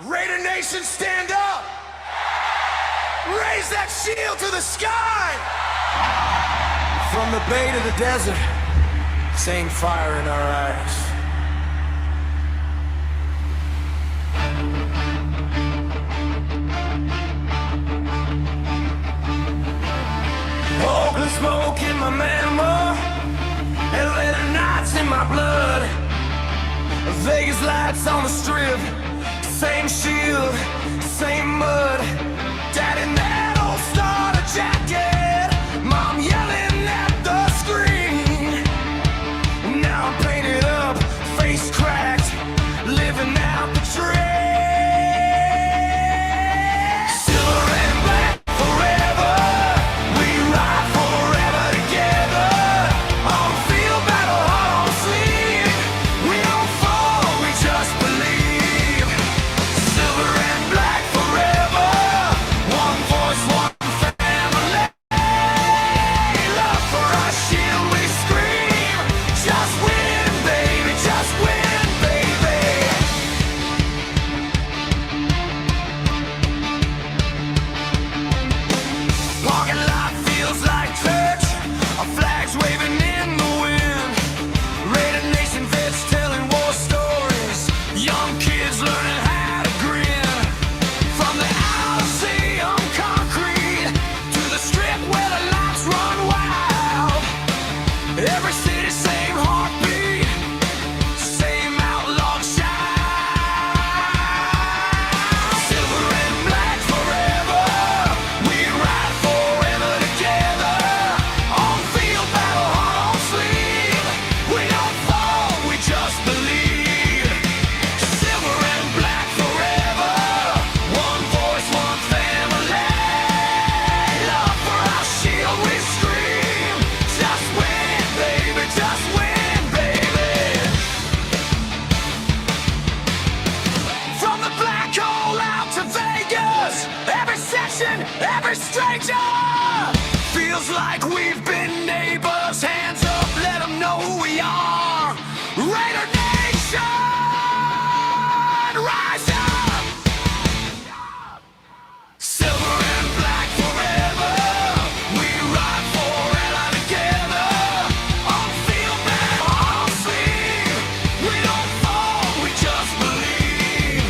Raider Nation, stand up! Raise that shield to the sky! From the bay to the desert, same fire in our eyes. Open smoke in my Venmo, Atlanta nights in my blood. Vegas lights on the strip, same shield, same mud. Daddy in that old starter jacket, mom yelling at the screen. Now I'm painted up, face cracked, living out the dream. Silver and black forever, we ride forever together. On field battle, heart on sleeve, we don't fall, we just believe. Silver and black forever, one voice, one family. Love for our shield, we scream. Just win, baby, just win, baby. Parking lot feels like church, our flags waving in the wind. Raider Nation vets telling war stories, young kids learning how to grin. From the outer sea on concrete to the strip where the lights run wild. Every city, same heartbeat, same outlaw child. Silver and black forever, we ride forever together. On field battle, heart on sleeve, we don't fall, we just believe. Silver and black forever, one voice, one family. Love for our shield, we scream. Just win, baby, just win, baby. From the black hole out to Vegas, every section, every stranger feels like we've been neighbors. Hands up, let them know who we are. Raider Nation, rise up. Silver and black forever, we ride forever together. On field battle, on sleeve, we don't fall, we just believe.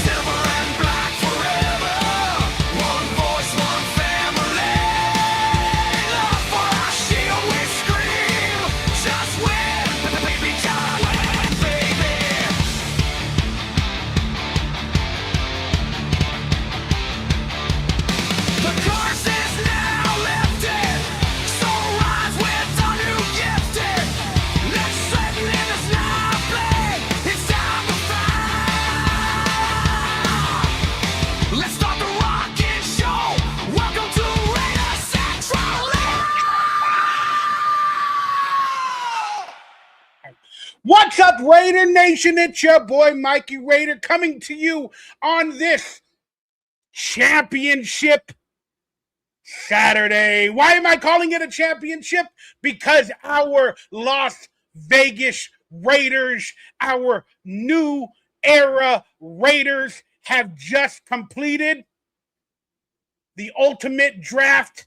Silver and black forever, one voice, one family. Love for our shield, we scream. Just win, baby, just win, baby. The curse is now lifted, so rise with our new gifted. Let's straighten in this night blade, it's time to fight. Let's start the rockin' show, welcome to RaiderCentral. What's up, Raider Nation? It's your boy, Mikey Raider, coming to you on this Championship Saturday. Why am I calling it a championship? Because our Las Vegas Raiders, our new era Raiders, have just completed the ultimate draft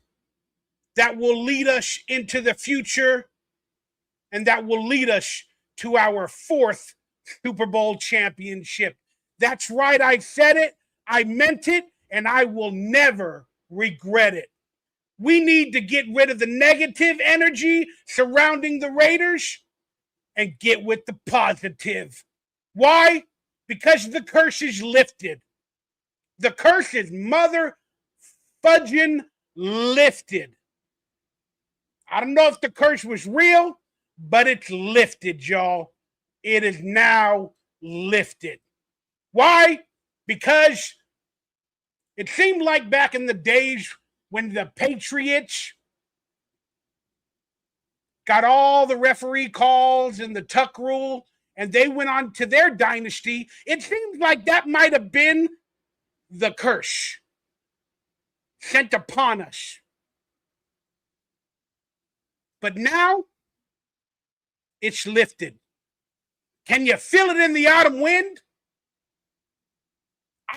that will lead us into the future and that will lead us to our fourth Super Bowl championship. That's right, I said it, I meant it, and I will never regret it. We need to get rid of the negative energy surrounding the Raiders and get with the positive. Why? Because the curse is lifted. The curse is mother fudging lifted. I don't know if the curse was real, but it's lifted, y'all. It is now lifted. Why? Because it seemed like back in the days when the Patriots got all the referee calls and the tuck rule, and they went on to their dynasty, it seems like that might have been the curse sent upon us. But now, it's lifted. Can you feel it in the autumn wind?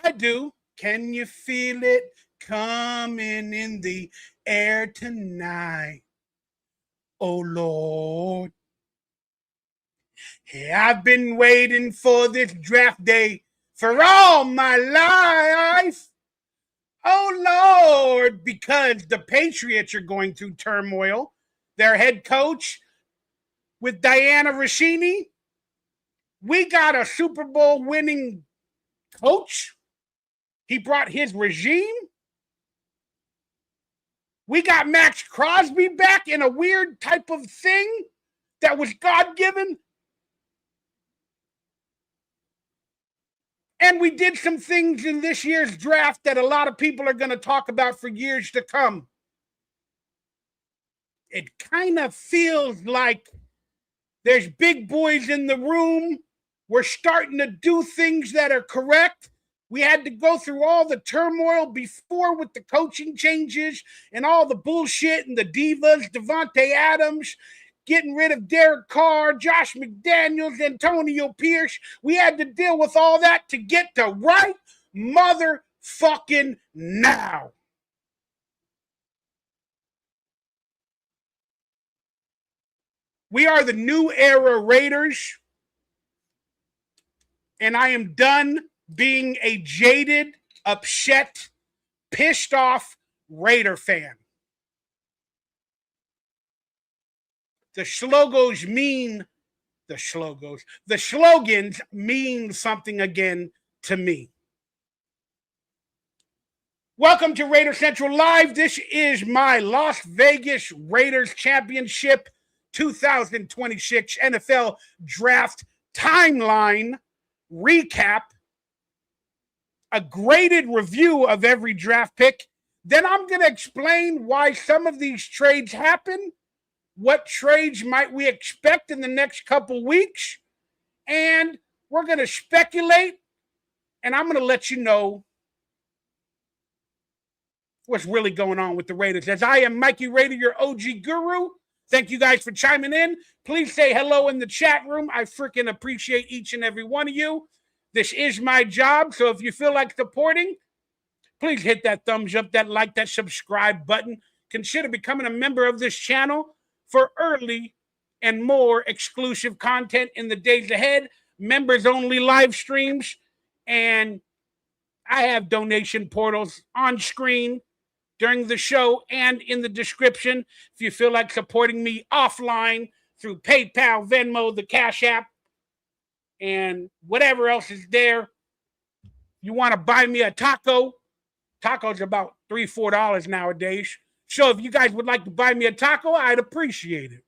I do. Can you feel it coming in the air tonight? Oh, Lord. Hey, I've been waiting for this draft day for all my life. Oh, Lord, because the Patriots are going through turmoil. Their head coach with Diana Rossini. We got a Super Bowl winning coach. He brought his regime. We got Maxx Crosby back in a weird type of thing that was God-given. And we did some things in this year's draft that a lot of people are going to talk about for years to come. It kind of feels like there's big boys in the room. We're starting to do things that are correct. We had to go through all the turmoil before with the coaching changes and all the bullshit and the divas, Devontae Adams, getting rid of Derek Carr, Josh McDaniels, Antonio Pierce. We had to deal with all that to get to right motherfucking now. We are the new era Raiders, and I am done being a jaded, upset, pissed off Raider fan. The slogans mean something again to me. Welcome to RaiderCentral Live. This is my Las Vegas Raiders Championship 2026 NFL Draft Timeline recap, a graded review of every draft pick. Then I'm going to explain why some of these trades happen, what trades might we expect in the next couple weeks, and we're going to speculate, and I'm going to let you know what's really going on with the Raiders. As I am Mikey Raider, your OG guru. Thank you guys for chiming in. Please say hello in the chat room. I freaking appreciate each and every one of you. This is my job, so if you feel like supporting, please hit that thumbs up, that like, that subscribe button. Consider becoming a member of this channel for early and more exclusive content in the days ahead, members-only live streams, and I have donation portals on screen during the show and in the description if you feel like supporting me offline through PayPal, Venmo, the Cash App, and whatever else is there. You want to buy me a taco? Tacos are about $3-4 nowadays. So if you guys would like to buy me a taco, I'd appreciate it.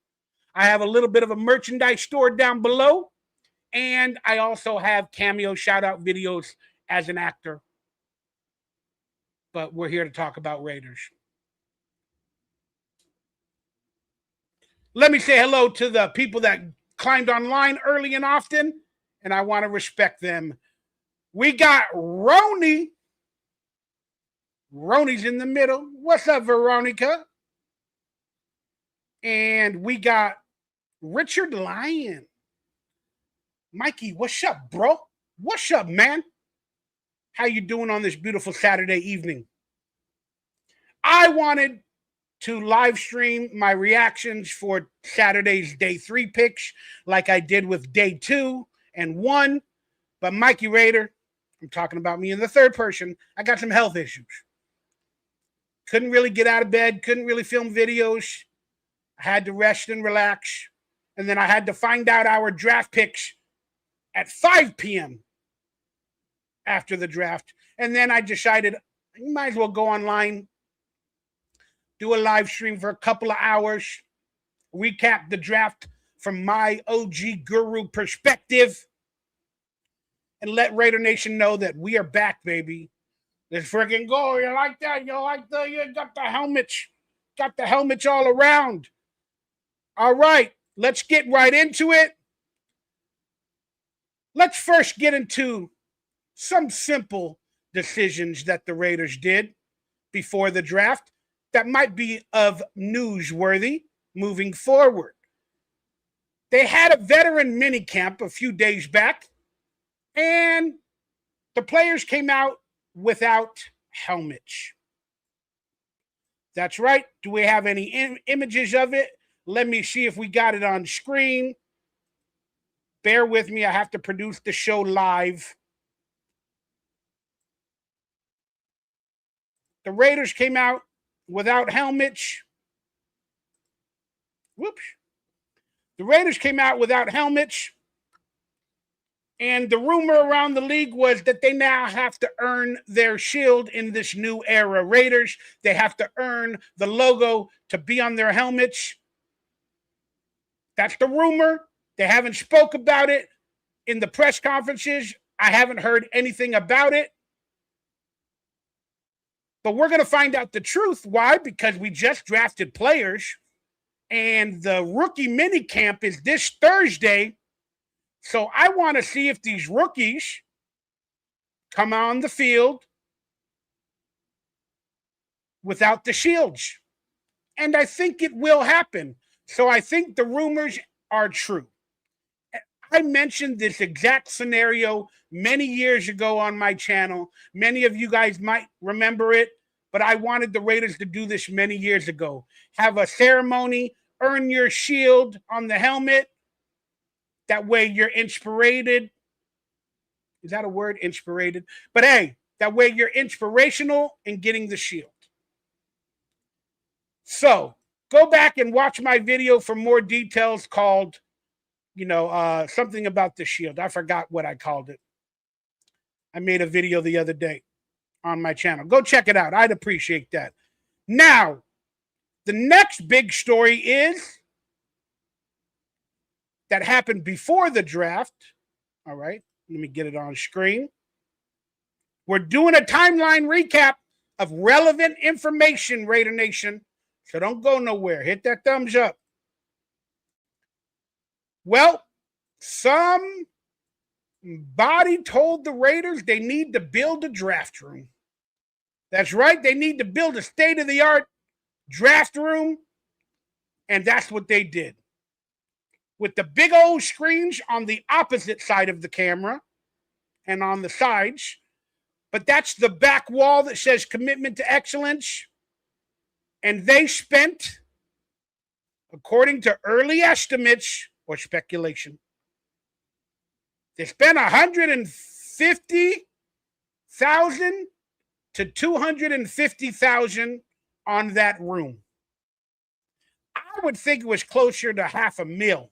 I have a little bit of a merchandise store down below, and I also have cameo shout-out videos as an actor. But we're here to talk about Raiders. Let me say hello to the people that climbed online early and often, and I want to respect them. We got Roni. Roni's in the middle. What's up, Veronica? And we got Richard Lyon. Mikey, what's up, bro? What's up, man? How you doing on this beautiful Saturday evening? I wanted to live stream my reactions for Saturday's day 3 picks like I did with day 2 and 1. But Mikey Raider, I'm talking about me in the third person, I got some health issues. Couldn't really get out of bed, couldn't really film videos. I had to rest and relax. And then I had to find out our draft picks at 5 p.m. after the draft. And then I decided I might as well go online, do a live stream for a couple of hours, recap the draft from my OG guru perspective, and let Raider Nation know that we are back, baby. Let's freaking go. You like that? You like the, you got the helmets. Got the helmets all around. All right, let's get right into it. Let's first get into some simple decisions that the Raiders did before the draft that might be of newsworthy moving forward. They had a veteran minicamp a few days back, and the players came out without helmets. That's right. Do we have any images of it? Let me see if we got it on screen. Bear with me. I have to produce the show live. The Raiders came out without helmets. Whoops. The Raiders came out without helmets. And the rumor around the league was that they now have to earn their shield in this new era. Raiders, they have to earn the logo to be on their helmets. That's the rumor. They haven't spoke about it in the press conferences. I haven't heard anything about it. But we're going to find out the truth. Why? Because we just drafted players. And the rookie mini camp is this Thursday. So I want to see if these rookies come on the field without the shields. And I think it will happen. So I think the rumors are true. I mentioned this exact scenario many years ago on my channel. Many of you guys might remember it, but I wanted the Raiders to do this many years ago. Have a ceremony, earn your shield on the helmet. That way you're inspirated. Is that a word? Inspirated? But hey, that way you're inspirational in getting the shield. So go back and watch my video for more details called, something about the shield. I forgot what I called it. I made a video the other day on my channel. Go check it out. I'd appreciate that. Now, the next big story is that happened before the draft. All right, let me get it on screen. We're doing a timeline recap of relevant information, Raider Nation. So don't go nowhere. Hit that thumbs up. Well, somebody told the Raiders they need to build a draft room. That's right. They need to build a state-of-the-art draft room. And that's what they did. With the big old screens on the opposite side of the camera and on the sides. But that's the back wall that says commitment to excellence. And they spent, according to early estimates or speculation, they spent $150,000 to $250,000 on that room. I would think it was closer to $500,000.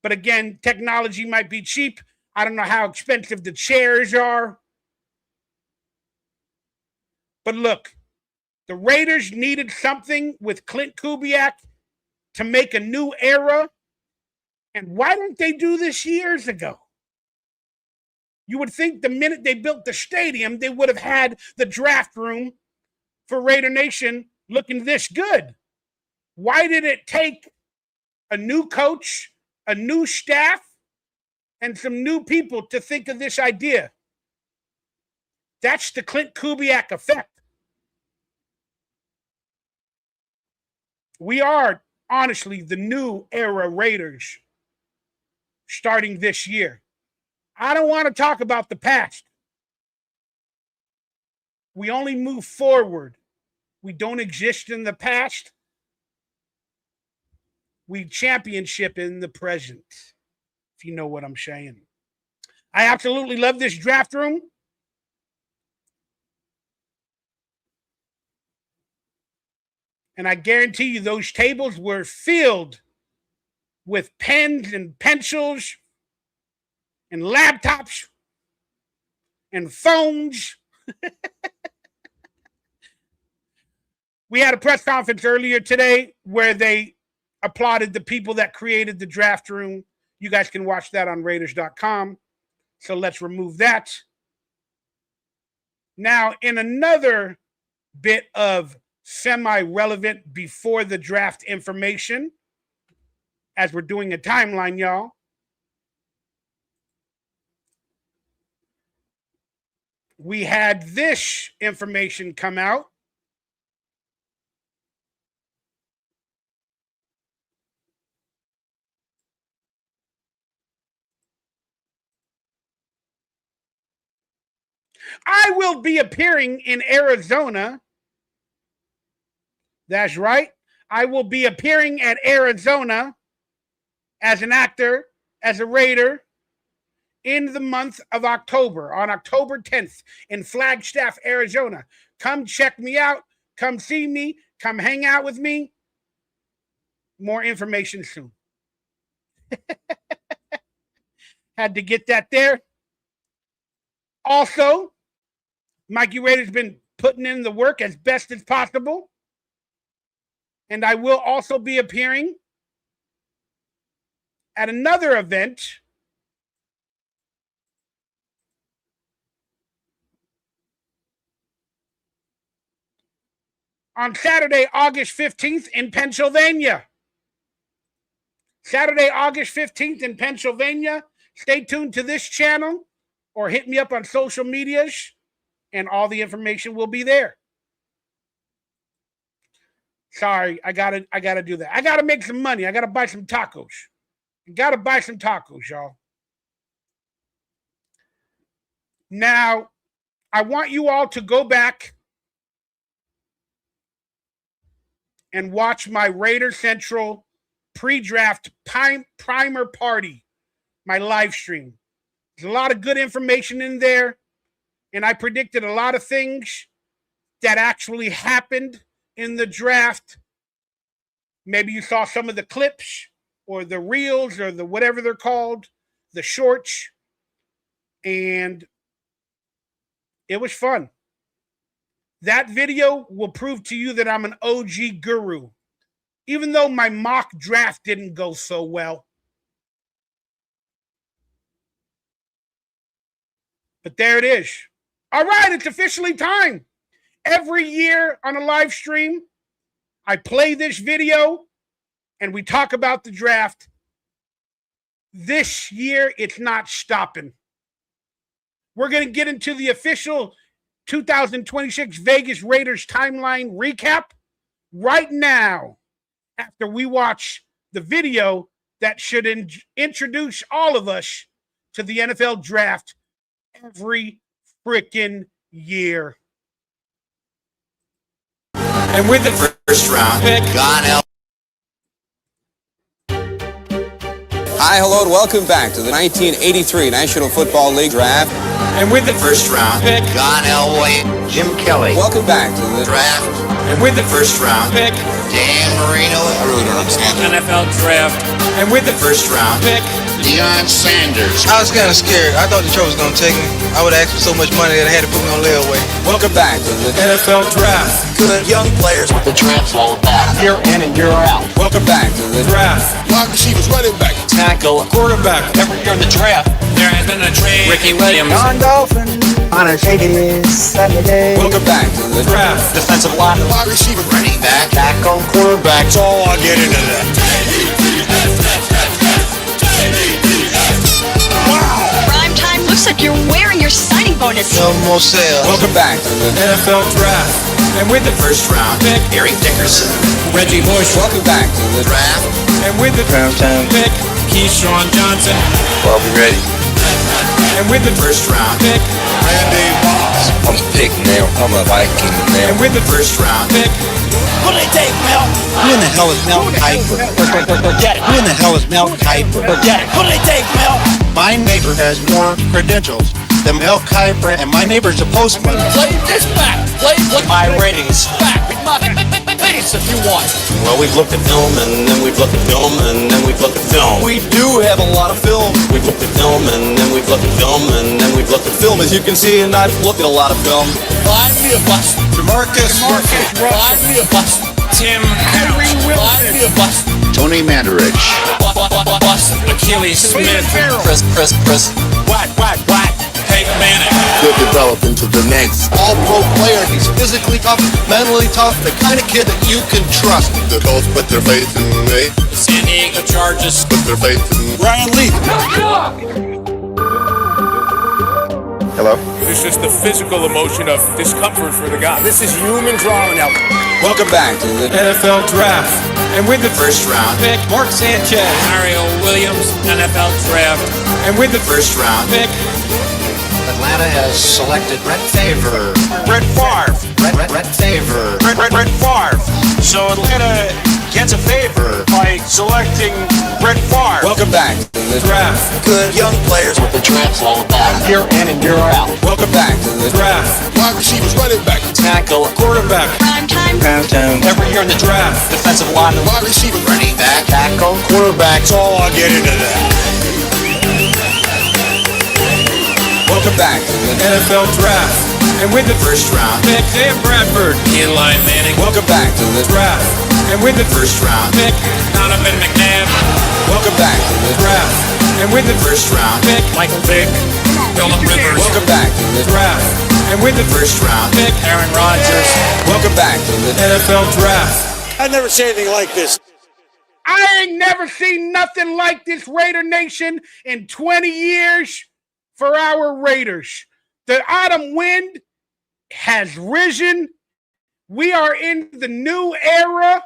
But again, technology might be cheap. I don't know how expensive the chairs are. But look, the Raiders needed something with Clint Kubiak to make a new era. And why didn't they do this years ago? You would think the minute they built the stadium, they would have had the draft room for Raider Nation looking this good. Why did it take a new coach, a new staff, and some new people to think of this idea? That's the Clint Kubiak effect. We are, honestly, the new era Raiders starting this year. I don't want to talk about the past. We only move forward. We don't exist in the past. We championship in the present, if you know what I'm saying. I absolutely love this draft room. And I guarantee you those tables were filled with pens and pencils and laptops and phones. We had a press conference earlier today where they applauded the people that created the draft room. You guys can watch that on Raiders.com. So let's remove that. Now, in another bit of semi-relevant before the draft information, as we're doing a timeline, y'all, we had this information come out. I will be appearing in Arizona. That's right. I will be appearing at Arizona as an actor, as a Raider, in the month of October, on October 10th in Flagstaff, Arizona. Come check me out. Come see me. Come hang out with me. More information soon. Had to get that there. Also, Mikey Raider's been putting in the work as best as possible. And I will also be appearing at another event on Saturday, August 15th in Pennsylvania. Saturday, August 15th in Pennsylvania. Stay tuned to this channel or hit me up on social medias and all the information will be there. Sorry, I gotta do that. I gotta make some money. I gotta buy some tacos. Gotta buy some tacos, y'all. Now, I want you all to go back and watch my RaiderCentral pre-draft primer party, my live stream. There's a lot of good information in there, and I predicted a lot of things that actually happened in the draft. Maybe you saw some of the clips or the reels or the whatever they're called, the shorts, and it was fun. That video will prove to you that I'm an OG guru, even though my mock draft didn't go so well. But there it is. All right, it's officially time. Every year on a live stream, I play this video and we talk about the draft. This year, it's not stopping. We're going to get into the official 2026 Vegas Raiders timeline recap right now after we watch the video that should introduce all of us to the NFL draft every freaking year. And with the first round pick, gone out. Hi, hello, and welcome back to the 1983 National Football League Draft. And with the first round pick, Gone Elway, Jim Kelly. Welcome back to the Draft, and with the first round pick, Dan Marino. I really don't understand it. NFL draft. And with the first round pick, Deion Sanders. I was kind of scared. I thought Detroit was going to take me. I would ask for so much money that I had to put me on layaway. welcome back to the NFL draft. Good young players with the draft all about. Year in and year out. welcome back to the Draft. Wide receivers, running back, tackle, Quarterback. every year in the draft. There has been a trade. Ricky Williams. Dolphin on a shady Saturday. welcome back to the Draft. Defensive line, wide receiver, running back, tackle, quarterback. That's all I get into that. Prime time looks like you're wearing your signing bonus. No more sales. welcome back to the NFL draft. And with the first round pick, Eric Dickerson. Reggie Bush. welcome back to the Draft, And with the Prime time. pick, Keyshawn Johnson. I'll be ready. And with the first round pick, Randy Moss. I'm pick now. I'm a Viking now. and with the first round pick, Who they take, Mel? Who in the hell is Mel Kiper? Forget it. Who in the hell is Mel Kiper? Forget it. Who they take, Mel? My neighbor has more credentials than Mel Kiper, and my neighbor's a postman. Play this back. Play my ratings back. My face if you want. Well, we've looked at film, and then we've looked at film, and then we've looked at film. We do have a lot of film. We've looked at film, and then we've looked at film, and then we've looked at film. As you can see, and I've looked at a lot of film. Find me a bus. Marcus Find me a bus. Tim Henry Find me a bus. Tony Mandarich. Bus. Achilles Smith, Chris. What? Peyton Manning. He'll develop into the next all-pro player. He's physically tough, mentally tough, the kind of kid that you can trust. The Colts put their faith in me, San Diego Chargers. put their faith in Ryan Lee. Hello? It's just the physical emotion of discomfort for the guy. This is human drama now. welcome back to the NFL draft. And with the First round pick, Mark Sanchez. Mario Williams, NFL draft. And with the First round pick, Atlanta has selected Brett Favre. Brett Favre. Brett Favre. Brett Favre. So Atlanta gets a favor by selecting Brett Favre. Welcome back to the draft. Good young players. What the draft's all about. Year in and year out. Welcome back to the draft. Wide receivers, running back, Tackle, quarterback, Prime time. every year in the draft. Defensive lineman. wide receiver, Running back, tackle, quarterback. That's all I'll get into that. Welcome back to the NFL draft. And with the first round pick, Sam Bradford, Eli Manning. Welcome back to the Draft. And with the first round pick, Donovan McNabb. Welcome back to the Draft. And with the first round pick, Michael Vick, Phillip Rivers. Welcome back to the Draft. And with the first round pick, Aaron Rodgers. Welcome back to the NFL draft. I've never seen anything like this. I ain't never seen nothing like this, Raider Nation, in 20 years for our Raiders. The autumn wind has risen. We are in the new era,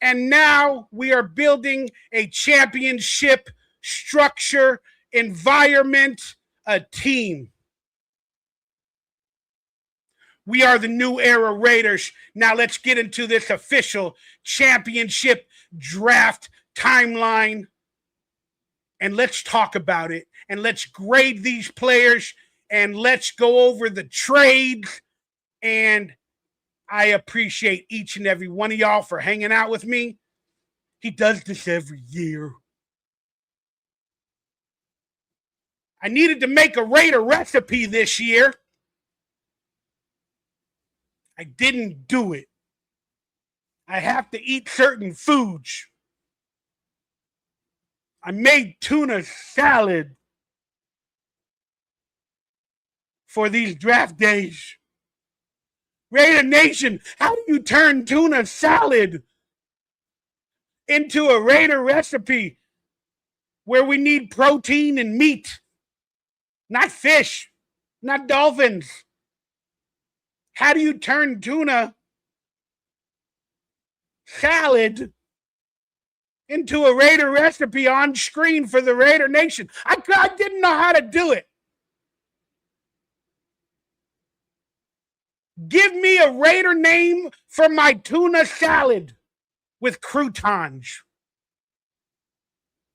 and now we are building a championship structure, environment, a team. We are the new era Raiders. Now let's get into this official championship draft timeline, and let's talk about it, and let's grade these players, and let's go over the trades. And I appreciate each and every one of y'all for hanging out with me. He does this every year. I needed to make a Raider recipe this year. I didn't do it. I have to eat certain foods. I made tuna salad for these draft days. Raider Nation, how do you turn tuna salad into a Raider recipe where we need protein and meat? Not fish, not dolphins. How do you turn tuna salad into a Raider recipe on screen for the Raider Nation? I didn't know how to do it. Give me a Raider name for my tuna salad with croutons.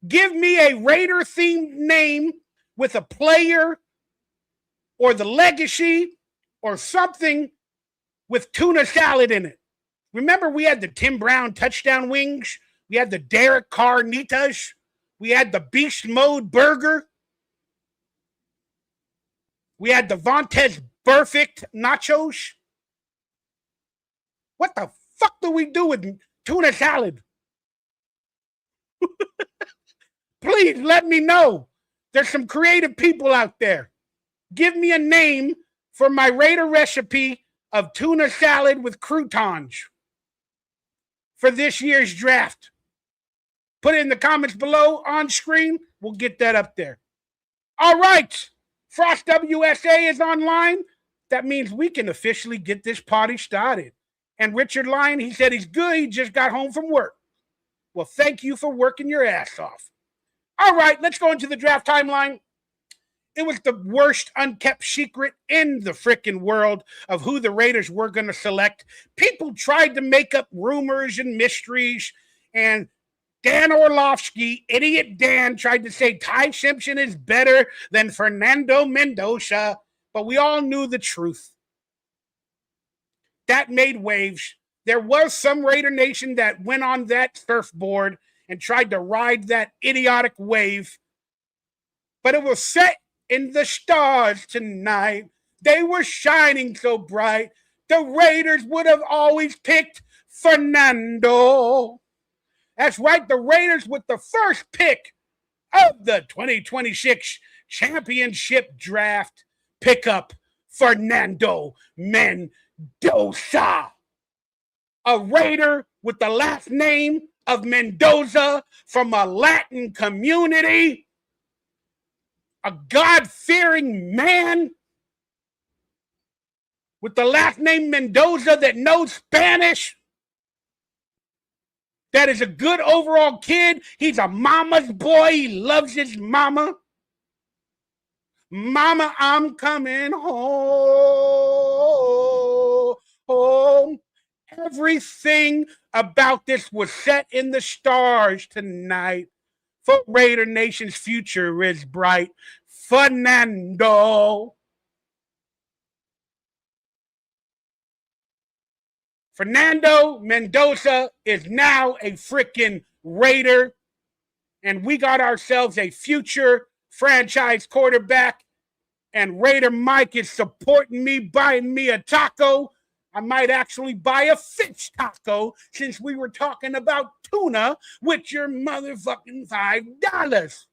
Give me a Raider themed name with a player or the legacy or something with tuna salad in it. Remember, we had the Tim Brown touchdown wings. We had the Derek Carr Nitas. We had the Beast Mode burger. We had the Vontez Perfect nachos. What the fuck do we do with tuna salad? Please let me know. There's some creative people out there. Give me a name for my Raider recipe of tuna salad with croutons for this year's draft. Put it in the comments below on screen. We'll get that up there. All right. Frost WSA is online. That means we can officially get this party started. And Richard Lyon, he said he's good. He just got home from work. Well, thank you for working your ass off. All right, let's go into the draft timeline. It was the worst unkept secret in the frickin' world of who the Raiders were going to select. People tried to make up rumors and mysteries, and Dan Orlovsky, idiot Dan, tried to say Ty Simpson is better than Fernando Mendoza, but we all knew the truth. That made waves. There was some Raider Nation that went on that surfboard and tried to ride that idiotic wave, but it was set in the stars tonight. They were shining so bright. The Raiders would have always picked Fernando. That's right, the Raiders with the first pick of the 2026 championship draft pick up Fernando Mendoza. A Raider with the last name of Mendoza from a Latin community. A God-fearing man with the last name Mendoza that knows Spanish. That is a good overall kid. He's a mama's boy. He loves his mama. Mama, I'm coming home. Everything about this was set in the stars tonight. For Raider Nation's future is bright. Fernando Mendoza is now a freaking Raider, and we got ourselves a future franchise quarterback, and Raider Mike is supporting me, buying me a taco. I might actually buy a fish taco since we were talking about tuna with your motherfucking $5.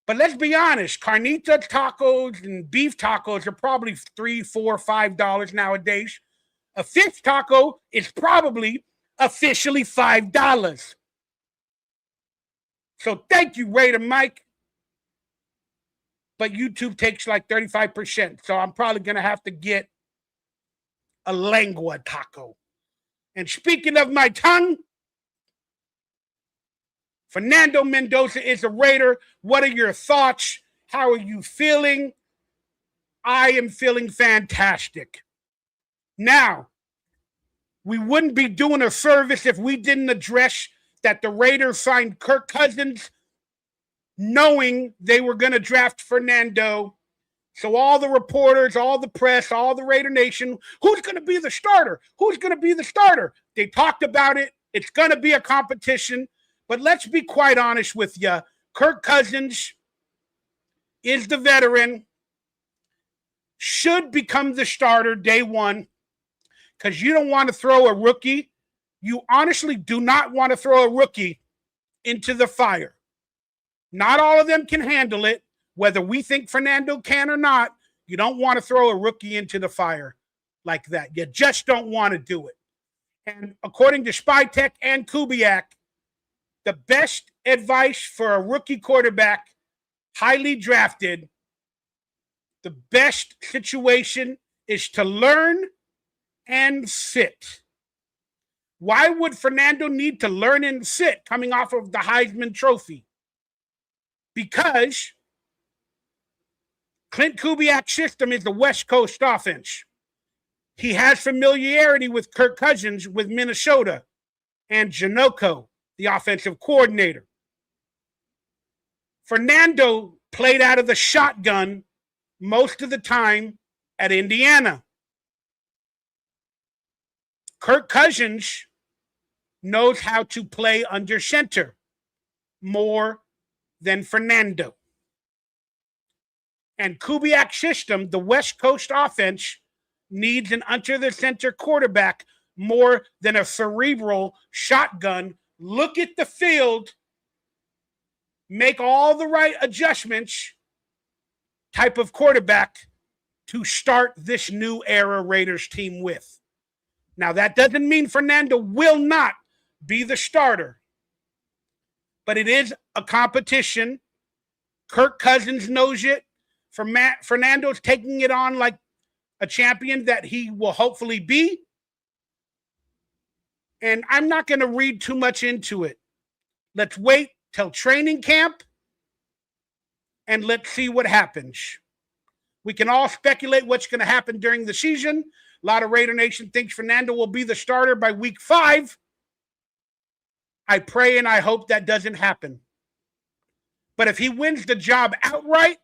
But let's be honest, carnita tacos and beef tacos are probably $3, $4, $5 nowadays. A fish taco is probably officially $5. So thank you, Raider Mike. But YouTube takes like 35%. So I'm probably going to have to get a lengua taco. And speaking of my tongue, Fernando Mendoza is a Raider. What are your thoughts? How are you feeling? I am feeling fantastic. Now, we wouldn't be doing a service if we didn't address that the Raiders signed Kirk Cousins knowing they were going to draft Fernando. So all the reporters, all the press, all the Raider Nation, who's going to be the starter? Who's going to be the starter? They talked about it. It's going to be a competition. But let's be quite honest with you. Kirk Cousins is the veteran, should become the starter day one, because you don't want to throw a rookie. You honestly do not want to throw a rookie into the fire. Not all of them can handle it. Whether we think Fernando can or not, you don't want to throw a rookie into the fire like that. You just don't want to do it. And according to Spytech and Kubiak, the best advice for a rookie quarterback, highly drafted, the best situation is to learn and sit. Why would Fernando need to learn and sit coming off of the Heisman Trophy? Because Clint Kubiak's system is the West Coast offense. He has familiarity with Kirk Cousins with Minnesota and Janocko, the offensive coordinator. Fernando played out of the shotgun most of the time at Indiana. Kirk Cousins knows how to play under center more than Fernando. And Kubiak's system, the West Coast offense, needs an under-the-center quarterback more than a cerebral shotgun. Look at the field, make all the right adjustments type of quarterback to start this new era Raiders team with. Now, that doesn't mean Fernando will not be the starter, but it is a competition. Kirk Cousins knows it. Fernando's taking it on like a champion that he will hopefully be. And I'm not going to read too much into it. Let's wait till training camp and let's see what happens. We can all speculate what's going to happen during the season. A lot of Raider Nation thinks Fernando will be the starter by week 5. I pray and I hope that doesn't happen. But if he wins the job outright,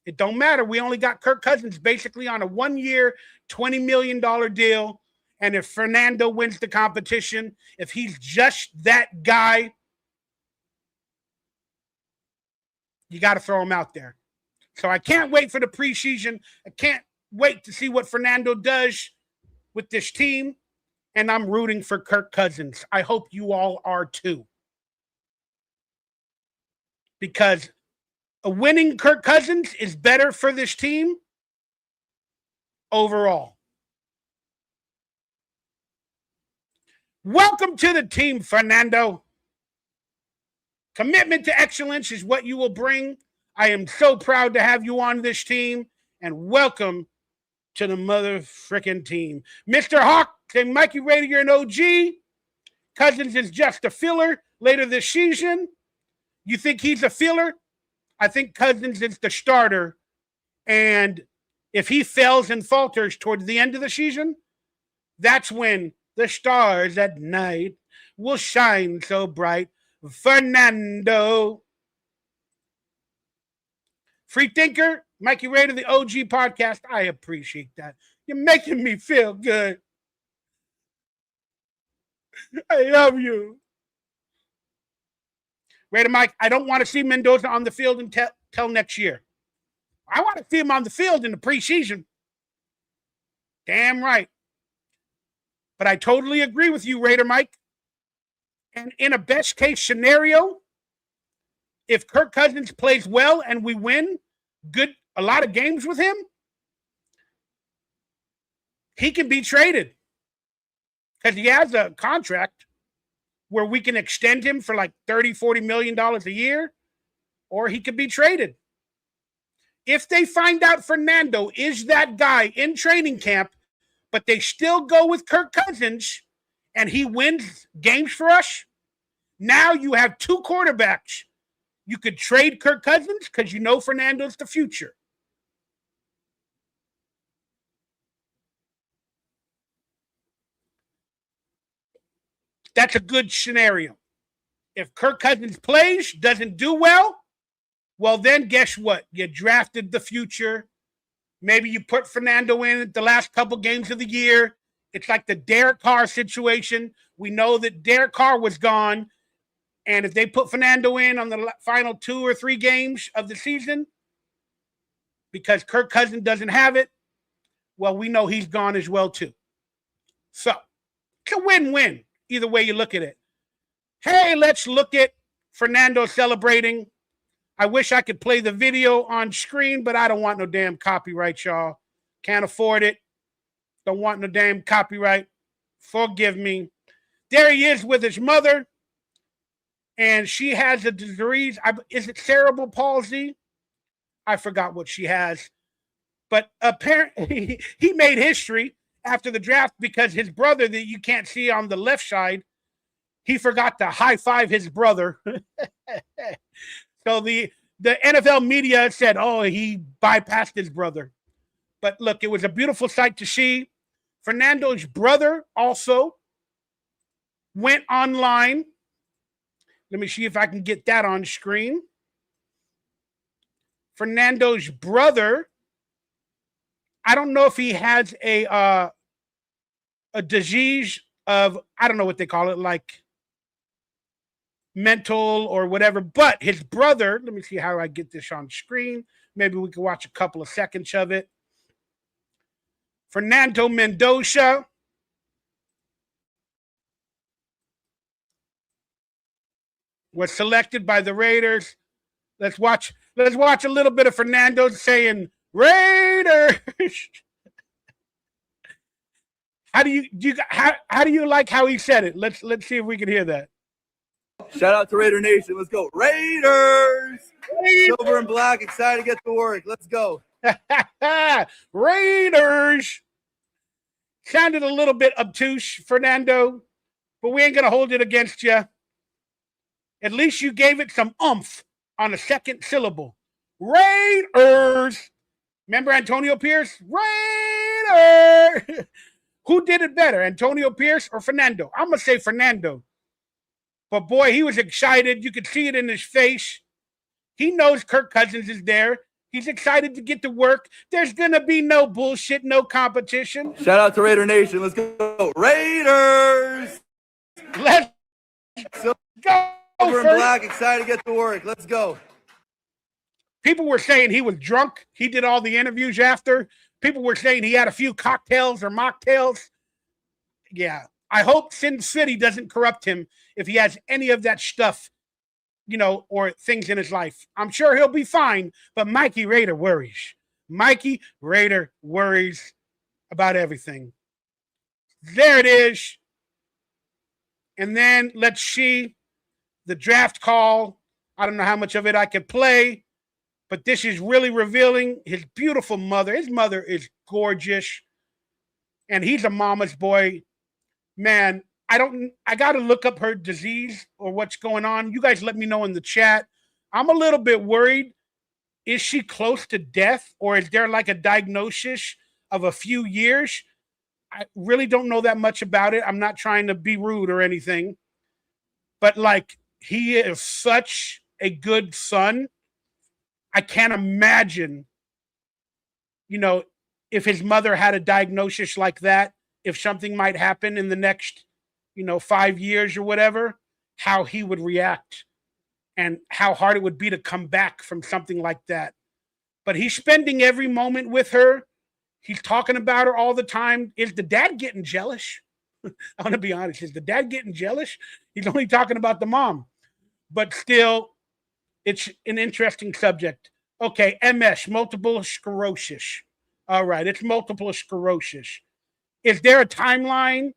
it don't matter. We only got Kirk Cousins basically on a 1-year, $20 million deal. And if Fernando wins the competition, if he's just that guy, you got to throw him out there. So I can't wait for the preseason. I can't wait to see what Fernando does with this team. And I'm rooting for Kirk Cousins. I hope you all are too. Because a winning Kirk Cousins is better for this team overall. Welcome to the team, Fernando. Commitment to excellence is what you will bring. I am so proud to have you on this team, and welcome to the mother frickin' team. Mr. Hawk, say, Mikey Raider, you're an OG. Cousins is just a filler later this season. You think he's a filler? I think Cousins is the starter. And if he fails and falters towards the end of the season, that's when the stars at night will shine so bright. Fernando. Free Thinker, Mikey Raider, the OG podcast. I appreciate that. You're making me feel good. I love you. Raider Mike, I don't want to see Mendoza on the field until next year. I want to see him on the field in the preseason. Damn right. But I totally agree with you, Raider Mike. And in a best case scenario, if Kirk Cousins plays well and we win a lot of games with him, he can be traded because he has a contract where we can extend him for like $30, $40 million a year, or he could be traded. If they find out Fernando is that guy in training camp, but they still go with Kirk Cousins and he wins games for us, now you have two quarterbacks. You could trade Kirk Cousins because you know Fernando's the future. That's a good scenario. If Kirk Cousins plays, doesn't do well, well, then guess what? You drafted the future. Maybe you put Fernando in at the last couple games of the year. It's like the Derek Carr situation. We know that Derek Carr was gone. And if they put Fernando in on the final 2 or 3 games of the season, because Kirk Cousins doesn't have it, well, we know he's gone as well too. So it's a win-win, either way you look at it. Hey, let's look at Fernando celebrating. I wish I could play the video on screen, but I don't want no damn copyright, y'all. Can't afford it. Don't want no damn copyright. Forgive me. There he is with his mother. And she has a disease. Is it cerebral palsy? I forgot what she has. But apparently he made history after the draft because his brother that you can't see on the left side, he forgot to high five his brother. So the NFL media said, oh, he bypassed his brother. But look, it was a beautiful sight to see. Fernando's brother also went online. Let me see if I can get that on screen. Fernando's brother, I don't know if he has a disease of, I don't know what they call it, like mental or whatever, but his brother, let me see how I get this on screen. Maybe we can watch a couple of seconds of it. Fernando Mendoza was selected by the Raiders. Let's watch a little bit of Fernando saying Raiders. How do you like how he said it? Let's see if we can hear that. Shout out to Raider Nation. Let's go. Raiders! Silver and black, excited to get to work. Let's go. Raiders! Sounded a little bit obtuse, Fernando, but we ain't going to hold it against you. At least you gave it some oomph on the second syllable. Raiders! Remember Antonio Pierce? Raiders! Who did it better, Antonio Pierce or Fernando? I'm going to say Fernando. But boy, he was excited. You could see it in his face. He knows Kirk Cousins is there. He's excited to get to work. There's going to be no bullshit, no competition. Shout out to Raider Nation. Let's go. Raiders! Let's go. Silver and black, excited to get to work. Let's go. People were saying he was drunk. He did all the interviews after. People were saying he had a few cocktails or mocktails. Yeah. I hope Sin City doesn't corrupt him if he has any of that stuff, or things in his life. I'm sure he'll be fine, but Mikey Raider worries. Mikey Raider worries about everything. There it is. And then let's see the draft call. I don't know how much of it I could play, but this is really revealing his beautiful mother. His mother is gorgeous, and he's a mama's boy. Man, I got to look up her disease or what's going on. You guys let me know in the chat. I'm a little bit worried is she close to death, or is there like a diagnosis of a few years? I really don't know that much about it. I'm not trying to be rude or anything, but like, he is such a good son. I can't imagine, you know, if his mother had a diagnosis like that, if something might happen in the next, 5 years or whatever, how he would react and how hard it would be to come back from something like that. But he's spending every moment with her. He's talking about her all the time. Is the dad getting jealous? I want to be honest. Is the dad getting jealous? He's only talking about the mom. But still, it's an interesting subject. Okay, MS, multiple sclerosis. All right, it's multiple sclerosis. Is there a timeline,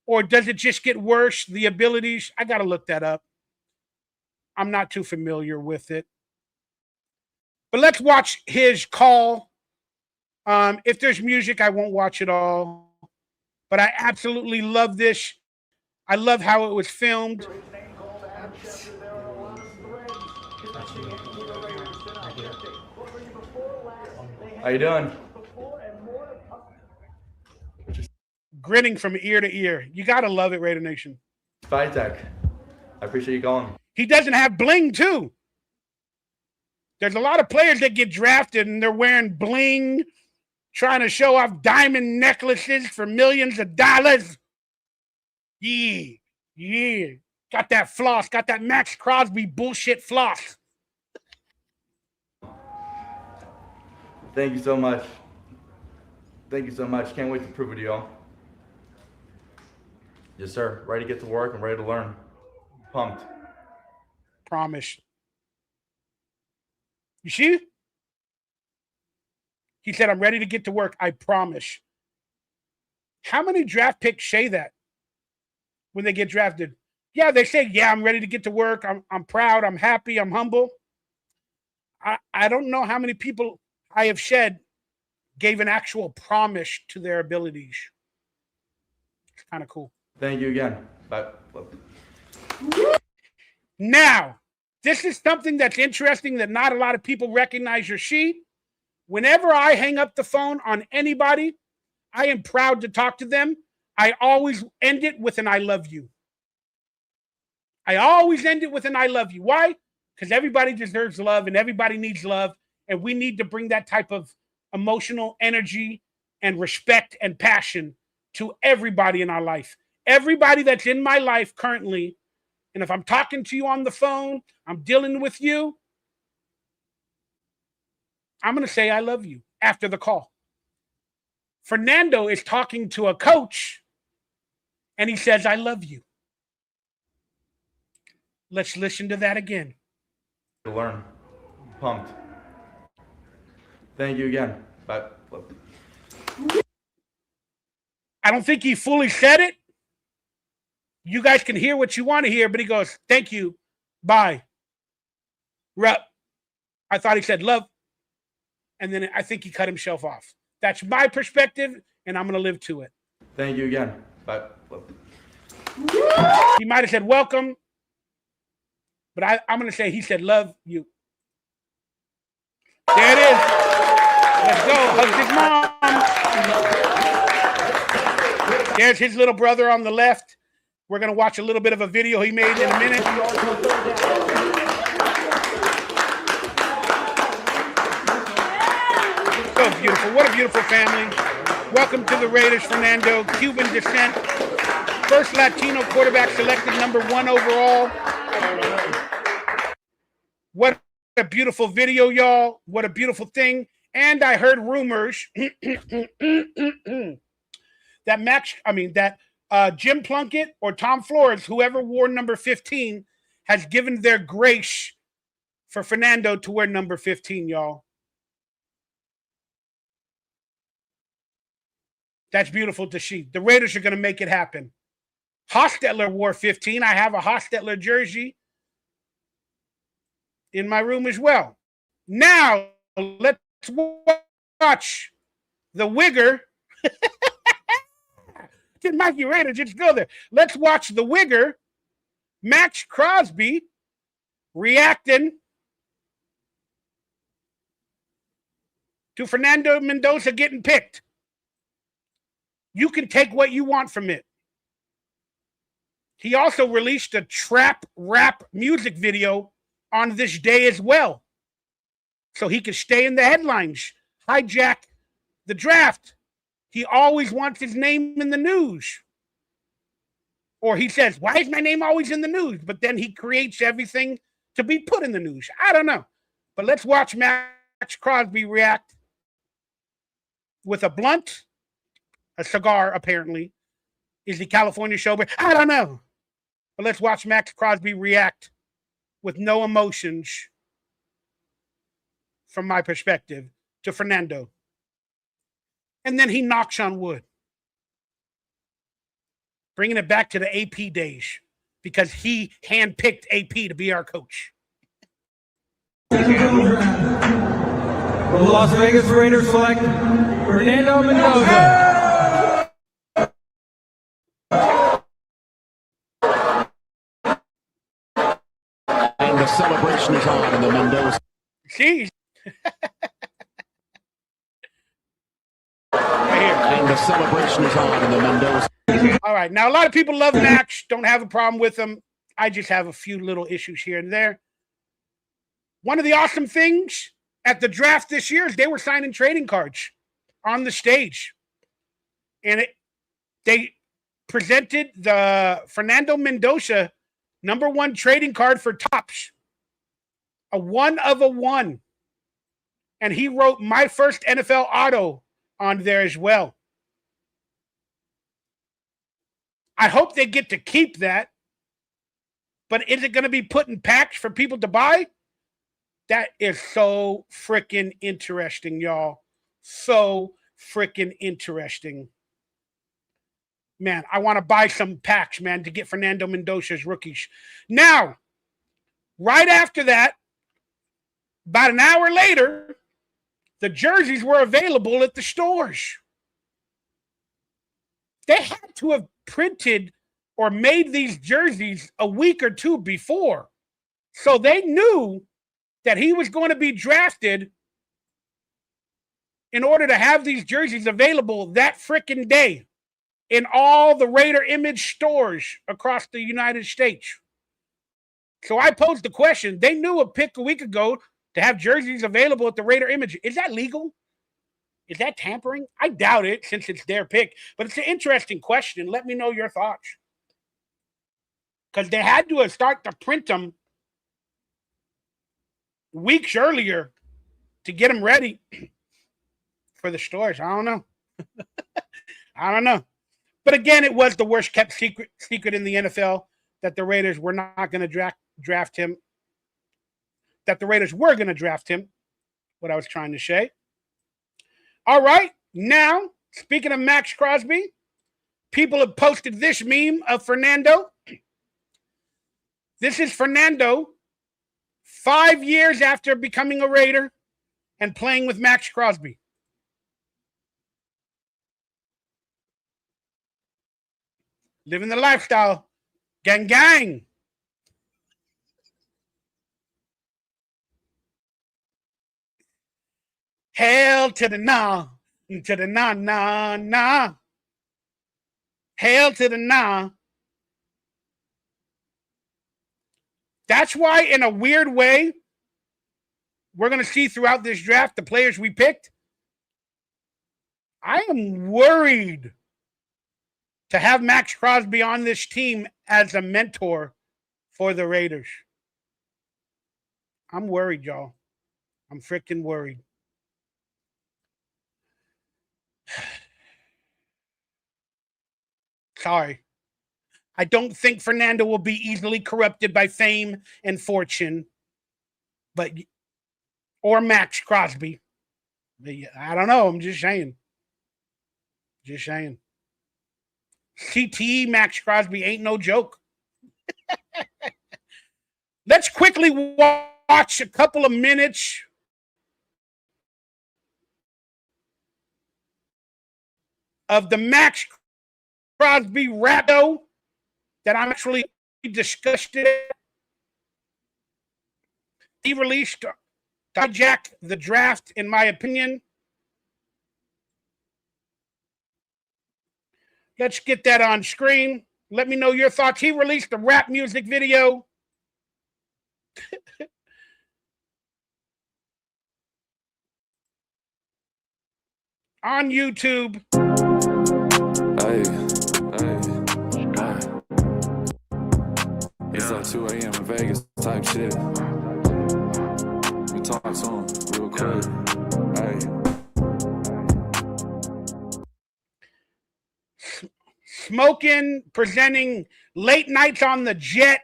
or does it just get worse? The abilities? I got to look that up. I'm not too familiar with it. But let's watch his call. If there's music, I won't watch it all. But I absolutely love this. I love how it was filmed. How you doing? Grinning from ear to ear. You got to love it, Raider Nation. Spytech. I appreciate you calling. He doesn't have bling, too. There's a lot of players that get drafted and they're wearing bling, trying to show off diamond necklaces for millions of dollars. Yeah. Got that floss. Got that Maxx Crosby bullshit floss. Thank you so much. Thank you so much. Can't wait to prove it to y'all. Yes, sir. Ready to get to work and ready to learn. Pumped. Promise. You see? He said, I'm ready to get to work. I promise. How many draft picks say that when they get drafted? Yeah, they say, yeah, I'm ready to get to work. I'm proud. I'm happy. I'm humble. I don't know how many people I have said gave an actual promise to their abilities. It's kind of cool. Thank you again. Bye. Now, this is something that's interesting that not a lot of people recognize or see. Whenever I hang up the phone on anybody, I am proud to talk to them. I always end it with an I love you. I always end it with an I love you. Why? Because everybody deserves love and everybody needs love. And we need to bring that type of emotional energy and respect and passion to everybody in our life. Everybody that's in my life currently, and if I'm talking to you on the phone, I'm dealing with you, I'm going to say I love you after the call. Fernando is talking to a coach, and he says, I love you. Let's listen to that again. To learn. Pumped. Thank you again. Bye. I don't think he fully said it. You guys can hear what you want to hear, but he goes, thank you. Bye. Rep. I thought he said love. And then I think he cut himself off. That's my perspective, and I'm going to live to it. Thank you again. Bye. He might have said welcome, but I'm going to say he said love you. There it is. Let's go. Hug his mom. There's his little brother on the left. We're going to watch a little bit of a video he made in a minute. So beautiful. What a beautiful family. Welcome to the Raiders, Fernando. Cuban descent. First Latino quarterback selected #1 overall. What a beautiful video, y'all. What a beautiful thing. And I heard rumors that Jim Plunkett or Tom Flores, whoever wore number 15, has given their grace for Fernando to wear number 15, y'all. That's beautiful to see. The Raiders are going to make it happen. Hostetler wore 15. I have a Hostetler jersey in my room as well. Now, let's watch the Wigger. Did Mikey Raider just go there? Let's watch the Wigger, Maxx Crosby, reacting to Fernando Mendoza getting picked. You can take what you want from it. He also released a trap rap music video on this day as well, so he could stay in the headlines, hijack the draft. He always wants his name in the news. Or he says, why is my name always in the news? But then he creates everything to be put in the news. I don't know. But let's watch Maxx Crosby react with a blunt, a cigar, apparently. Is he California sober? I don't know. But let's watch Maxx Crosby react with no emotions, from my perspective, to Fernando. And then he knocks on wood, bringing it back to the AP days, because he handpicked AP to be our coach. The Las Vegas Raiders select Fernando Mendoza. And the celebration is on in the Mendoza. Jeez. And the celebration is on in the Mendoza. All right. Now, a lot of people love Max, don't have a problem with him. I just have a few little issues here and there. One of the awesome things at the draft this year is they were signing trading cards on the stage. And they presented the Fernando Mendoza #1 trading card for Topps. A 1 of a 1. And he wrote my first NFL auto on there as well. I hope they get to keep that. But is it going to be put in packs for people to buy? That is so freaking interesting, y'all. So freaking interesting. Man, I want to buy some packs, man, to get Fernando Mendoza's rookies. Now, right after that, about an hour later, the jerseys were available at the stores. They had to have printed or made these jerseys a week or two before. So they knew that he was going to be drafted in order to have these jerseys available that freaking day in all the Raider image stores across the United States. So I posed the question. They knew a pick a week ago to have jerseys available at the Raider image. Is that legal? Is that tampering? I doubt it, since it's their pick. But it's an interesting question. Let me know your thoughts. Because they had to start to print them weeks earlier to get them ready for the stores. I don't know. I don't know. But again, it was the worst kept secret in the NFL that the Raiders were not going to draft him. That the Raiders were going to draft him. What I was trying to say. All right. Now, speaking of Maxx Crosby, people have posted this meme of Fernando. This is Fernando 5 years after becoming a Raider and playing with Maxx Crosby. Living the lifestyle. Gang, gang. Hail to the nah, to the nah, nah, nah. Hail to the nah. That's why, in a weird way, we're going to see throughout this draft the players we picked. I am worried to have Maxx Crosby on this team as a mentor for the Raiders. I'm worried, y'all. I'm freaking worried. Sorry. I don't think Fernando will be easily corrupted by fame and fortune, or Maxx Crosby. But I don't know. I'm just saying. Just saying. CTE Maxx Crosby ain't no joke. Let's quickly watch a couple of minutes of the Maxx Crosby rap that I'm actually disgusted at. He released to hijack the draft, in my opinion, Let's get that on screen. Let me know your thoughts. He released a rap music video. On YouTube. It's like 2 a.m. in Vegas type shit. We talk to him real quick. Smoking, presenting late nights on the jet,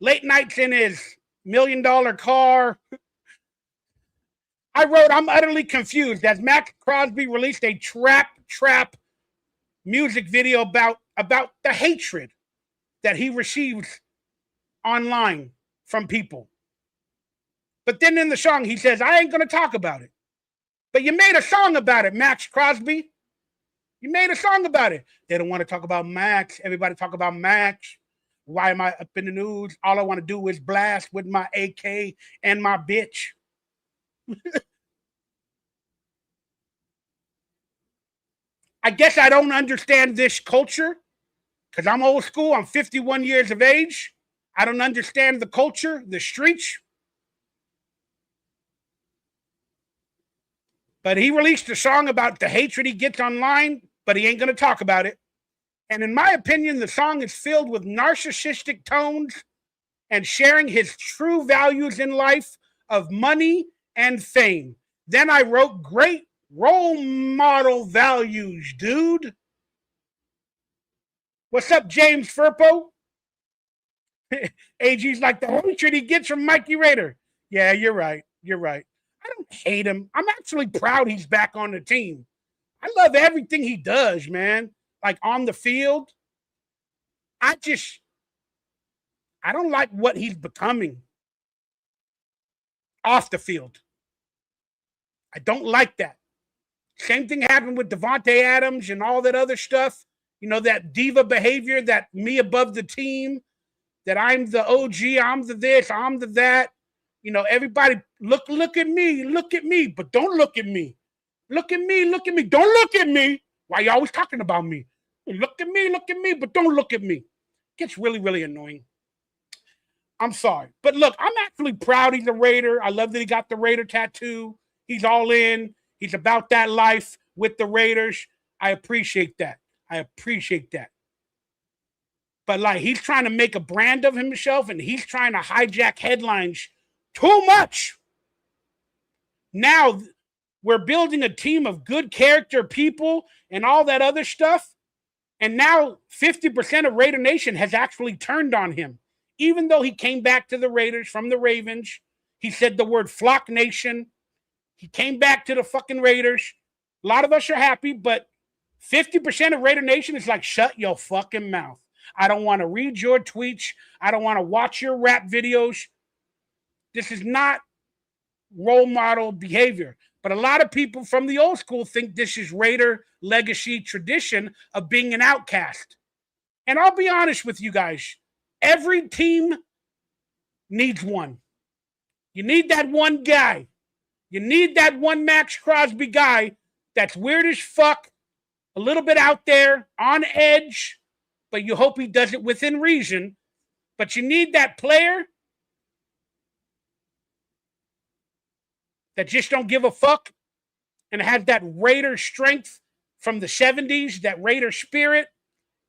late nights in his $1 million car. I wrote, I'm utterly confused as Maxx Crosby released a trap music video about the hatred that he receives online from people. But then in the song, he says, I ain't going to talk about it. But you made a song about it, Maxx Crosby. You made a song about it. They don't want to talk about Maxx. Everybody talk about Maxx. Why am I up in the news? All I want to do is blast with my AK and my bitch. I guess I don't understand this culture because I'm old school. I'm 51 years of age. I don't understand the culture, the streets. But he released a song about the hatred he gets online, but he ain't going to talk about it. And in my opinion, the song is filled with narcissistic tones and sharing his true values in life of money and fame. Then I wrote, great role model values, dude. What's up, James Furpo? AG's like the hatred he gets from Mikey Raider. Yeah, you're right. You're right. I don't hate him. I'm actually proud he's back on the team. I love everything he does, man. Like on the field. I don't like what he's becoming off the field. I don't like that. Same thing happened with Devontae Adams and all that other stuff. You know, that diva behavior, that me above the team, that I'm the OG, I'm the this, I'm the that. You know, everybody look at me, but don't look at me. Look at me, don't look at me. Why are you always talking about me? Look at me, but don't look at me. It gets really, really annoying. I'm sorry. But look, I'm actually proud he's a Raider. I love that he got the Raider tattoo. He's all in. He's about that life with the Raiders. I appreciate that. But like, he's trying to make a brand of himself and he's trying to hijack headlines too much. Now we're building a team of good character people and all that other stuff. And now 50% of Raider Nation has actually turned on him. Even though he came back to the Raiders from the Ravens, he said the word Flock Nation. He came back to the fucking Raiders. A lot of us are happy, but 50% of Raider Nation is like, shut your fucking mouth. I don't want to read your tweets. I don't want to watch your rap videos. This is not role model behavior. But a lot of people from the old school think this is Raider legacy tradition of being an outcast. And I'll be honest with you guys. Every team needs one. You need that one guy. You need that one Maxx Crosby guy that's weird as fuck, a little bit out there, on edge, but you hope he does it within reason. But you need that player that just don't give a fuck and has that Raider strength from the 70s, that Raider spirit,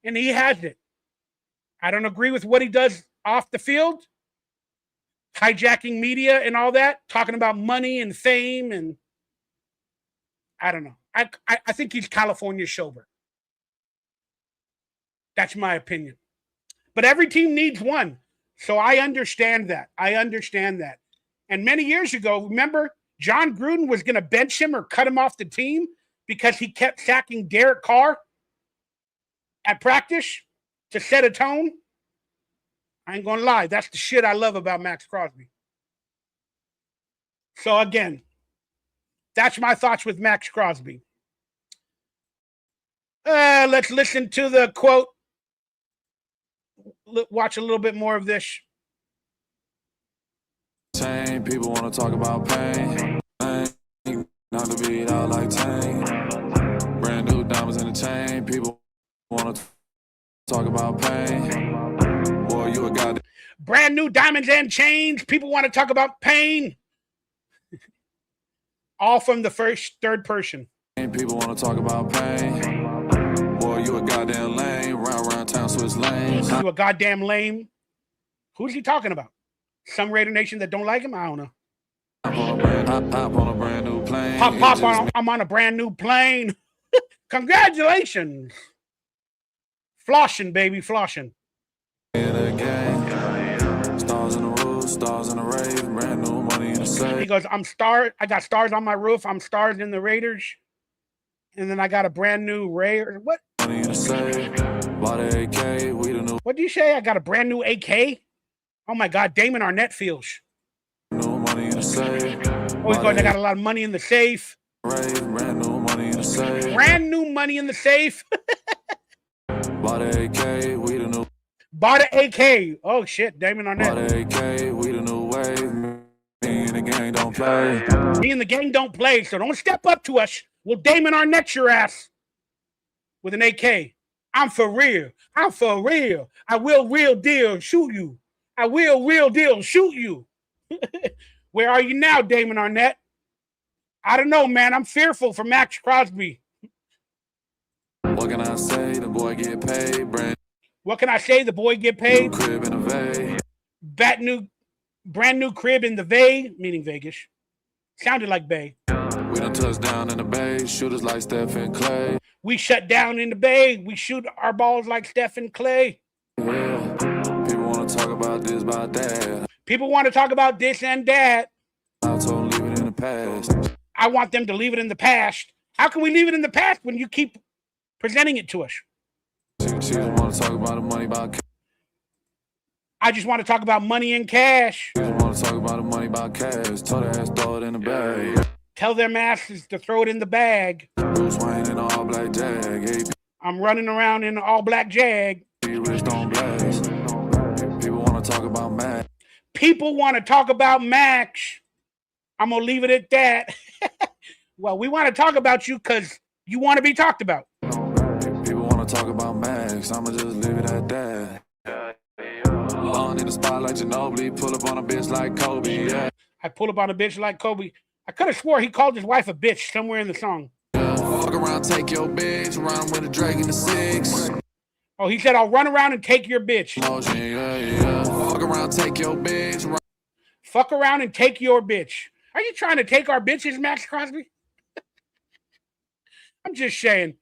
and he has it. I don't agree with what he does off the field, hijacking media and all that, talking about money and fame, and I don't know. I think he's California sober. That's my opinion. But every team needs one. So I understand that. And many years ago, remember, John Gruden was going to bench him or cut him off the team because he kept sacking Derek Carr at practice to set a tone. I ain't going to lie. That's the shit I love about Maxx Crosby. So again, that's my thoughts with Maxx Crosby. Let's listen to the quote. Watch a little bit more of this. People want to talk about pain. Not to beat out like Tang. Brand new diamonds in the chain. People want to brand new diamonds and chains. People want to talk about pain. All from the third person. People want to talk about pain. Boy, you a goddamn lame. Round town, switch lanes. You a goddamn lame. Who's he talking about? Some Raider Nation that don't like him? I don't know. Hop on a brand new plane. I'm on a brand new plane. Congratulations. Flossing, baby, flossing. In a game. Stars in the roof, stars in the rave. Brand new money in the safe. He goes, I got stars on my roof. I'm stars in the Raiders. And then I got a brand new Raider. What? Money in the safe. Bought an AK. We the new. What do you say? I got a brand new AK? Oh my God, Damon Arnett feels. New money in the safe. Oh, he's going, I got a lot of money in the safe. Brand new money in the safe. Brand new money in the safe. Bought an AK. We the new. Bought an AK. Oh shit, Damon Arnett. Bought an AK. We the new wave. Me and the gang don't play. Me and the gang don't play, so don't step up to us. We'll Damon Arnett your ass with an AK. I'm for real. I'm for real. I will real deal shoot you. I will real deal shoot you. Where are you now, Damon Arnett? I don't know, man. I'm fearful for Maxx Crosby. What can I say? The boy get paid. What can I say? The boy get paid. New crib in the Bay. Brand new crib in the Bay, meaning Vegas. Sounded like Bay. We done touched down in the Bay. Shooters like Steph and Clay. We shut down in the Bay. We shoot our balls like Steph and Clay. Yeah. People want to talk about this, about that. People want to talk about this and that. I told them leave it in the past. I want them to leave it in the past. How can we leave it in the past when you keep presenting it to us? She just want to talk about the money, about cash. I just want to talk about money and cash. She just want to talk about the money, about cash. Tell their ass throw it in the bag. Tell their asses to throw it in the bag. Bruce Wayne in all black Jag. I'm running around in an all black Jag. Rich don't blast. People want to talk about Max. People want to talk about Max. I'm going to leave it at that. Well, we want to talk about you because you want to be talked about. People want to talk about Max. I'm going to just leave it at that. Long in the spot like Ginobili. Pull up on a bitch like Kobe. Yeah. I pull up on a bitch like Kobe. I could have swore he called his wife a bitch somewhere in the song. Fuck around, take your bitch. Run with a drag in the 6. Oh, he said, I'll run around and take your bitch. Motion, yeah. Fuck around, take your bitch. Fuck around and take your bitch. Are you trying to take our bitches, Maxx Crosby? I'm just saying.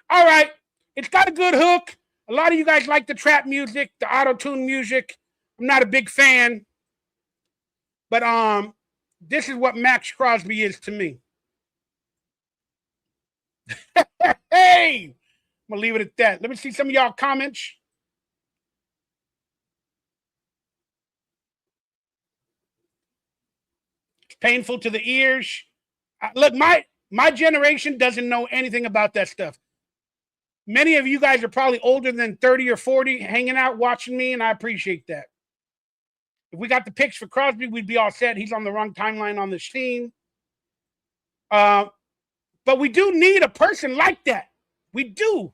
All right. It's got a good hook. A lot of you guys like the trap music, the auto-tune music. I'm not a big fan. But this is what Maxx Crosby is to me. Hey! I'm going to leave it at that. Let me see some of y'all comments. It's painful to the ears. Look, my generation doesn't know anything about that stuff. Many of you guys are probably older than 30 or 40 hanging out watching me, and I appreciate that. If we got the picks for Crosby, we'd be all set. He's on the wrong timeline on this team. But we do need a person like that. We do.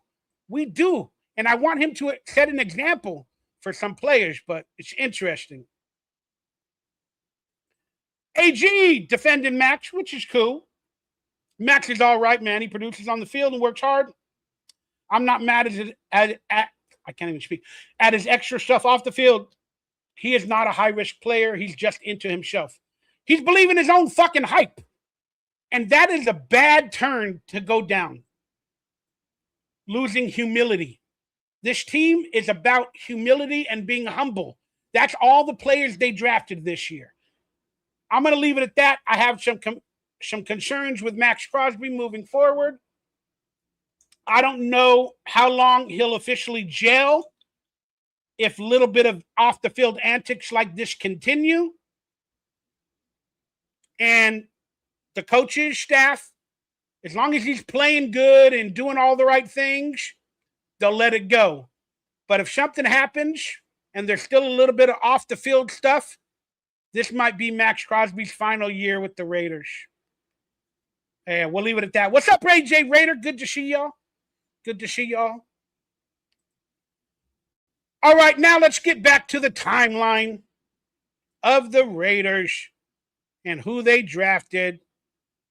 We do. And I want him to set an example for some players, but it's interesting. AG defending Max, which is cool. Max is all right, man. He produces on the field and works hard. I'm not mad at I can't even speak. At his extra stuff off the field. He is not a high-risk player. He's just into himself. He's believing his own fucking hype. And that is a bad turn to go down. Losing humility. This team is about humility and being humble. That's all the players they drafted this year. I'm going to leave it at that. I have some concerns with Maxx Crosby moving forward. I don't know how long he'll officially jail if a little bit of off-the-field antics like this continue. And the coaches, staff, as long as he's playing good and doing all the right things, they'll let it go. But if something happens and there's still a little bit of off-the-field stuff, this might be Maxx Crosby's final year with the Raiders. And we'll leave it at that. What's up, Ray J. Raider? Good to see y'all. Good to see y'all. All right, now let's get back to the timeline. of the Raiders and who they drafted.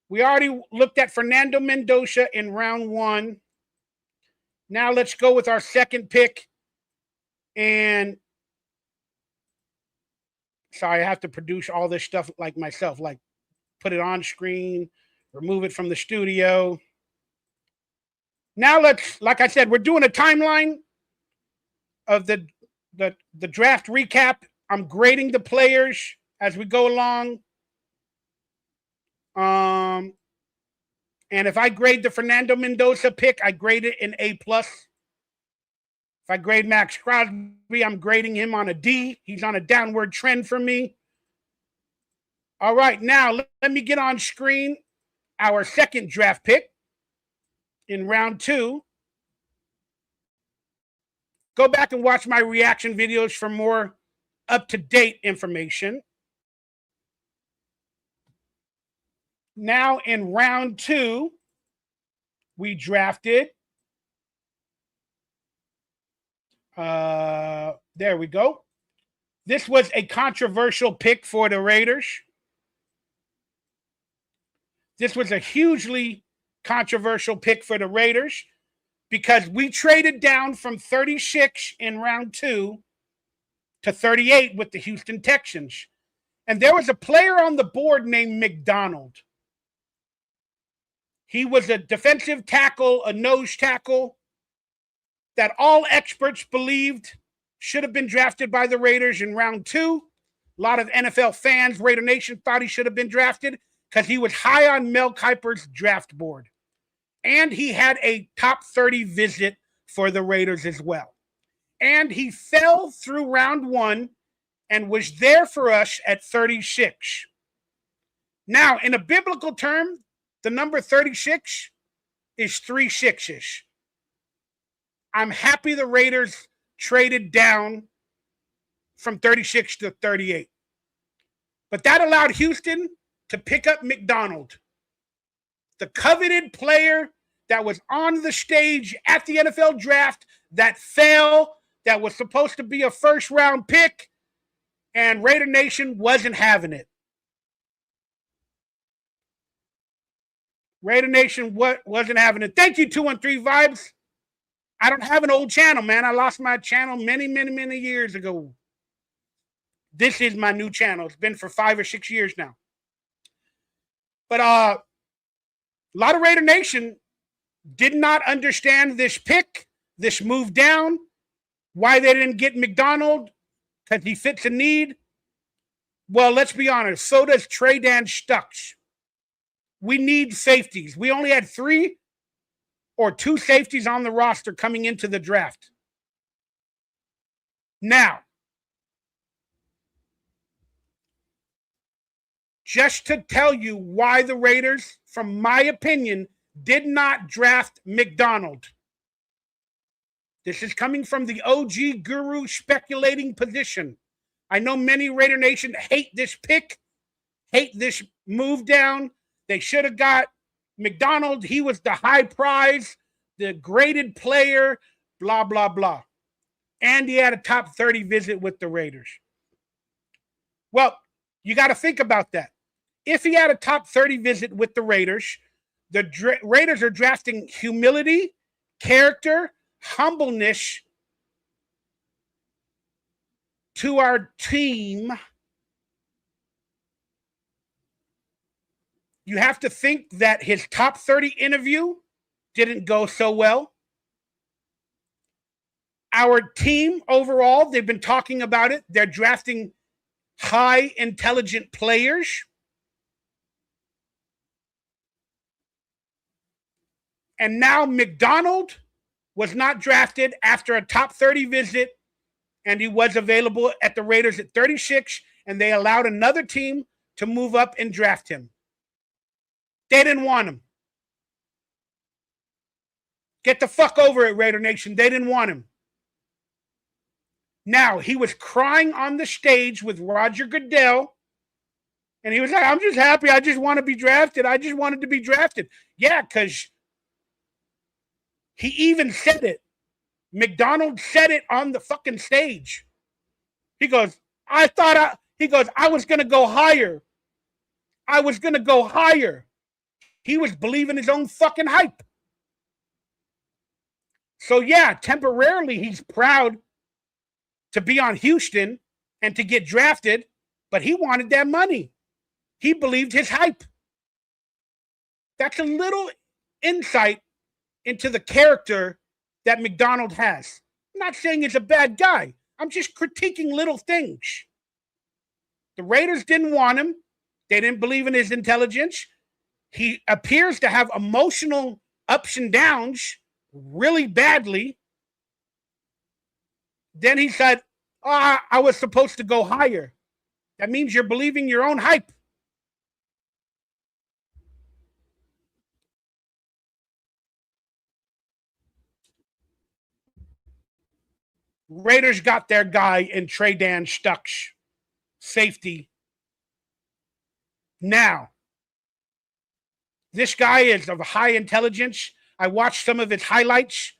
We already looked at Fernando Mendoza in round 1. Now let's go with our second pick. And sorry, I have to produce all this stuff like myself, like put it on screen, remove it from the studio. Now let's, like I said, we're doing a timeline of the draft recap. I'm grading the players as we go along. And if I grade the Fernando Mendoza pick, I grade it in A+. If I grade Maxx Crosby, I'm grading him on a D. He's on a downward trend for me. All right, now let me get on screen our second draft pick in round 2. Go back and watch my reaction videos for more up-to-date information. Now in round 2, we drafted. There we go. This was a controversial pick for the Raiders. This was a hugely controversial pick for the Raiders because we traded down from 36 in round 2 to 38 with the Houston Texans. And there was a player on the board named McDonald. He was a defensive tackle, a nose tackle that all experts believed should have been drafted by the Raiders in round 2. A lot of NFL fans, Raider Nation, thought he should have been drafted because he was high on Mel Kiper's draft board. And he had a top 30 visit for the Raiders as well. And he fell through round 1 and was there for us at 36. Now, in a biblical term, the number 36 is 3 6s. I'm happy the Raiders traded down from 36 to 38. But that allowed Houston to pick up McDonald, the coveted player that was on the stage at the NFL draft that fell, that was supposed to be a first-round pick, and Raider Nation wasn't having it. Raider Nation wasn't having it. Thank you, 213 Vibes. I don't have an old channel, man. I lost my channel many, many, many years ago. This is my new channel. It's been for 5 or 6 years now. But a lot of Raider Nation did not understand this pick, this move down, why they didn't get McDonald, because he fits a need. Well, let's be honest. So does Tre'Dan Stucks. We need safeties. We only had 3 or 2 safeties on the roster coming into the draft. Now, just to tell you why the Raiders, from my opinion, did not draft McDonald. This is coming from the OG guru speculating position. I know many Raider Nation hate this pick, hate this move down. They should have got McDonald. He was the high prize, the graded player, blah, blah, blah. And he had a top 30 visit with the Raiders. Well, you got to think about that. If he had a top 30 visit with the Raiders, the Raiders are drafting humility, character, humbleness to our team. You have to think that his top 30 interview didn't go so well. Our team overall, they've been talking about it. They're drafting high intelligent players. And now McDonald was not drafted after a top 30 visit, and he was available at the Raiders at 36, and they allowed another team to move up and draft him. They didn't want him. Get the fuck over it, Raider Nation. They didn't want him. Now, he was crying on the stage with Roger Goodell, and he was like, I'm just happy. I just want to be drafted. I just wanted to be drafted. Yeah, because he even said it. McDonald said it on the fucking stage. He goes, He goes, I was going to go higher. I was going to go higher. He was believing his own fucking hype. So, yeah, temporarily he's proud to be on Houston and to get drafted, but he wanted that money. He believed his hype. That's a little insight into the character that McDonald has. I'm not saying he's a bad guy. I'm just critiquing little things. The Raiders didn't want him. They didn't believe in his intelligence. He appears to have emotional ups and downs really badly. Then he said, I was supposed to go higher. That means you're believing your own hype. Raiders got their guy in Tre'Davious Stucks, safety. Now, this guy is of high intelligence. I watched some of his highlights,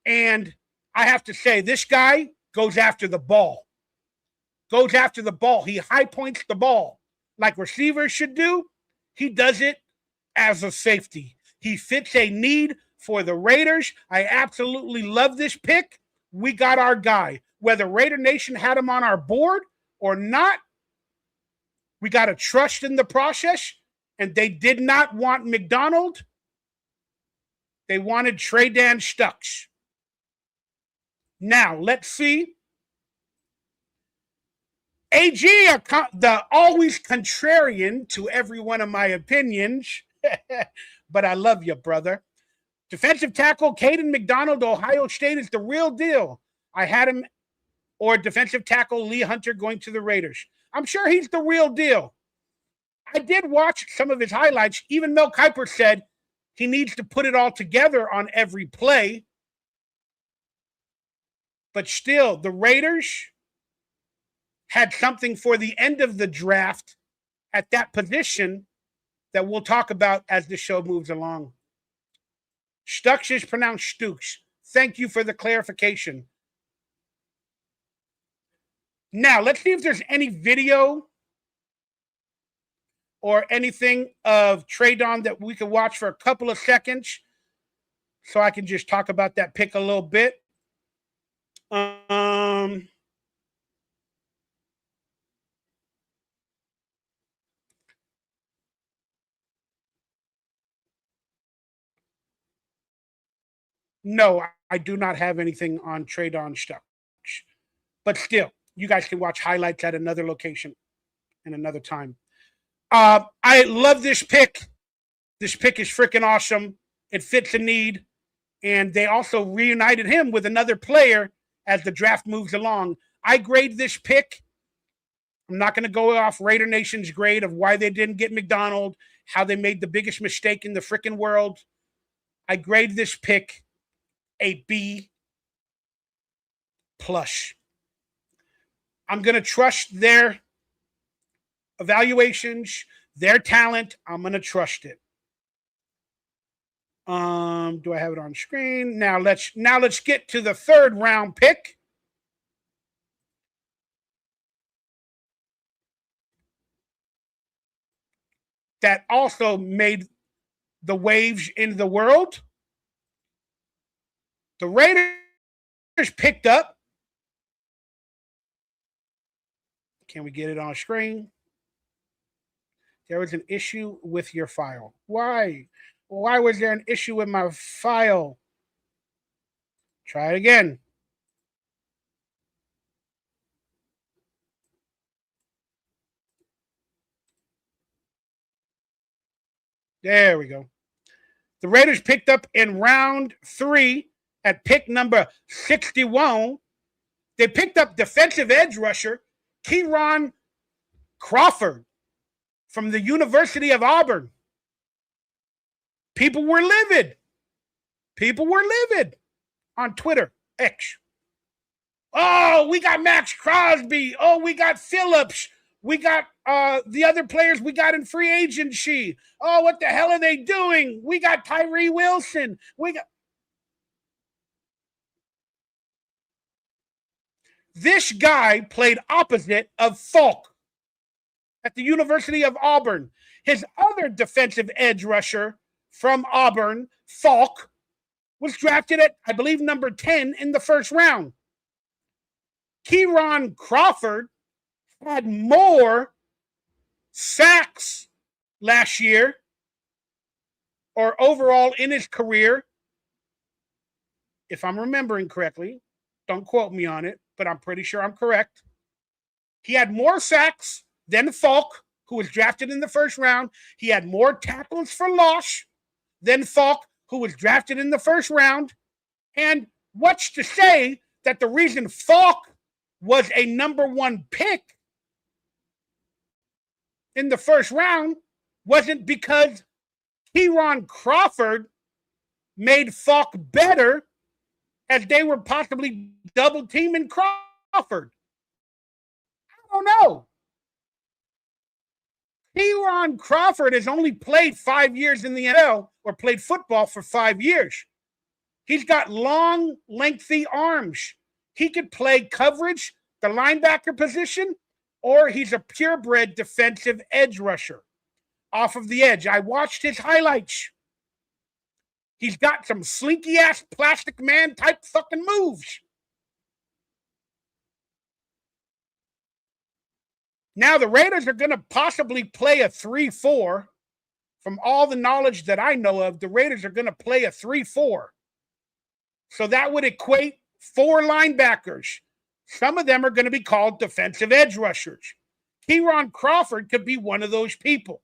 and I have to say, this guy goes after the ball. Goes after the ball. He high points the ball like receivers should do. He does it as a safety. He fits a need for the Raiders. I absolutely love this pick. We got our guy. Whether Raider Nation had him on our board or not, we got to trust in the process. And they did not want McDonald. They wanted Tre'Davious Stucks. Now, let's see. AG, the always contrarian to every one of my opinions, but I love you, brother. Defensive tackle Caden McDonald, Ohio State is the real deal. I had him, or defensive tackle Lee Hunter going to the Raiders. I'm sure he's the real deal. I did watch some of his highlights. Even Mel Kiper said he needs to put it all together on every play. But still, the Raiders had something for the end of the draft at that position that we'll talk about as the show moves along. Stucks is pronounced Stukes. Thank you for the clarification. Now, let's see if there's any video or anything of Tre'Davious that we can watch for a couple of seconds so I can just talk about that pick a little bit. No, I do not have anything on Tre'Davious Stucks. But still, you guys can watch highlights at another location and another time. I love this pick. This pick is freaking awesome. It fits a need. And they also reunited him with another player as the draft moves along. I grade this pick. I'm not going to go off Raider Nation's grade of why they didn't get McDonald, how they made the biggest mistake in the freaking world. I grade this pick a B+. I'm going to trust their evaluations, their talent. I'm going to trust it. Do I have it on screen? Now let's get to the third round pick. That also made the waves in the world. The Raiders picked up. Can we get it on screen? There was an issue with your file. Why? Why was there an issue with my file? Try it again. There we go. The Raiders picked up in round 3 at pick number 61. They picked up defensive edge rusher Kieran Crawford from the University of Auburn. People were livid. People were livid on Twitter, X. Oh, we got Maxx Crosby. Oh, we got Phillips. We got the other players we got in free agency. Oh, what the hell are they doing? We got Tyree Wilson. This guy played opposite of Falk. at the University of Auburn. His other defensive edge rusher from Auburn, Falk, was drafted at, I believe, number 10 in the first round. Kieron Crawford had more sacks last year, or overall in his career, if I'm remembering correctly. Don't quote me on it, but I'm pretty sure I'm correct. He had more sacks than Falk, who was drafted in the first round. He had more tackles for loss than Falk, who was drafted in the first round. And what's to say that the reason Falk was a number 1 pick in the first round wasn't because Kieron Crawford made Falk better, as they were possibly double teaming Crawford. I don't know. Kieron Crawford has only played 5 years in the NFL, or played football for 5 years. He's got long, lengthy arms. He could play coverage, the linebacker position, or he's a purebred defensive edge rusher off of the edge. I watched his highlights. He's got some slinky-ass plastic man type fucking moves. Now, the Raiders are going to possibly play a 3-4. From all the knowledge that I know of, the Raiders are going to play a 3-4. So that would equate 4 linebackers. Some of them are going to be called defensive edge rushers. Kieron Crawford could be one of those people.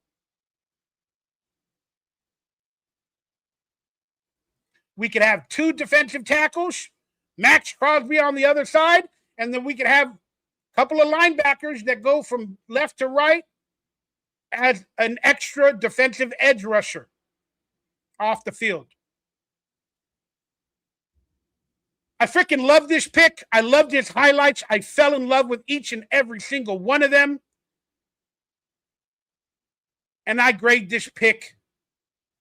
We could have 2 defensive tackles, Maxx Crosby on the other side, and then we could have a couple of linebackers that go from left to right as an extra defensive edge rusher off the field. I freaking love this pick. I loved his highlights. I fell in love with each and every single one of them. And I grade this pick.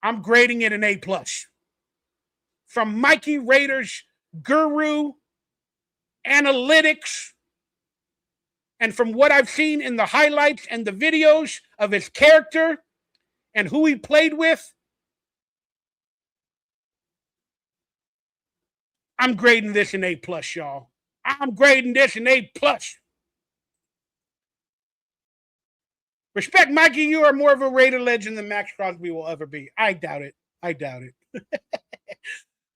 I'm grading it an A+. From Mikey Raiders guru, analytics, and from what I've seen in the highlights and the videos of his character and who he played with, I'm grading this an A+, y'all. I'm grading this an A+. Respect, Mikey, you are more of a Raider legend than Maxx Crosby will ever be. I doubt it.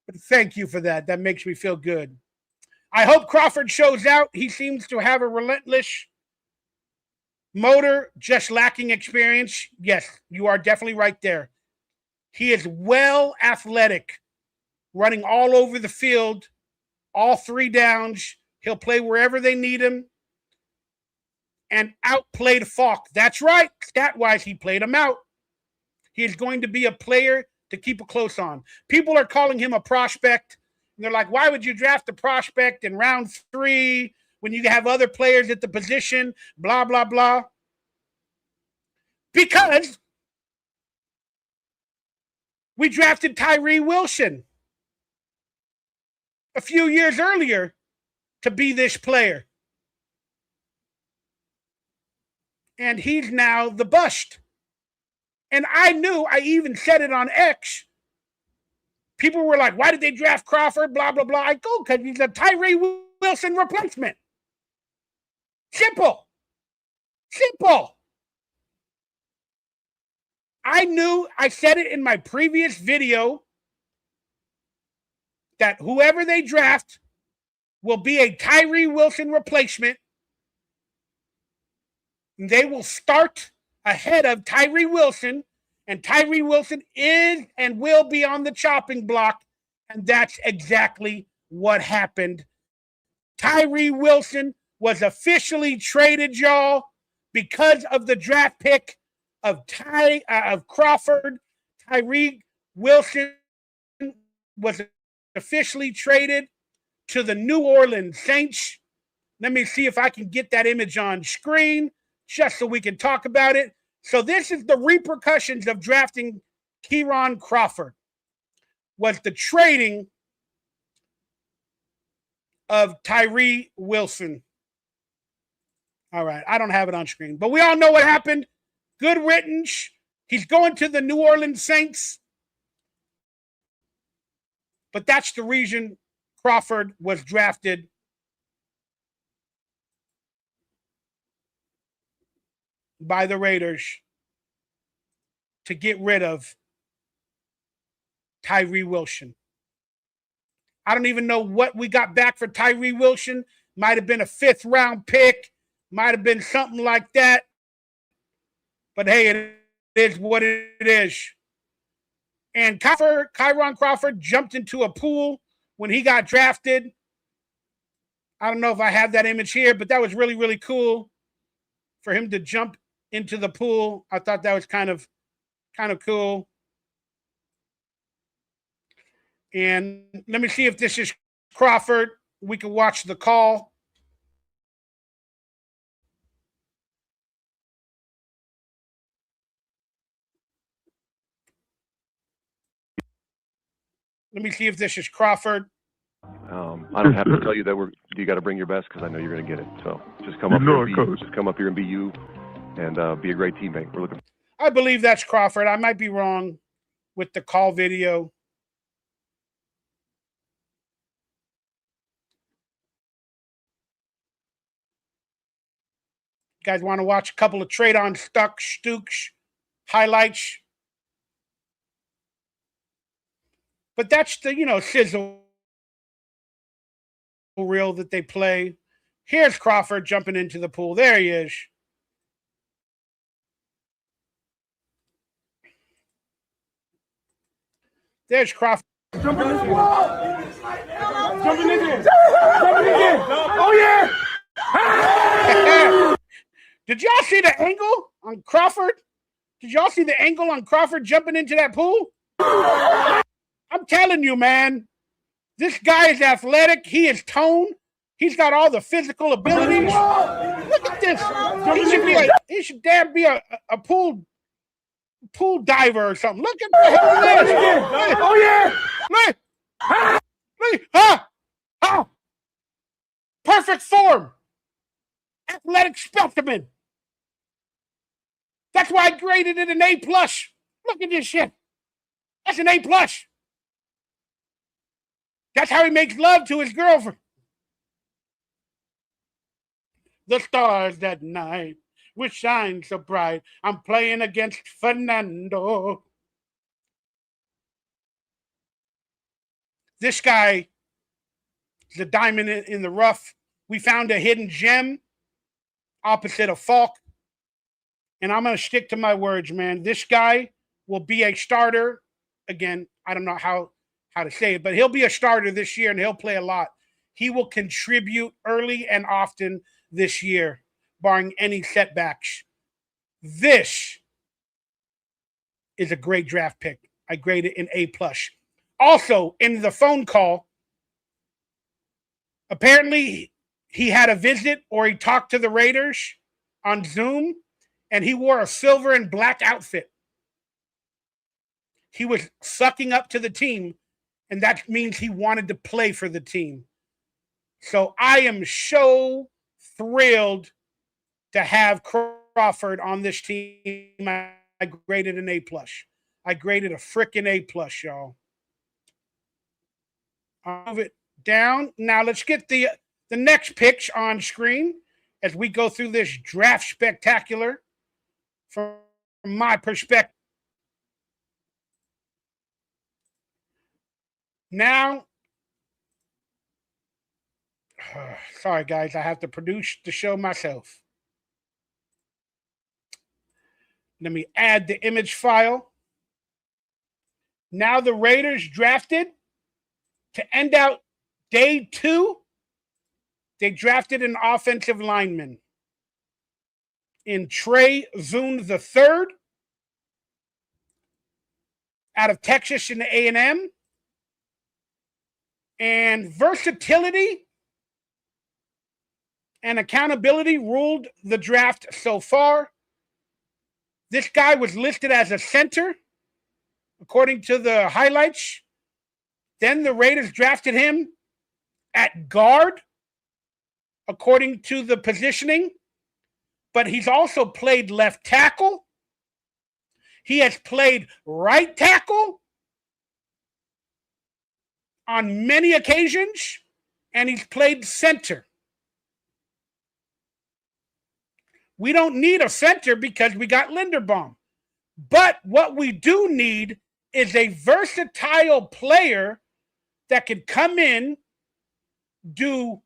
But thank you for that. That makes me feel good. I hope Crawford shows out. He seems to have a relentless motor, just lacking experience. Yes, you are definitely right there. He is well athletic, running all over the field, all 3 downs. He'll play wherever they need him. And outplayed Falk. That's right. Stat-wise, he played him out. He is going to be a player to keep a close on. People are calling him a prospect. And they're like, why would you draft a prospect in round 3 when you have other players at the position? Blah, blah, blah. Because we drafted Tyree Wilson a few years earlier to be this player. And he's now the bust. And I knew, I even said it on X. People were like, why did they draft Crawford? Blah, blah, blah. I go, because he's a Tyree Wilson replacement. Simple. I knew, I said it in my previous video, that whoever they draft will be a Tyree Wilson replacement. And they will start ahead of Tyree Wilson, and Tyree Wilson is and will be on the chopping block, and that's exactly what happened. Tyree Wilson was officially traded, y'all, because of the draft pick of Crawford. Tyree Wilson was officially traded to the New Orleans Saints. Let me see if I can get that image on screen, just so we can talk about it. So this is the repercussions of drafting Kieron Crawford, was the trading of Tyree Wilson. All right, I don't have it on screen, but we all know what happened. Good riddance. He's going to the New Orleans Saints. But that's the reason Crawford was drafted by the Raiders to get rid of Tyree Wilson. I don't even know what we got back for Tyree Wilson. Might have been a 5th-round pick. Might have been something like that. But hey, it is what it is. And Kyron Crawford jumped into a pool when he got drafted. I don't know if I have that image here, but that was really, really cool for him to jump into the pool. I thought that was kind of cool. And let me see if this is Crawford. We can watch the call. Let me see if this is Crawford. I don't have to tell you that you got to bring your best because I know you're going to get it. So just come up here and be you, and be a great teammate. We're looking. I believe that's Crawford. I might be wrong with the call video. You guys want to watch a couple of trade-on Stooks highlights? But that's the, sizzle reel that they play. Here's Crawford jumping into the pool. There he is. There's Crawford. Jumping in again. Oh, yeah. Did y'all see the angle on Crawford? Did y'all see the angle on Crawford jumping into that pool? I'm telling you, man, this guy is athletic. He is toned. He's got all the physical abilities. Look at this. He should damn be a pool diver or something. Look at the hell it is. Oh, yeah. Look. Perfect form. Athletic specimen. That's why I graded it an A+. Look at this shit. That's an A+. That's how he makes love to his girlfriend. The stars that night will shine so bright. I'm playing against Fernando. This guy is a diamond in the rough. We found a hidden gem opposite of Falk. And I'm going to stick to my words, man. This guy will be a starter. Again, I don't know how to say it, but he'll be a starter this year and he'll play a lot. He will contribute early and often this year, barring any setbacks. This is a great draft pick. I grade it an A+. Also, in the phone call, apparently he had a visit or he talked to the Raiders on Zoom, and he wore a silver and black outfit. He was sucking up to the team, and that means he wanted to play for the team. So I am so thrilled to have Crawford on this team. I graded an A+. I graded a freaking A+, y'all. I'll move it down. Now let's get the next picks on screen as we go through this draft spectacular from my perspective. Now, sorry guys, I have to produce the show myself. Let me add the image file. Now the Raiders drafted to end out day 2. They drafted an offensive lineman in Trey Zune III out of Texas in the A&M. And versatility and accountability ruled the draft so far. This guy was listed as a center, according to the highlights. Then the Raiders drafted him at guard, according to the positioning. but he's also played left tackle. He has played right tackle on many occasions, and he's played center. We don't need a center because we got Linderbaum. But what we do need is a versatile player that can come in, do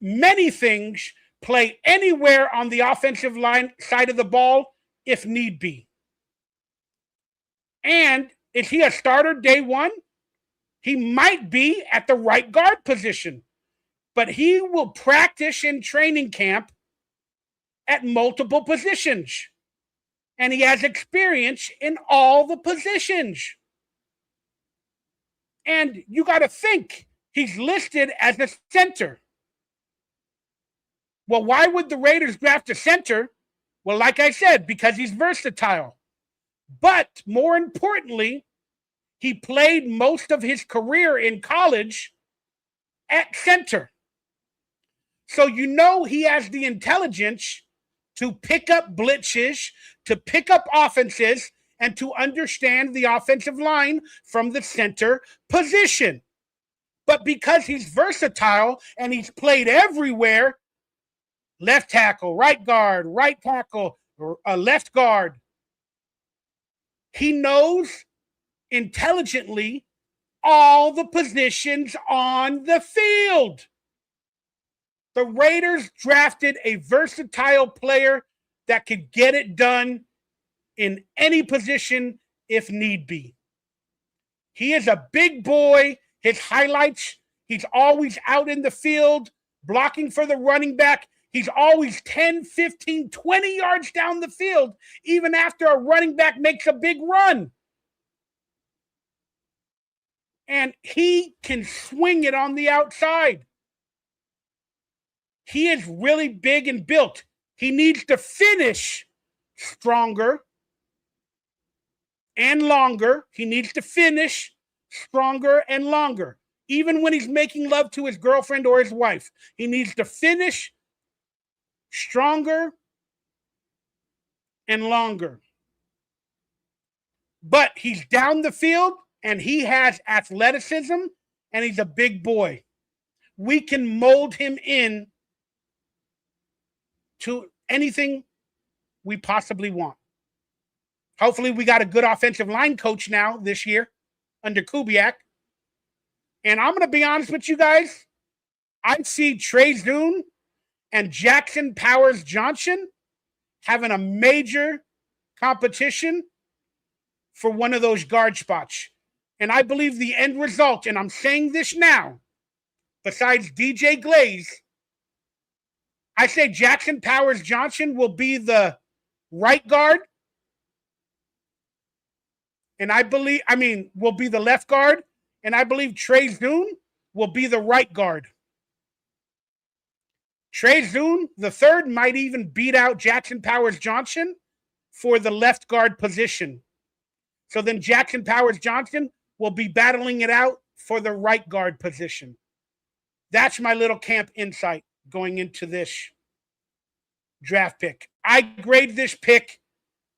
many things, play anywhere on the offensive line side of the ball if need be. And is he a starter day one? He might be at the right guard position, but he will practice in training camp at multiple positions. And he has experience in all the positions. And you got to think, he's listed as a center. Well, why would the Raiders draft a center? Well, like I said, because he's versatile. But more importantly, he played most of his career in college at center. So you know he has the intelligence to pick up blitzes, to pick up offenses, and to understand the offensive line from the center position. But because he's versatile and he's played everywhere, left tackle, right guard, right tackle, left guard, he knows intelligently all the positions on the field. The Raiders drafted a versatile player that could get it done in any position if need be. He is a big boy. His highlights, he's always out in the field, blocking for the running back. He's always 10, 15, 20 yards down the field, even after a running back makes a big run. And he can swing it on the outside. He is really big and built. He needs to finish stronger and longer. He needs to finish stronger and longer. Even when he's making love to his girlfriend or his wife, he needs to finish stronger and longer. But he's down the field and he has athleticism and he's a big boy. We can mold him in to anything we possibly want. Hopefully we got a good offensive line coach now this year under Kubiak. And I'm going to be honest with you guys. I see Trey Zoon and Jackson Powers Johnson having a major competition for one of those guard spots. And I believe the end result, and I'm saying this now, besides DJ Glaze, I say Jackson Powers Johnson will be the right guard. And will be the left guard. And I believe Trey Zoon will be the right guard. Trey Zoon, the third, might even beat out Jackson Powers Johnson for the left guard position. So then Jackson Powers Johnson will be battling it out for the right guard position. That's my little camp insight going into this draft pick. I grade this pick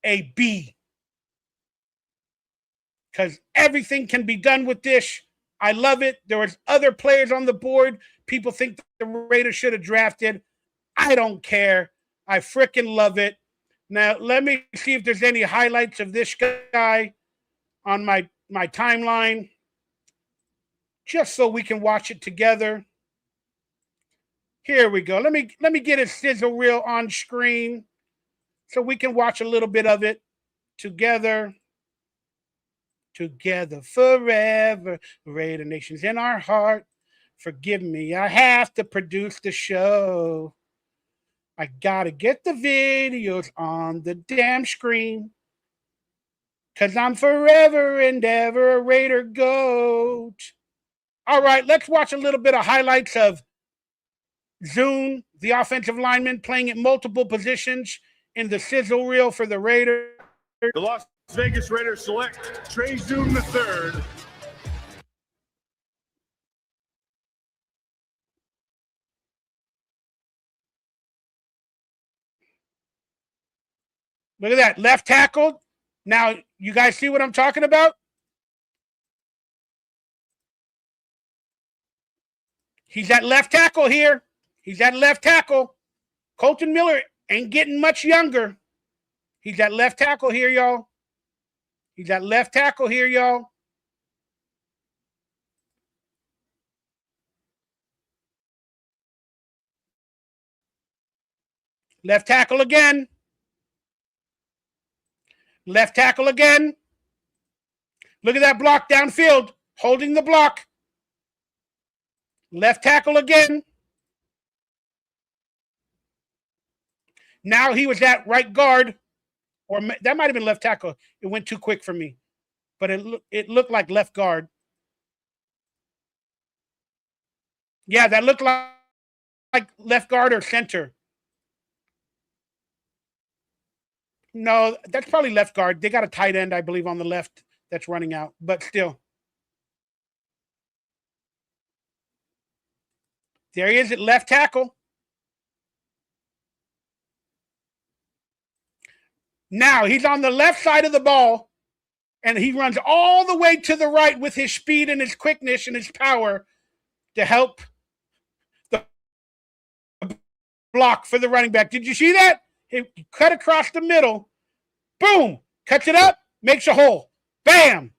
a B because everything can be done with this. I love it. There was other players on the board. People think the Raiders should have drafted. I don't care. I freaking love it. Now, let me see if there's any highlights of this guy on my timeline, just so we can watch it together. Here we go. Let me get his sizzle reel on screen so we can watch a little bit of it together. Together forever, Raider Nation's in our heart. Forgive me, I have to produce the show. I gotta get the videos on the damn screen. Cause I'm forever and ever a Raider goat. All right, let's watch a little bit of highlights of Zoon, the offensive lineman, playing at multiple positions in the sizzle reel for the Raiders. The Las Vegas Raiders select Trey Zoon III. Look at that. Left tackle. Now, you guys see what I'm talking about? He's at left tackle here. He's at left tackle. Colton Miller ain't getting much younger. He's at left tackle here, y'all. He's at left tackle here, y'all. Left tackle again. Left tackle again. Look at that block downfield. Holding the block. Left tackle again. Now he was at right guard. Or that might have been left tackle. It went too quick for me. But it looked like left guard. Yeah, that looked like left guard or center. No, that's probably left guard. They got a tight end, I believe, on the left that's running out. But still. There he is at left tackle. Now he's on the left side of the ball, and he runs all the way to the right with his speed and his quickness and his power to help the block for the running back. Did you see that? He cut across the middle. Boom. Cuts it up. Makes a hole. Bam.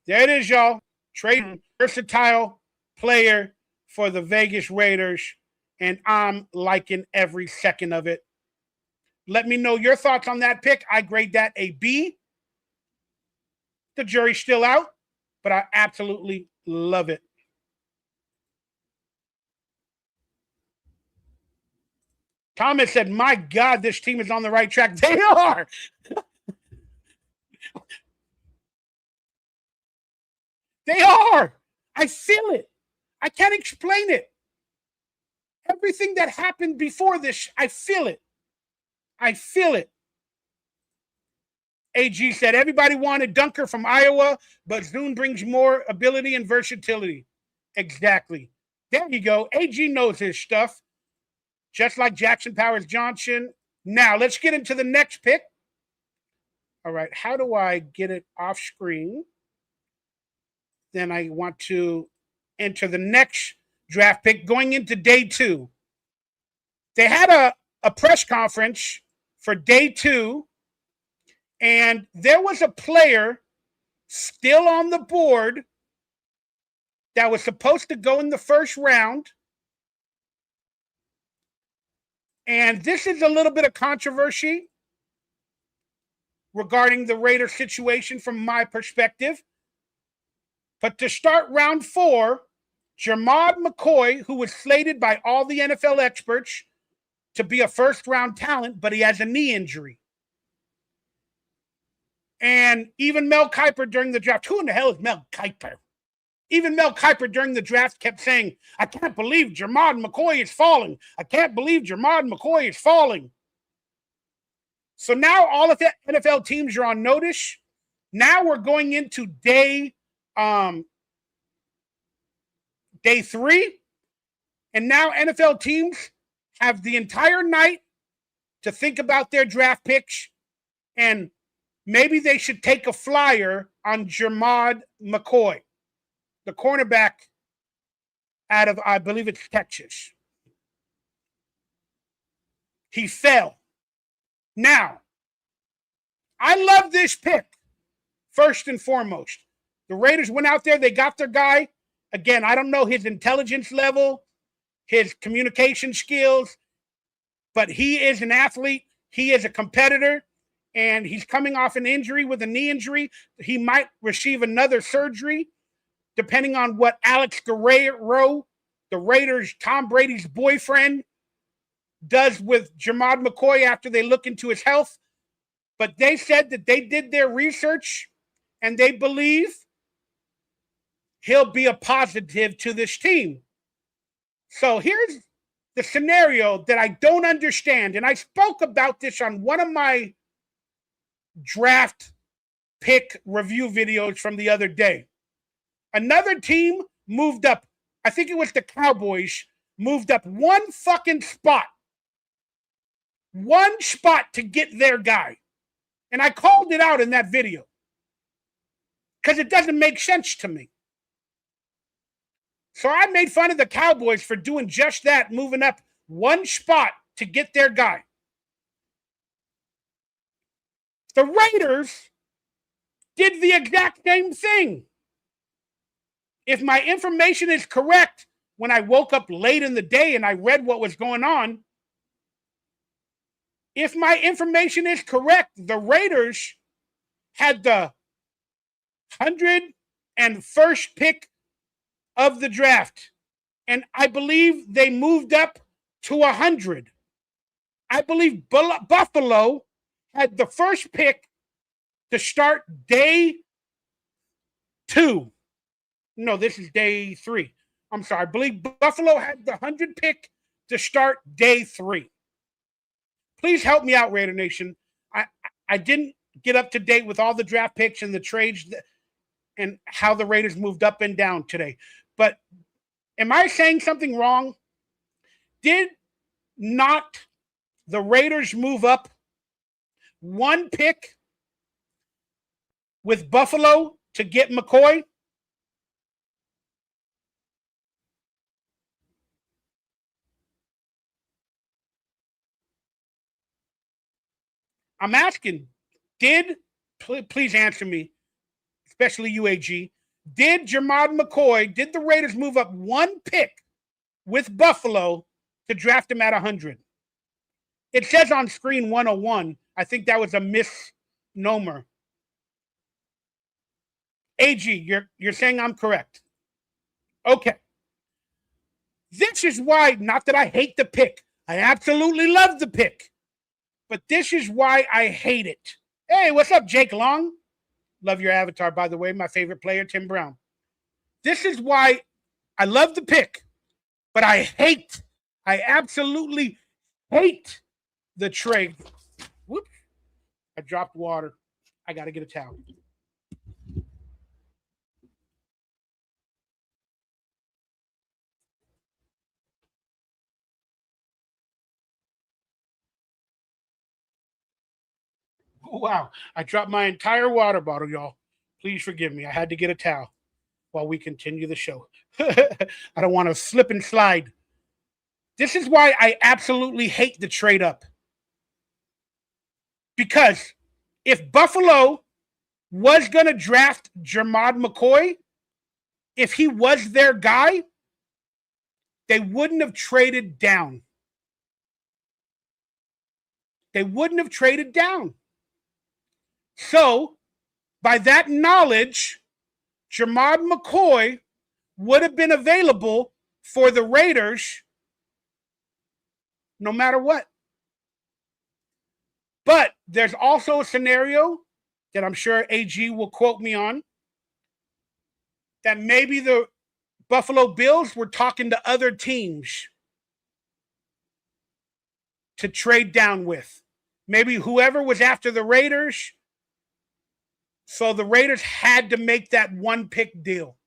There it is, y'all. Trading versatile player for the Vegas Raiders, and I'm liking every second of it. Let me know your thoughts on that pick. I grade that a B. The jury's still out, but I absolutely love it. Thomas said, my God, this team is on the right track. They are. They are. I feel it. I can't explain it. Everything that happened before this, I feel it. I feel it. AG said, everybody wanted Dunker from Iowa, but Zune brings more ability and versatility. Exactly. There you go. AG knows his stuff. Just like Jackson Powers Johnson. Now, let's get into the next pick. All right, how do I get it off screen? Then I want to enter the next draft pick going into day 2. They had a press conference for day 2, and there was a player still on the board that was supposed to go in the first round. And this is a little bit of controversy regarding the Raider situation from my perspective. But to start round 4, Jermod McCoy, who was slated by all the NFL experts to be a first-round talent, but he has a knee injury. And even Mel Kiper during the draft, who in the hell is Mel Kiper? Even Mel Kiper during the draft kept saying, I can't believe Jermod McCoy is falling. I can't believe Jermod McCoy is falling. So now all of the NFL teams are on notice. Now we're going into day 3. And now NFL teams have the entire night to think about their draft picks. And maybe they should take a flyer on Jermod McCoy, the cornerback out of, I believe it's Texas. He fell. Now, I love this pick, first and foremost. The Raiders went out there, they got their guy. Again, I don't know his intelligence level, his communication skills, but he is an athlete. He is a competitor, and he's coming off an injury with a knee injury. He might receive another surgery, depending on what Alex Guerrero, the Raiders' Tom Brady's boyfriend, does with Jermod McCoy after they look into his health. But they said that they did their research, and they believe he'll be a positive to this team. So here's the scenario that I don't understand, and I spoke about this on one of my draft pick review videos from the other day. Another team moved up. I think it was the Cowboys, moved up one fucking spot. One spot to get their guy. And I called it out in that video because it doesn't make sense to me. So I made fun of the Cowboys for doing just that, moving up one spot to get their guy. The Raiders did the exact same thing. If my information is correct, when I woke up late in the day and I read what was going on, if my information is correct, the Raiders had the 101st pick of the draft. And I believe they moved up to 100. I believe Buffalo had the first pick to start day 2. No, this is day 3. I'm sorry. I believe Buffalo had the 100 pick to start day 3. Please help me out, Raider Nation. I didn't get up to date with all the draft picks and the trades and how the Raiders moved up and down today. But am I saying something wrong? Did not the Raiders move up one pick with Buffalo to get McCoy? I'm asking, please answer me, especially UAG, did Jermod McCoy, did the Raiders move up one pick with Buffalo to draft him at 100? It says on screen 101. I think that was a misnomer. AG, you're saying I'm correct. Okay. This is why, not that I hate the pick. I absolutely love the pick. But this is why I hate it. Hey, what's up, Jake Long? Love your avatar, by the way. My favorite player, Tim Brown. This is why I love the pick, but I absolutely hate the trade. Whoops. I dropped water. I got to get a towel. Wow, I dropped my entire water bottle, y'all. Please forgive me. I had to get a towel while we continue the show. I don't want to slip and slide. This is why I absolutely hate the trade up. Because if Buffalo was going to draft Jermod McCoy, if he was their guy, they wouldn't have traded down. They wouldn't have traded down. So, by that knowledge, Jermod McCoy would have been available for the Raiders no matter what. But there's also a scenario that I'm sure AG will quote me on, that maybe the Buffalo Bills were talking to other teams to trade down with. Maybe whoever was after the Raiders. So the Raiders had to make that one pick deal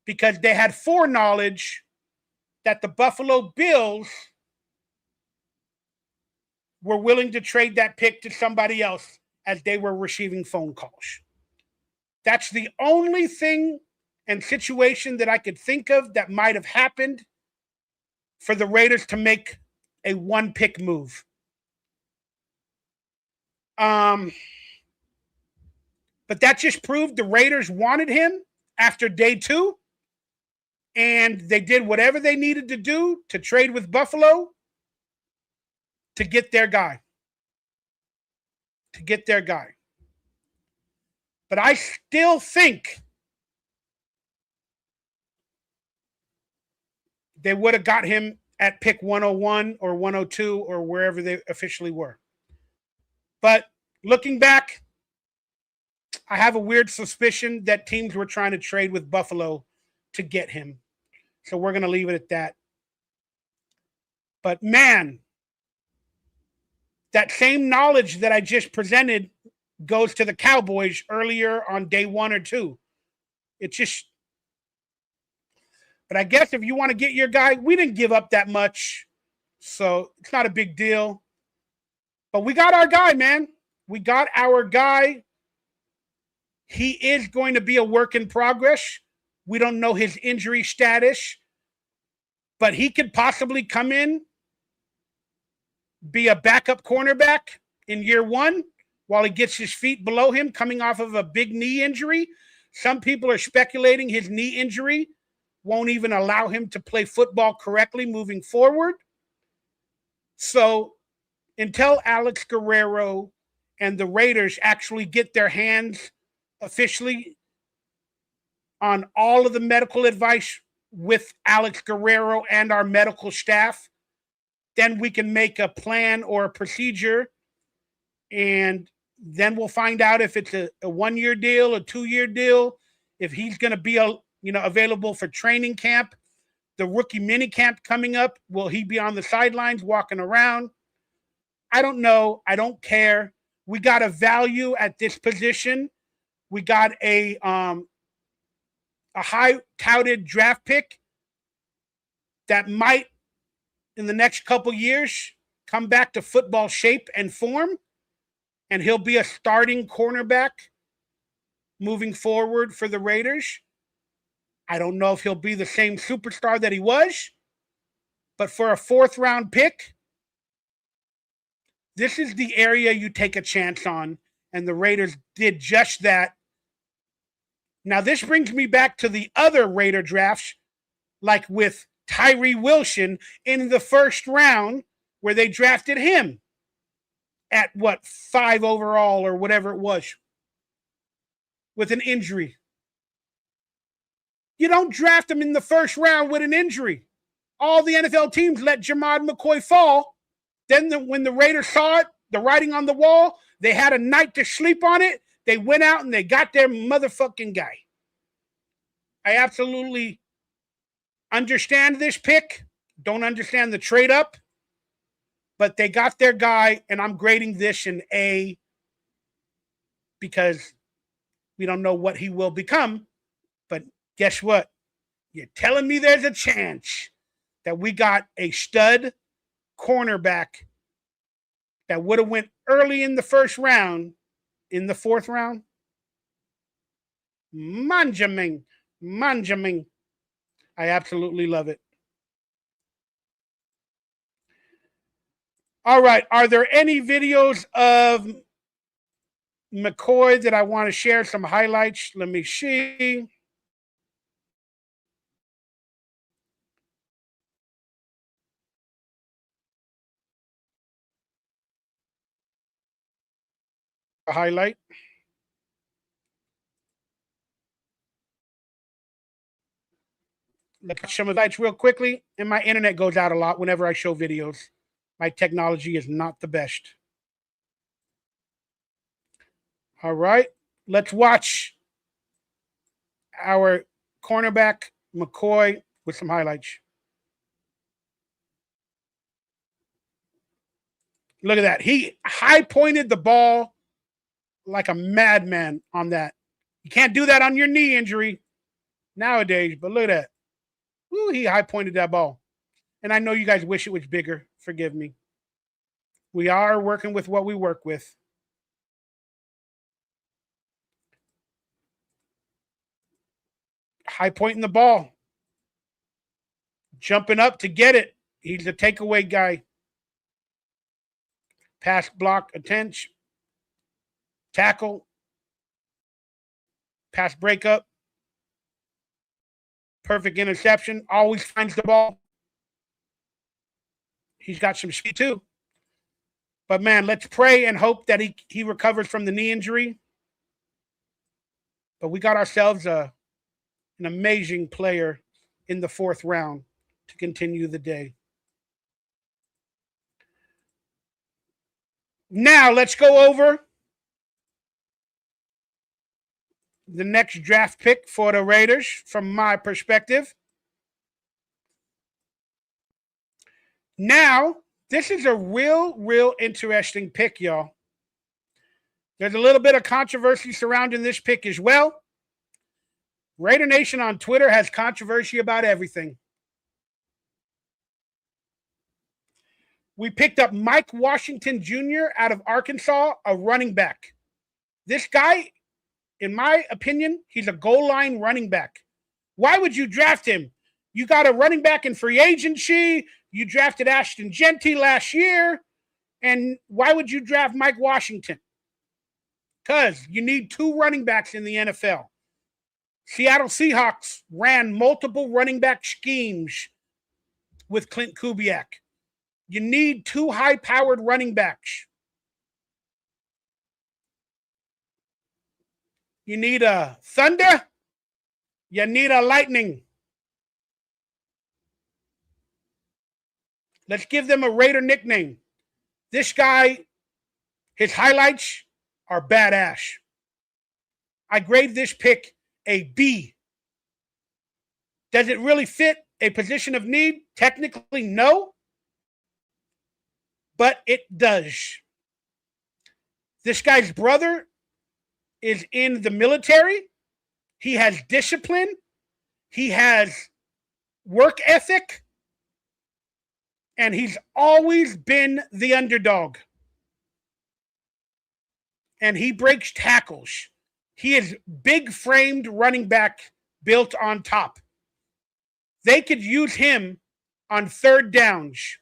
because they had foreknowledge that the Buffalo Bills were willing to trade that pick to somebody else as they were receiving phone calls. That's the only thing and situation that I could think of that might have happened for the Raiders to make a one pick move. But that just proved the Raiders wanted him after day 2. And they did whatever they needed to do to trade with Buffalo to get their guy. But I still think they would have got him at pick 101 or 102 or wherever they officially were. But looking back, I have a weird suspicion that teams were trying to trade with Buffalo to get him. So we're going to leave it at that. But man, that same knowledge that I just presented goes to the Cowboys earlier on day 1 or 2. It's just, but I guess if you want to get your guy, we didn't give up that much. So it's not a big deal. But we got our guy, man. We got our guy. He is going to be a work in progress. We don't know his injury status, but he could possibly come in, be a backup cornerback in year one while he gets his feet below him, coming off of a big knee injury. Some people are speculating his knee injury won't even allow him to play football correctly moving forward. So until Alex Guerrero and the Raiders actually get their hands officially on all of the medical advice with Alex Guerrero and our medical staff, then we can make a plan or a procedure, and then we'll find out if it's a 1-year deal, a 2-year deal, if he's going to be available for training camp, the rookie mini camp coming up. Will he be on the sidelines walking around? I don't know. I don't care. We got a value at this position. We got a high touted draft pick that might, in the next couple years, come back to football shape and form, and he'll be a starting cornerback moving forward for the Raiders. I don't know if he'll be the same superstar that he was, but for a 4th-round pick, this is the area you take a chance on, and the Raiders did just that. Now, this brings me back to the other Raider drafts, like with Tyree Wilson in the 1st round, where they drafted him at 5 overall or whatever it was, with an injury. You don't draft him in the 1st round with an injury. All the NFL teams let Jamad McCoy fall. Then when the Raiders saw it, the writing on the wall, they had a night to sleep on it. They went out and they got their motherfucking guy. I absolutely understand this pick. Don't understand the trade up. But they got their guy, and I'm grading this an A because we don't know what he will become. But guess what? You're telling me there's a chance that we got a stud cornerback that would have went early in the 1st round, in the 4th round? Manjaming. I absolutely love it. All right. Are there any videos of McCoy that I want to share? Some highlights. Let me see. A highlight. Look at some of the lights real quickly, and my internet goes out a lot whenever I show videos. My technology is not the best. All right, let's watch our cornerback McCoy with some highlights. Look at that. He high-pointed the ball like a madman on that. You can't do that on your knee injury nowadays, but look at that. Ooh, he high-pointed that ball. And I know you guys wish it was bigger. Forgive me. We are working with what we work with. High-pointing the ball. Jumping up to get it. He's a takeaway guy. Pass, block, attention. Tackle. Pass breakup. Perfect interception. Always finds the ball. He's got some speed too. But man, let's pray and hope that he recovers from the knee injury. But we got ourselves an amazing player in the 4th round to continue the day. Now let's go over the next draft pick for the Raiders from my perspective. Now, this is a real interesting pick, y'all. There's a little bit of controversy surrounding this pick as well. Raider Nation on Twitter has controversy about everything. We picked up Mike Washington Jr. out of Arkansas, a running back. This guy, in my opinion, he's a goal line running back. Why would you draft him? You got a running back in free agency. You drafted Ashton Jeanty last year. And why would you draft Mike Washington? Because you need 2 running backs in the NFL. Seattle Seahawks ran multiple running back schemes with Clint Kubiak. You need 2 high-powered running backs. You need a Thunder. You need a Lightning. Let's give them a Raider nickname. This guy, his highlights are badass. I grade this pick a B. Does it really fit a position of need? Technically, no. But it does. This guy's brother is in the military. He has discipline. He has work ethic. And he's always been the underdog. And he breaks tackles. He is big-framed running back built on top. They could use him on 3rd downs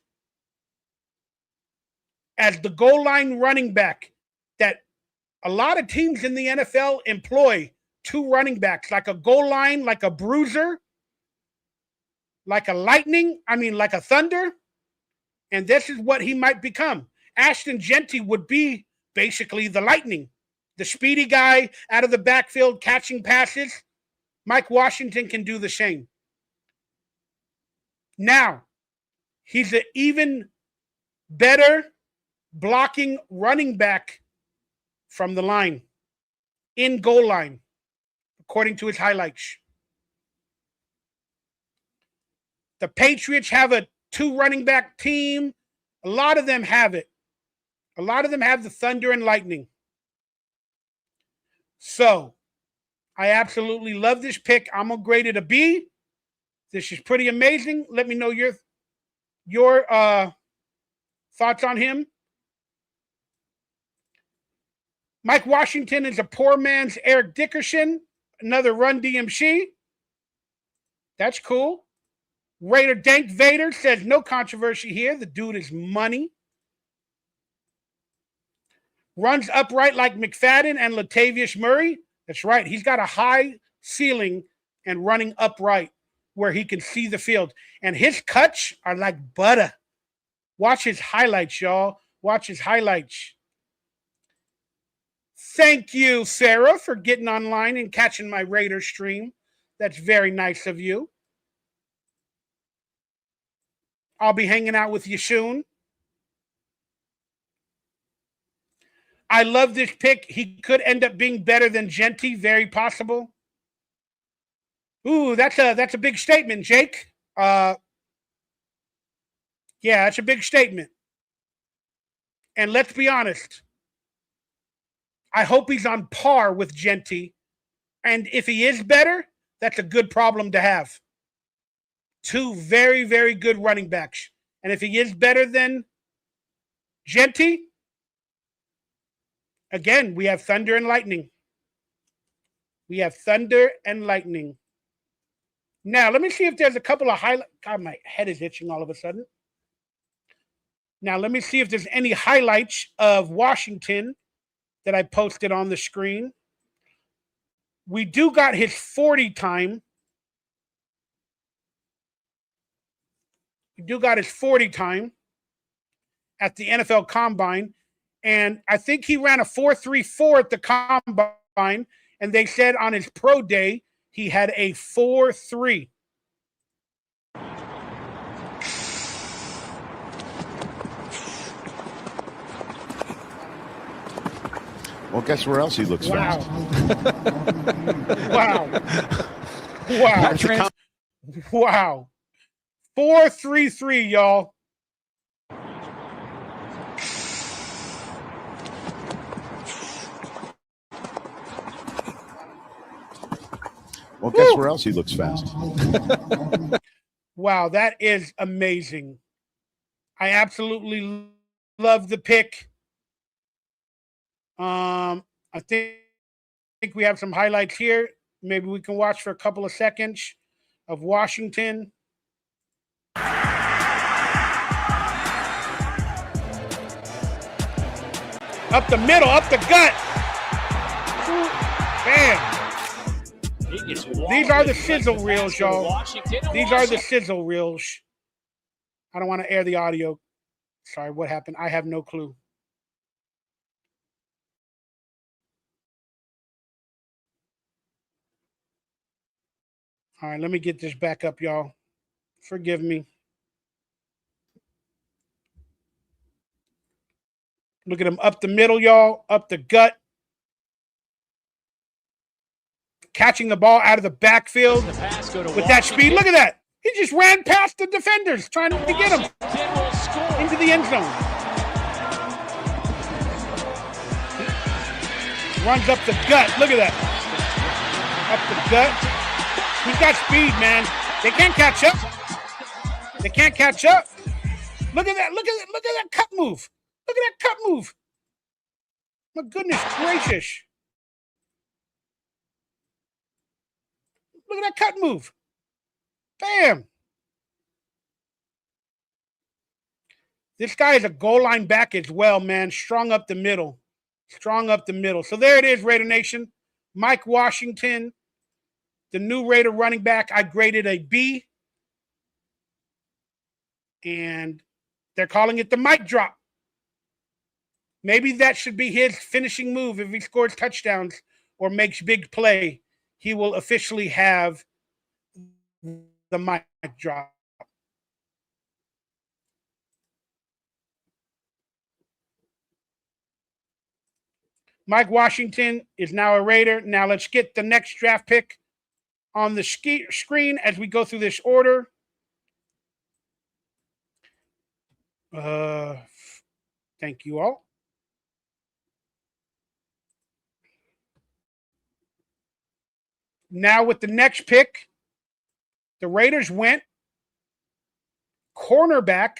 as the goal line running back that a lot of teams in the NFL employ 2 running backs, like a goal line, like a bruiser, like a like a Thunder. And this is what he might become. Ashton Jeanty would be basically the Lightning, the speedy guy out of the backfield catching passes. Mike Washington can do the same. Now, he's an even better blocking running back from the line, in goal line, according to his highlights. The Patriots have a 2 running back team. A lot of them have it. A lot of them have the Thunder and Lightning. So, I absolutely love this pick. I'm going to grade it a B. This is pretty amazing. Let me know your thoughts on him. Mike Washington is a poor man's Eric Dickerson, another Run DMC. That's cool. Raider Dank Vader says no controversy here. The dude is money. Runs upright like McFadden and Latavius Murray. That's right. He's got a high ceiling and running upright where he can see the field. And his cuts are like butter. Watch his highlights, y'all. Watch his highlights. Thank you, Sarah, for getting online and catching my Raider stream. That's very nice of you. I'll be hanging out with you soon. I love this pick. He could end up being better than Jeanty, very possible. Ooh, that's a big statement, Jake. Yeah, that's a big statement. And let's be honest. I hope he's on par with Jeanty. And if he is better, that's a good problem to have. 2 very, very good running backs. And if he is better than Jeanty, again, we have Thunder and Lightning. We have Thunder and Lightning. Now, let me see if there's a couple of highlights. God, my head is itching all of a sudden. Now, let me see if there's any highlights of Washington that I posted on the screen. We do got his 40 time. We do got his 40 time at the NFL Combine. And I think he ran a 4.34 at the Combine. And they said on his pro day, he had a 4.3. Well, guess where else he looks fast? Wow. Wow. 4.33, y'all. Well, guess where else he looks fast? Wow, that is amazing. I absolutely love the pick. I think we have some highlights here. Maybe we can watch for a couple of seconds of Washington. Up the middle, up the gut. Bam. These are the sizzle reels, y'all. These are the sizzle reels. I don't want to air the audio. Sorry, what happened? I have no clue. All right, let me get this back up, y'all. Forgive me. Look at him up the middle, y'all. Up the gut. Catching the ball out of the backfield with that speed. Look at that. He just ran past the defenders trying to get him into the end zone. Runs up the gut. Look at that. Up the gut. He's got speed, man. They can't catch up. They can't catch up. Look at that. Look at that cut move. Look at that cut move. My goodness gracious. Look at that cut move. Bam. This guy is a goal line back as well, man. Strong up the middle. Strong up the middle. So there it is, Raider Nation. Mike Washington, the new Raider running back. I graded a B. And they're calling it the mic drop. Maybe that should be his finishing move. If he scores touchdowns or makes big play, he will officially have the mic drop. Mike Washington is now a Raider. Now let's get the next draft pick on the screen as we go through this order. Thank you all. Now with the next pick, the Raiders went cornerback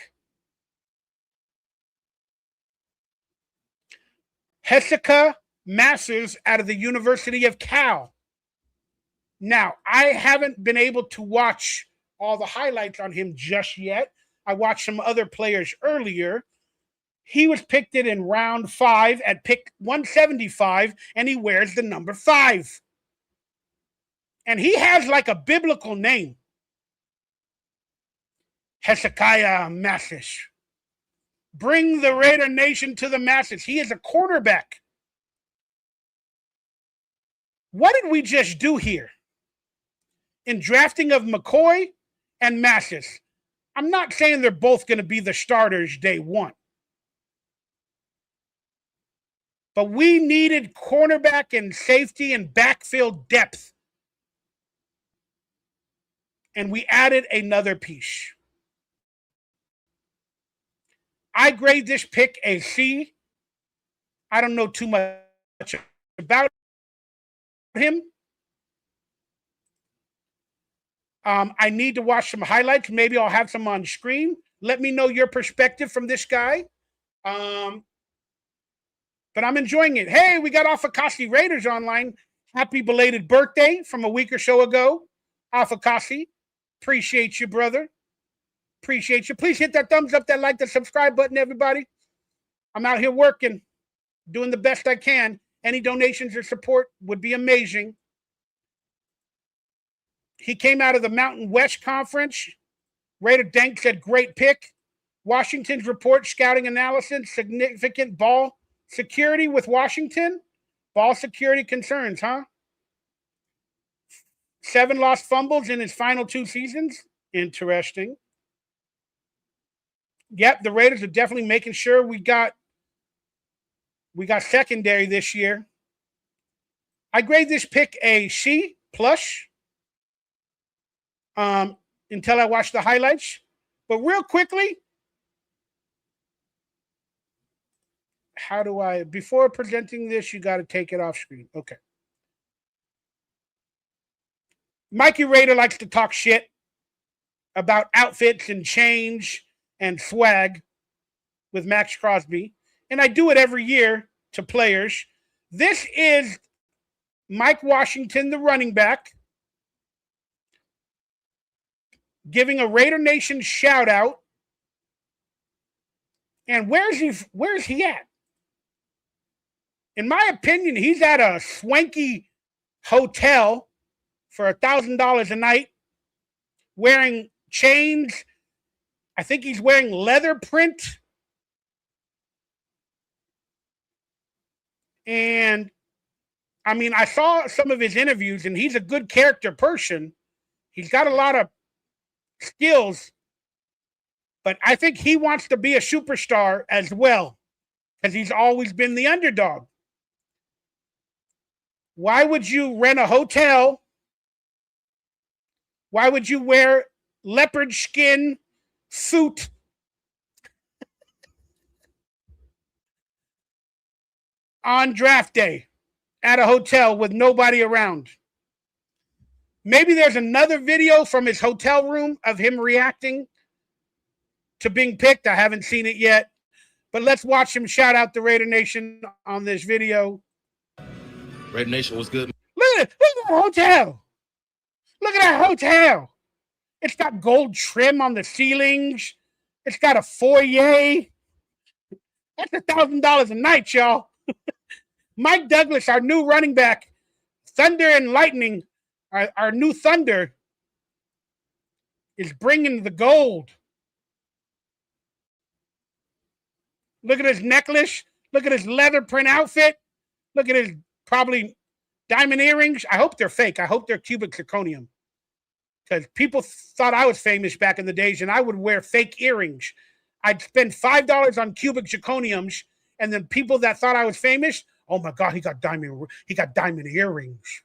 Hezekiah Masters out of the University of Cal. Now, I haven't been able to watch all the highlights on him just yet. I watched some other players earlier. He was picked in round 5 at pick 175, and he wears the number 5. And he has like a biblical name. Hezekiah Masters. Bring the Raider Nation to the masses. He is a quarterback. What did we just do here? In drafting of McCoy and Masters. I'm not saying they're both going to be the starters day one. But we needed cornerback and safety and backfield depth. And we added another piece. I grade this pick a C. I don't know too much about him. I need to watch some highlights. Maybe I'll have some on screen. Let me know your perspective from this guy. But I'm enjoying it. Hey, we got Afakasi Raiders online. Happy belated birthday from a week or so ago. Afakasi, appreciate you, brother. Appreciate you. Please hit that thumbs up, that like, that subscribe button, everybody. I'm out here working, doing the best I can. Any donations or support would be amazing. He came out of the Mountain West Conference. Raider Dank said, great pick. Washington's report, scouting analysis, significant ball security with Washington. Ball security concerns, huh? 7 lost fumbles in his final 2 seasons. Interesting. Yep, the Raiders are definitely making sure we got secondary this year. I grade this pick a C+. Until I watch the highlights. But real quickly, how do I, before presenting this, you got to take it off screen. Okay. Mikey Raider likes to talk shit about outfits and change and swag. with Maxx Crosby, and I do it every year to players. This is Mike Washington, the running back, giving a Raider Nation shout out. And where's he at? In my opinion, he's at a swanky hotel for $1,000 a night, wearing chains. I think he's wearing leather print. And I mean, I saw some of his interviews, and he's a good character person. He's got a lot of skills, but I think he wants to be a superstar as well, because he's always been the underdog. Why would you rent a hotel? Why would you wear leopard skin suit on draft day at a hotel with nobody around? Maybe there's another video from his hotel room of him reacting to being picked. I haven't seen it yet, but let's watch him shout out the Raider Nation on this video. Raider Nation was good. Look at that hotel. Look at that hotel. It's got gold trim on the ceilings. It's got a foyer. That's $1,000 a night, y'all. Mike Douglas, our new running back, Thunder and Lightning, our new Thunder, is bringing the gold. Look at his necklace. Look at his leather print outfit. Look at his probably diamond earrings. I hope they're fake. I hope they're cubic zirconium, because people thought I was famous back in the days, and I would wear fake earrings. I'd spend $5 on cubic zirconiums, and then people that thought I was famous, oh my God, he got diamond earrings.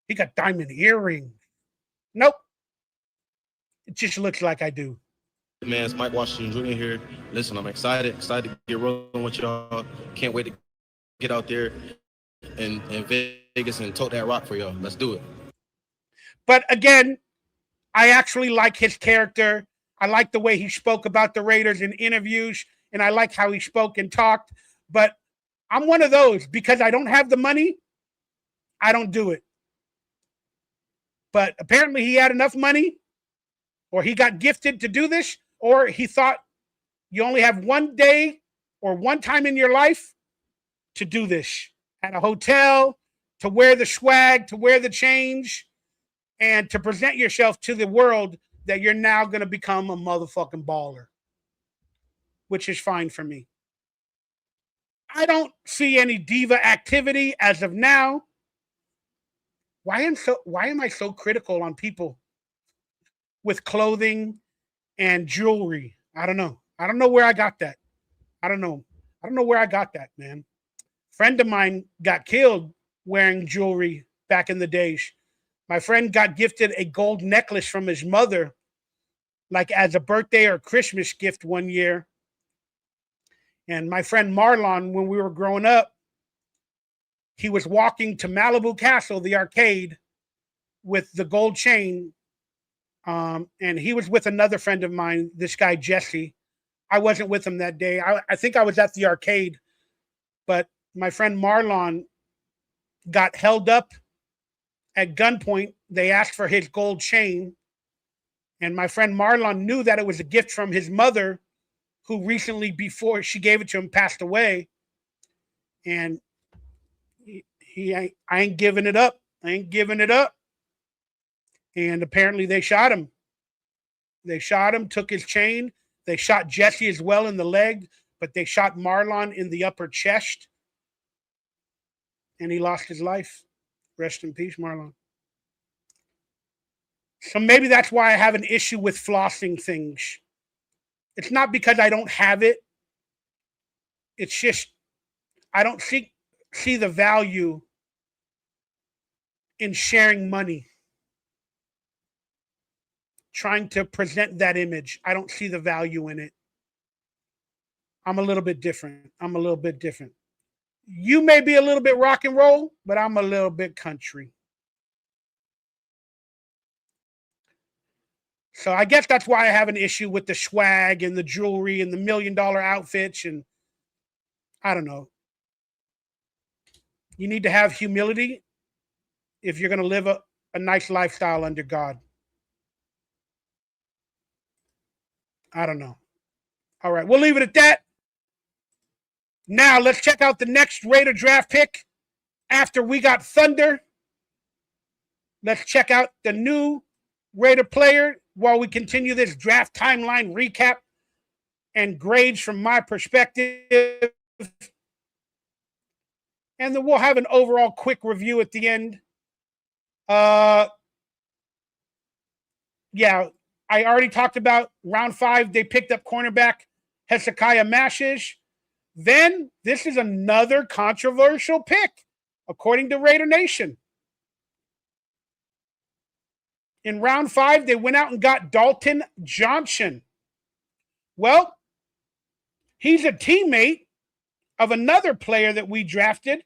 He got diamond earrings. Nope. It just looks like I do. Man, it's Mike Washington Jr. here. Listen, I'm excited to get rolling with y'all. Can't wait to get out there in Vegas and tote that rock for y'all. Let's do it. But again, I actually like his character. I like the way he spoke about the Raiders in interviews, and I like how he spoke and talked. But I'm one of those, because I don't have the money, I don't do it. But apparently he had enough money, or he got gifted to do this, or he thought you only have one day or one time in your life to do this at a hotel, to wear the swag, to wear the change, and to present yourself to the world that you're now going to become a motherfucking baller, which is fine for me. I don't see any diva activity as of now. Why am I so critical on people with clothing and jewelry? I don't know. I don't know where I got that. I don't know where I got that, man. Friend of mine got killed wearing jewelry back in the days. My friend got gifted a gold necklace from his mother, like as a birthday or Christmas gift one year. And my friend Marlon, when we were growing up, he was walking to Malibu Castle, the arcade, with the gold chain. And he was with another friend of mine, this guy, Jesse. I wasn't with him that day. I think I was at the arcade. But my friend Marlon got held up at gunpoint. They asked for his gold chain. And my friend Marlon knew that it was a gift from his mother, who recently, before she gave it to him, passed away. And I ain't giving it up. I ain't giving it up. And apparently they shot him. They shot him, took his chain. They shot Jesse as well in the leg, but they shot Marlon in the upper chest. And he lost his life. Rest in peace, Marlon. So maybe that's why I have an issue with flossing things. It's not because I don't have it. It's just I don't see the value in sharing money. Trying to present that image. I don't see the value in it. I'm a little bit different. You may be a little bit rock and roll, but I'm a little bit country. So I guess that's why I have an issue with the swag and the jewelry and the $1 million outfits. And I don't know. You need to have humility if you're going to live a nice lifestyle under God. I don't know. All right, we'll leave it at that. Now let's check out the next Raider draft pick. After we got Thunder, let's check out the new Raider player while we continue this draft timeline recap and grades from my perspective. And then we'll have an overall quick review at the end. Yeah, I already talked about round 5. They picked up cornerback Hezekiah Mashish. Then this is another controversial pick, according to Raider Nation. In round 5, they went out and got Dalton Johnson. Well, he's a teammate of another player that we drafted.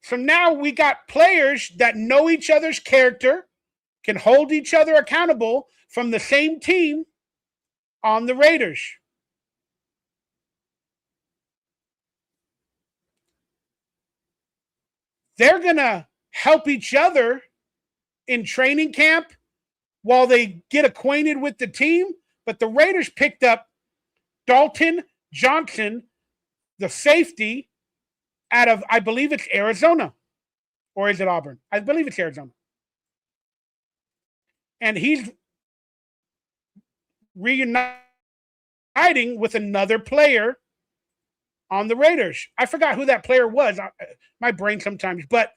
So now we got players that know each other's character, can hold each other accountable from the same team on the Raiders. They're going to help each other in training camp while they get acquainted with the team. But the Raiders picked up Dalton Johnson, the safety, out of, I believe it's Arizona. Or is it Auburn? I believe it's Arizona. And he's reuniting with another player on the Raiders. I forgot who that player was. My brain sometimes. But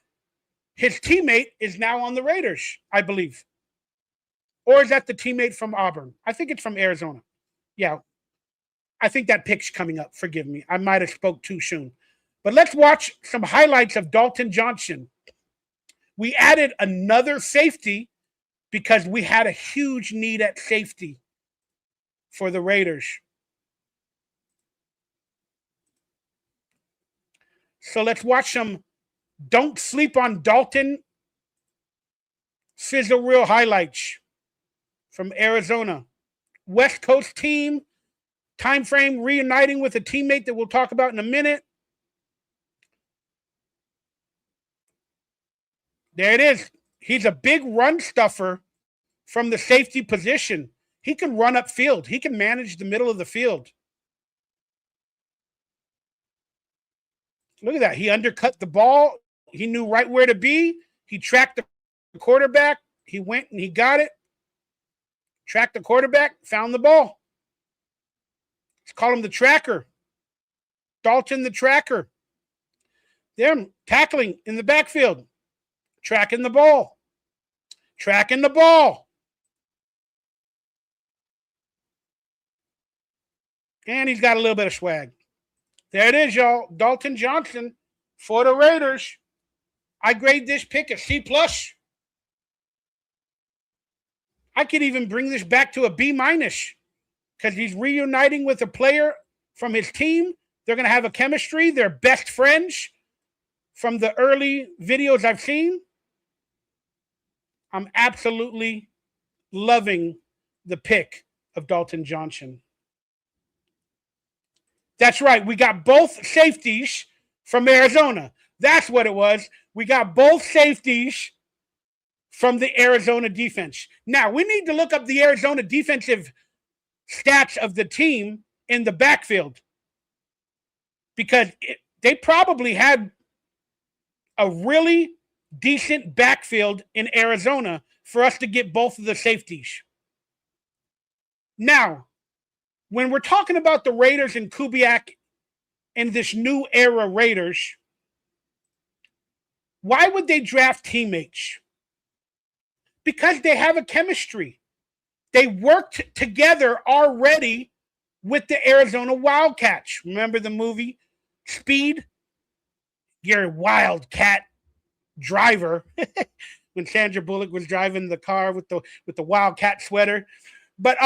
his teammate is now on the Raiders, I believe. Or is that the teammate from Auburn? I think it's from Arizona. Yeah. I think that pick's coming up. Forgive me. I might have spoke too soon. But let's watch some highlights of Dalton Johnson. We added another safety because we had a huge need at safety for the Raiders. So let's watch some Don't Sleep on Dalton sizzle reel highlights from Arizona. West Coast team, time frame reuniting with a teammate that we'll talk about in a minute. There it is. He's a big run stuffer from the safety position. He can run upfield. He can manage the middle of the field. Look at that. He undercut the ball. He knew right where to be. He tracked the quarterback. He went and he got it. Tracked the quarterback, found the ball. Let's call him the tracker. Dalton the tracker. They're tackling in the backfield. Tracking the ball. Tracking the ball. And he's got a little bit of swag. There it is, y'all. Dalton Johnson for the Raiders. I grade this pick a C+. I could even bring this back to a B- because he's reuniting with a player from his team. They're going to have a chemistry. They're best friends from the early videos I've seen. I'm absolutely loving the pick of Dalton Johnson. That's right. We got both safeties from Arizona. That's what it was. We got both safeties from the Arizona defense. Now, we need to look up the Arizona defensive stats of the team in the backfield because they probably had a really decent backfield in Arizona for us to get both of the safeties. Now, when we're talking about the Raiders and Kubiak and this new era Raiders, why would they draft teammates? Because they have a chemistry. They worked together already with the Arizona Wildcats. Remember the movie Speed? You're a wildcat driver when Sandra Bullock was driving the car with the Wildcat sweater. But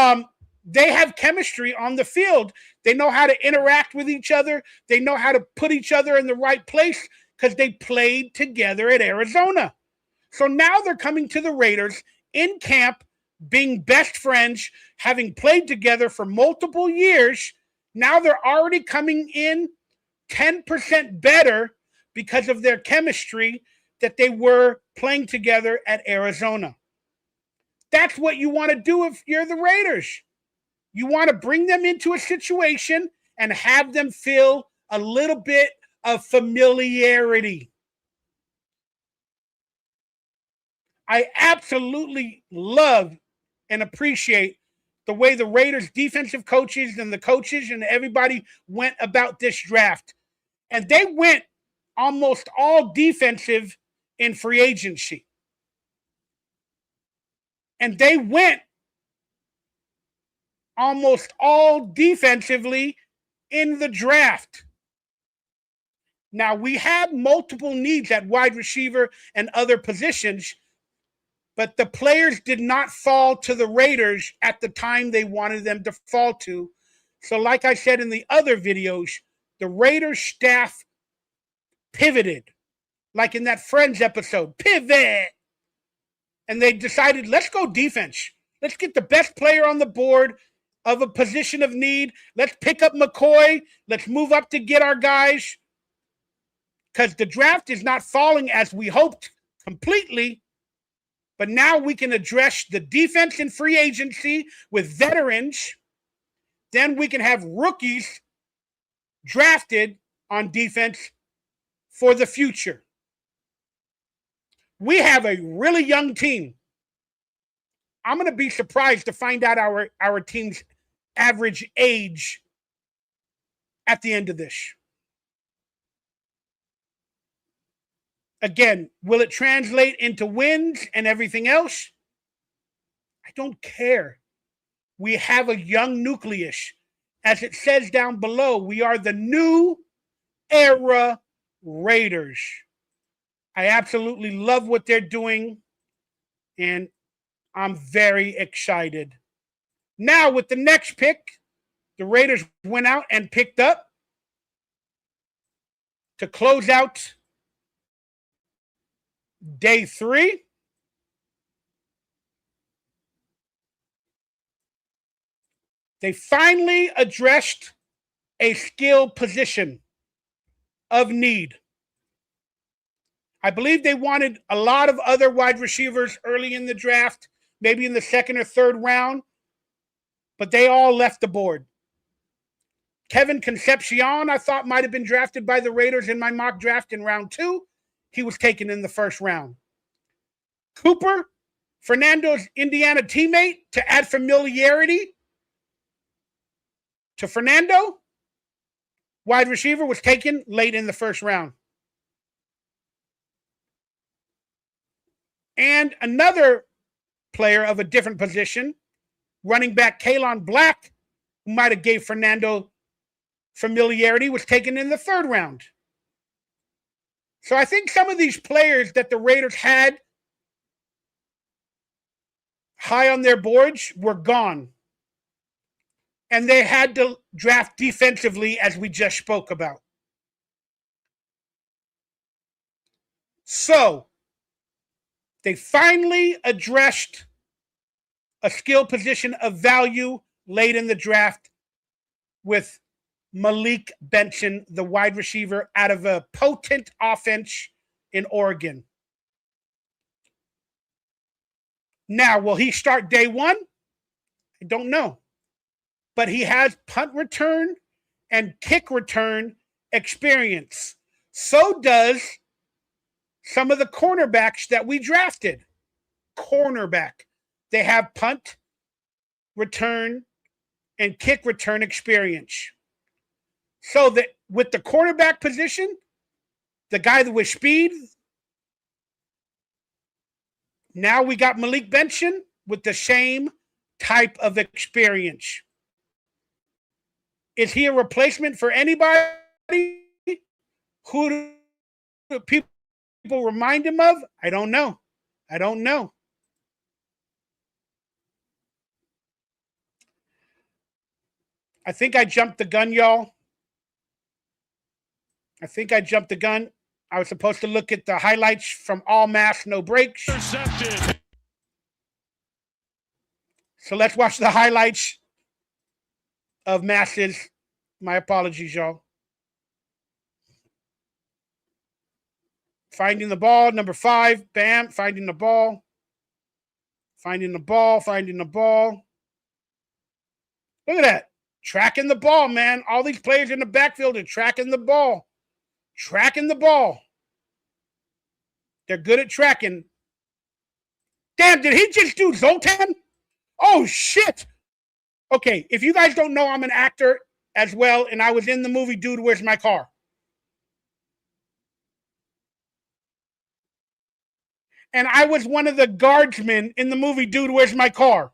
they have chemistry on the field. They know how to interact with each other. They know how to put each other in the right place because they played together at Arizona. So now they're coming to the Raiders in camp, being best friends, having played together for multiple years. Now they're already coming in 10% better because of their chemistry that they were playing together at Arizona. That's what you want to do if you're the Raiders. You want to bring them into a situation and have them feel a little bit of familiarity. I absolutely love and appreciate the way the Raiders defensive coaches and the coaches and everybody went about this draft. And they went almost all defensive in free agency. And they went almost all defensively in the draft. Now, we have multiple needs at wide receiver and other positions, but the players did not fall to the Raiders at the time they wanted them to fall to. So like I said in the other videos, the Raiders staff pivoted, like in that Friends episode, pivot. And they decided, let's go defense. Let's get the best player on the board of a position of need. Let's pick up McCoy. Let's move up to get our guys. Because the draft is not falling as we hoped completely. But now we can address the defense in free agency with veterans. Then we can have rookies drafted on defense for the future. We have a really young team. I'm going to be surprised to find out our team's average age at the end of this. Again, will it translate into wins and everything else? I don't care. We have a young nucleus. As it says down below, we are the new era Raiders. I absolutely love what they're doing, and I'm very excited. Now, with the next pick, the Raiders went out and picked up to close out day 3. They finally addressed a skill position of need. I believe they wanted a lot of other wide receivers early in the draft, maybe in the 2nd or 3rd round, but they all left the board. Kevin Concepcion, I thought might have been drafted by the Raiders in my mock draft in round 2. He was taken in the 1st round. Cooper, Fernando's Indiana teammate, to add familiarity to Fernando, wide receiver, was taken late in the 1st round. And another player of a different position, running back Kalon Black, who might have gave Fernando familiarity, was taken in the 3rd round. So I think some of these players that the Raiders had high on their boards were gone. And they had to draft defensively, as we just spoke about. So they finally addressed a skill position of value late in the draft with Malik Benson, the wide receiver out of a potent offense in Oregon. Now, will he start day 1? I don't know. But he has punt return and kick return experience. So does some of the cornerbacks that we drafted. Cornerback. They have punt return and kick return experience. So that with the cornerback position, the guy that with speed, now we got Malik Benson with the same type of experience. Is he a replacement for anybody? Who do people remind him of? I don't know. I don't know. I think I jumped the gun, y'all. I think I jumped the gun. I was supposed to look at the highlights from All Mass, No Breaks. Intercepted. So let's watch the highlights of Max's. My apologies, y'all. Finding the ball, number 5. Bam, finding the ball. Finding the ball, finding the ball. Look at that. Tracking the ball, man. All these players in the backfield are tracking the ball. Tracking the ball. They're good at tracking. Damn, did he just do Zoltan? Oh, shit. Okay, if you guys don't know, I'm an actor as well, and I was in the movie Dude, Where's My Car? And I was one of the guardsmen in the movie Dude, Where's My Car?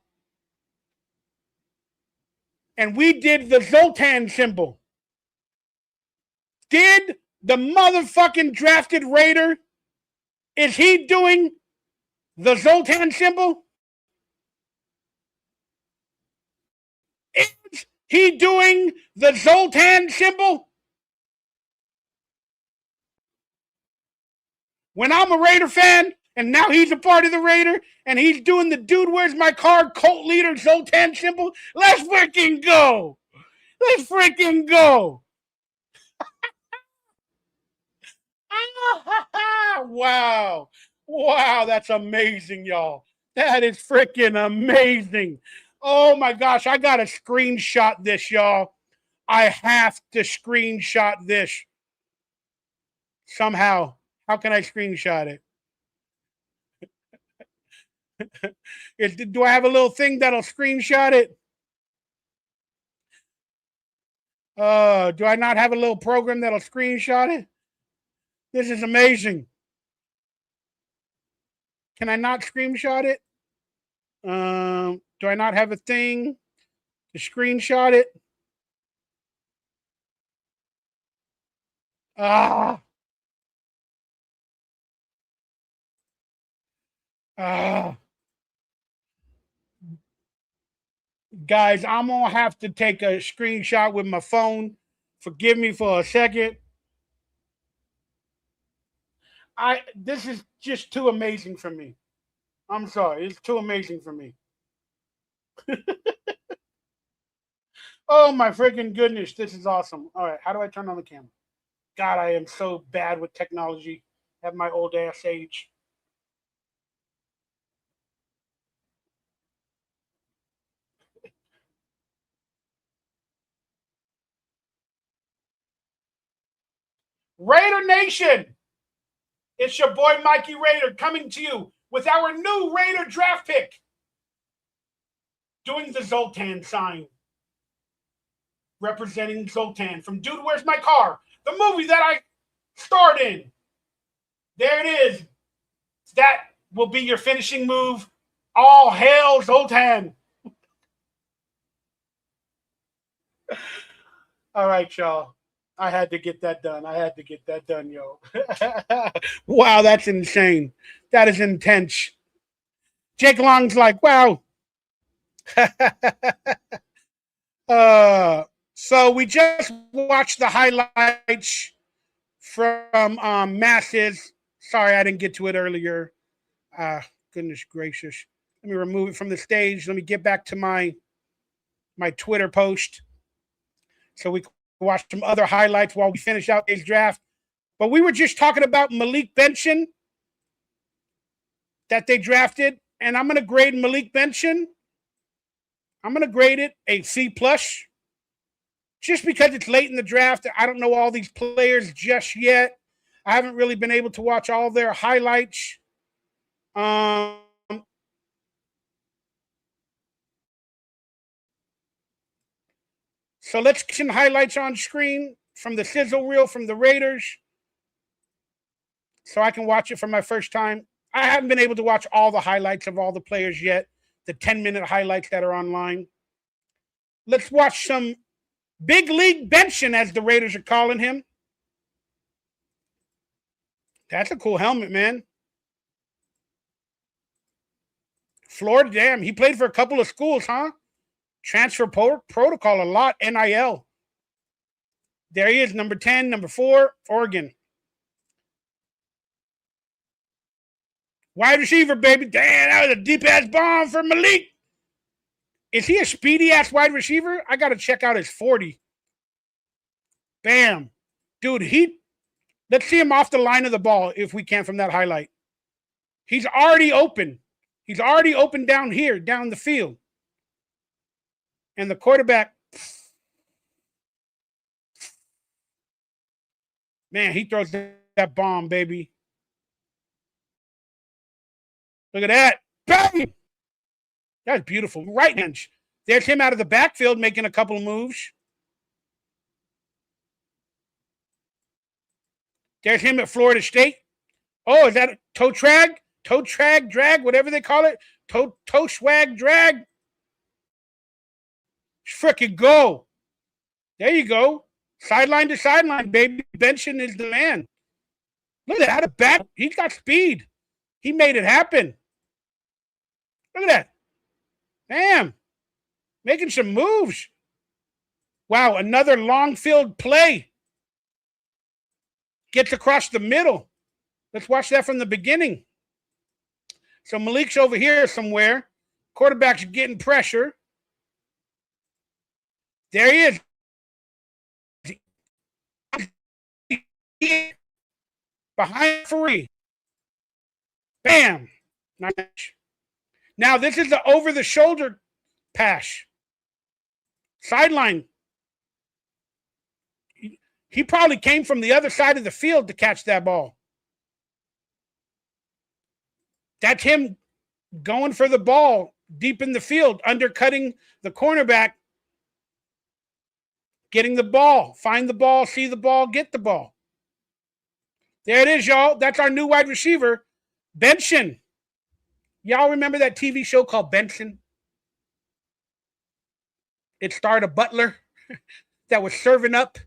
And we did the Zoltan symbol. Did the motherfucking drafted Raider, is he doing the Zoltan symbol? Is he doing the Zoltan symbol? When I'm a Raider fan, and now he's a part of the Raider, and he's doing the Dude, Where's My Car cult leader Zoltan symbol, let's freaking go. Let's freaking go. Wow. Wow, that's amazing, y'all. That is freaking amazing. Oh my gosh, I got to screenshot this, y'all. I have to screenshot this somehow. How can I screenshot it? Do I have a little thing that'll screenshot it? Do I not have a little program that'll screenshot it? This is amazing. Can I not screenshot it? Do I not have a thing to screenshot it? Guys, I'm going to have to take a screenshot with my phone. Forgive me for a second. This is just too amazing for me. I'm sorry. It's too amazing for me. Oh, my freaking goodness. This is awesome. All right. How do I turn on the camera? God, I am so bad with technology at my old ass age. Raider Nation, it's your boy Mikey Raider coming to you with our new Raider draft pick. Doing the Zoltan sign. Representing Zoltan from Dude, Where's My Car? The movie that I starred in. There it is. That will be your finishing move. All hail Zoltan. All right, y'all. I had to get that done. I had to get that done, yo. Wow, that's insane. That is intense. Jake Long's like, wow. So we just watched the highlights from Max's. Sorry, I didn't get to it earlier. Goodness gracious. Let me remove it from the stage. Let me get back to my Twitter post so we can watch some other highlights while we finish out this draft. But we were just talking about Malik Benson that they drafted, and I'm going to grade Malik Benson. I'm going to grade it a C+. Just because it's late in the draft. I don't know all these players just yet. I haven't really been able to watch all their highlights. So let's get some highlights on screen from the sizzle reel from the Raiders so I can watch it for my first time. I haven't been able to watch all the highlights of all the players yet, the 10-minute highlights that are online. Let's watch some Big League Benson, as the Raiders are calling him. That's a cool helmet, man. Florida, damn, he played for a couple of schools, huh? Transfer protocol a lot, NIL. There he is, number 10, number 4, Oregon. Wide receiver, baby. Damn, that was a deep-ass bomb for Malik. Is he a speedy-ass wide receiver? I got to check out his 40. Bam. Dude, let's see him off the line of the ball if we can from that highlight. He's already open. He's already open down here, down the field. And the quarterback, man, he throws that bomb, baby. Look at that. Bang! That's beautiful. Right hand. There's him out of the backfield making a couple of moves. There's him at Florida State. Oh, is that a toe drag? Toe drag, drag, whatever they call it. Toe swag drag. Frickin' go. There you go. Sideline to sideline, baby. Benson is the man. Look at that. Out of back. He's got speed. He made it happen. Look at that. Bam. Making some moves. Wow, another long field play. Gets across the middle. Let's watch that from the beginning. So Malik's over here somewhere. Quarterback's getting pressure. There he is. Behind 3. Bam. Nice. Now this is the over-the-shoulder pass. Sideline. He probably came from the other side of the field to catch that ball. That's him going for the ball deep in the field, undercutting the cornerback, getting the ball, find the ball, see the ball, get the ball. There it is, y'all. That's our new wide receiver, Benson. Y'all remember that TV show called Benson? It starred a butler that was serving up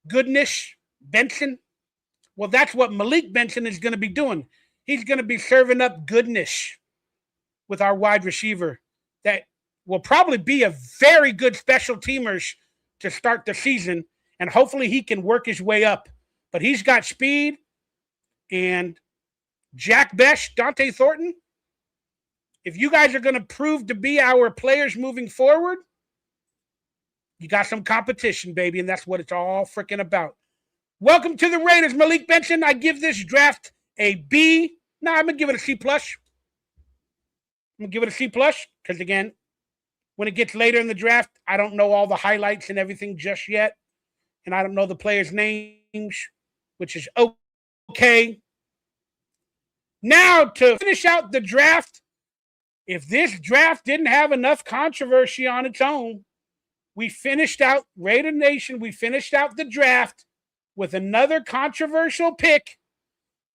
goodness, Benson. Well, that's what Malik Benson is going to be doing. He's going to be serving up goodness with our wide receiver that will probably be a very good special teamers to start the season, and hopefully he can work his way up. But he's got speed, and Jack Besh, Dante Thornton, if you guys are going to prove to be our players moving forward, you got some competition, baby, and that's what it's all freaking about. Welcome to the Raiders, Malik Benson. I give this draft a B. No, I'm going to give it a C+. I'm going to give it a C+, because, again, when it gets later in the draft, I don't know all the highlights and everything just yet, and I don't know the players' names, which is okay. Now, to finish out the draft, if this draft didn't have enough controversy on its own, we finished out, Raider Nation, we finished out the draft with another controversial pick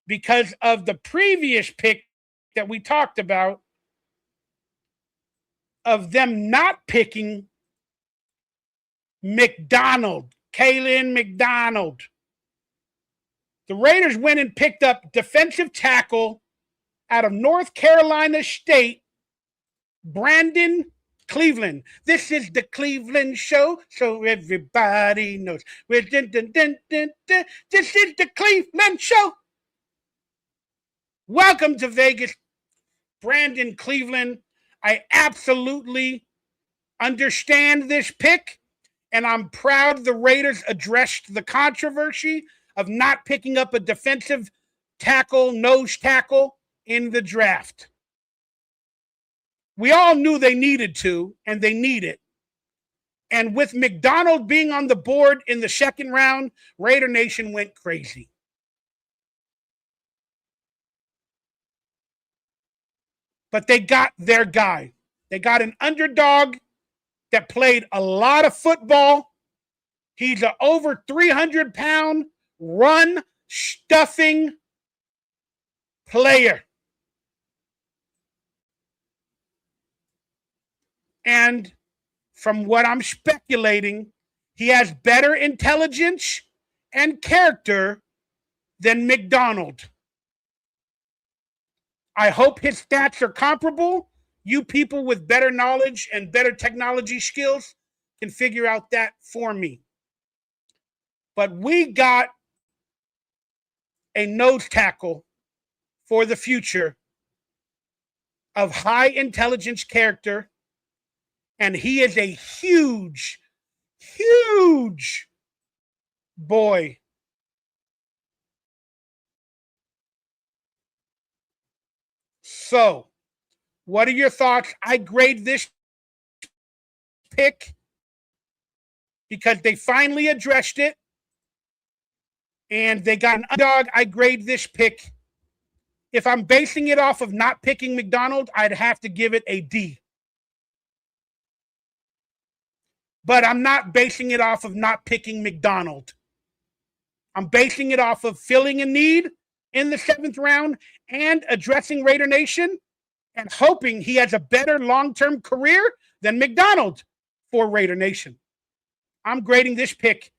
because of the previous pick that we talked about of them not picking McDonald, Kalen McDonald. The Raiders went and picked up defensive tackle out of North Carolina State, Brandon Cleveland. This is the Cleveland Show, so everybody knows. This is the Cleveland Show. Welcome to Vegas, Brandon Cleveland. I absolutely understand this pick, and I'm proud the Raiders addressed the controversy of not picking up a defensive tackle, nose tackle in the draft. We all knew they needed to, and they need it. And with McDonald being on the board in the second round, Raider Nation went crazy. But they got their guy. They got an underdog that played a lot of football. He's an over 300-pound run-stuffing player. And from what I'm speculating, he has better intelligence and character than McDonald. I hope his stats are comparable. You people with better knowledge and better technology skills can figure out that for me. But we got a nose tackle for the future of high intelligence character And he is a huge, huge boy. So, what are your thoughts? I grade this pick because they finally addressed it and they got an underdog. I grade this pick. If I'm basing it off of not picking McDonald, I'd have to give it a D. But I'm not basing it off of not picking McDonald. I'm basing it off of filling a need in the 7th round and addressing Raider Nation and hoping he has a better long-term career than McDonald for Raider Nation. I'm grading this pick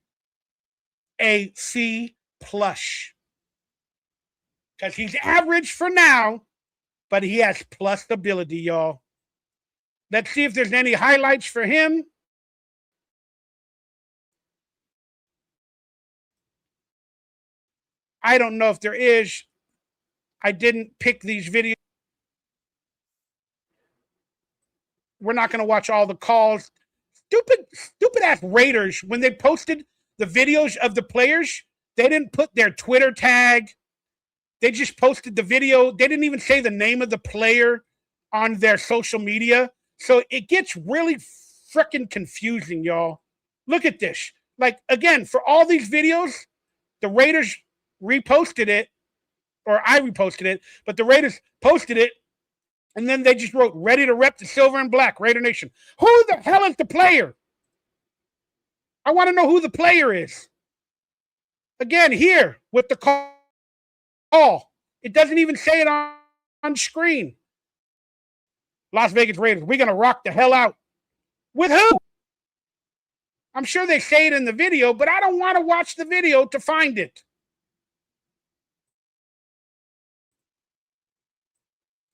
a C+. Because he's average for now, but he has plus ability, y'all. Let's see if there's any highlights for him. I don't know if there is. I didn't pick these videos. We're not going to watch all the calls. Stupid ass Raiders, when they posted the videos of the players, they didn't put their Twitter tag. They just posted the video. They didn't even say the name of the player on their social media. So it gets really freaking confusing, y'all. Look at this. Like, again, for all these videos, the Raiders reposted it, or I reposted it, but the Raiders posted it, and then they just wrote, ready to rep the silver and black, Raider Nation. Who the hell is the player? I want to know who the player is. Again, here with the call. It doesn't even say it on screen. Las Vegas Raiders, we're going to rock the hell out. With who? I'm sure they say it in the video, but I don't want to watch the video to find it.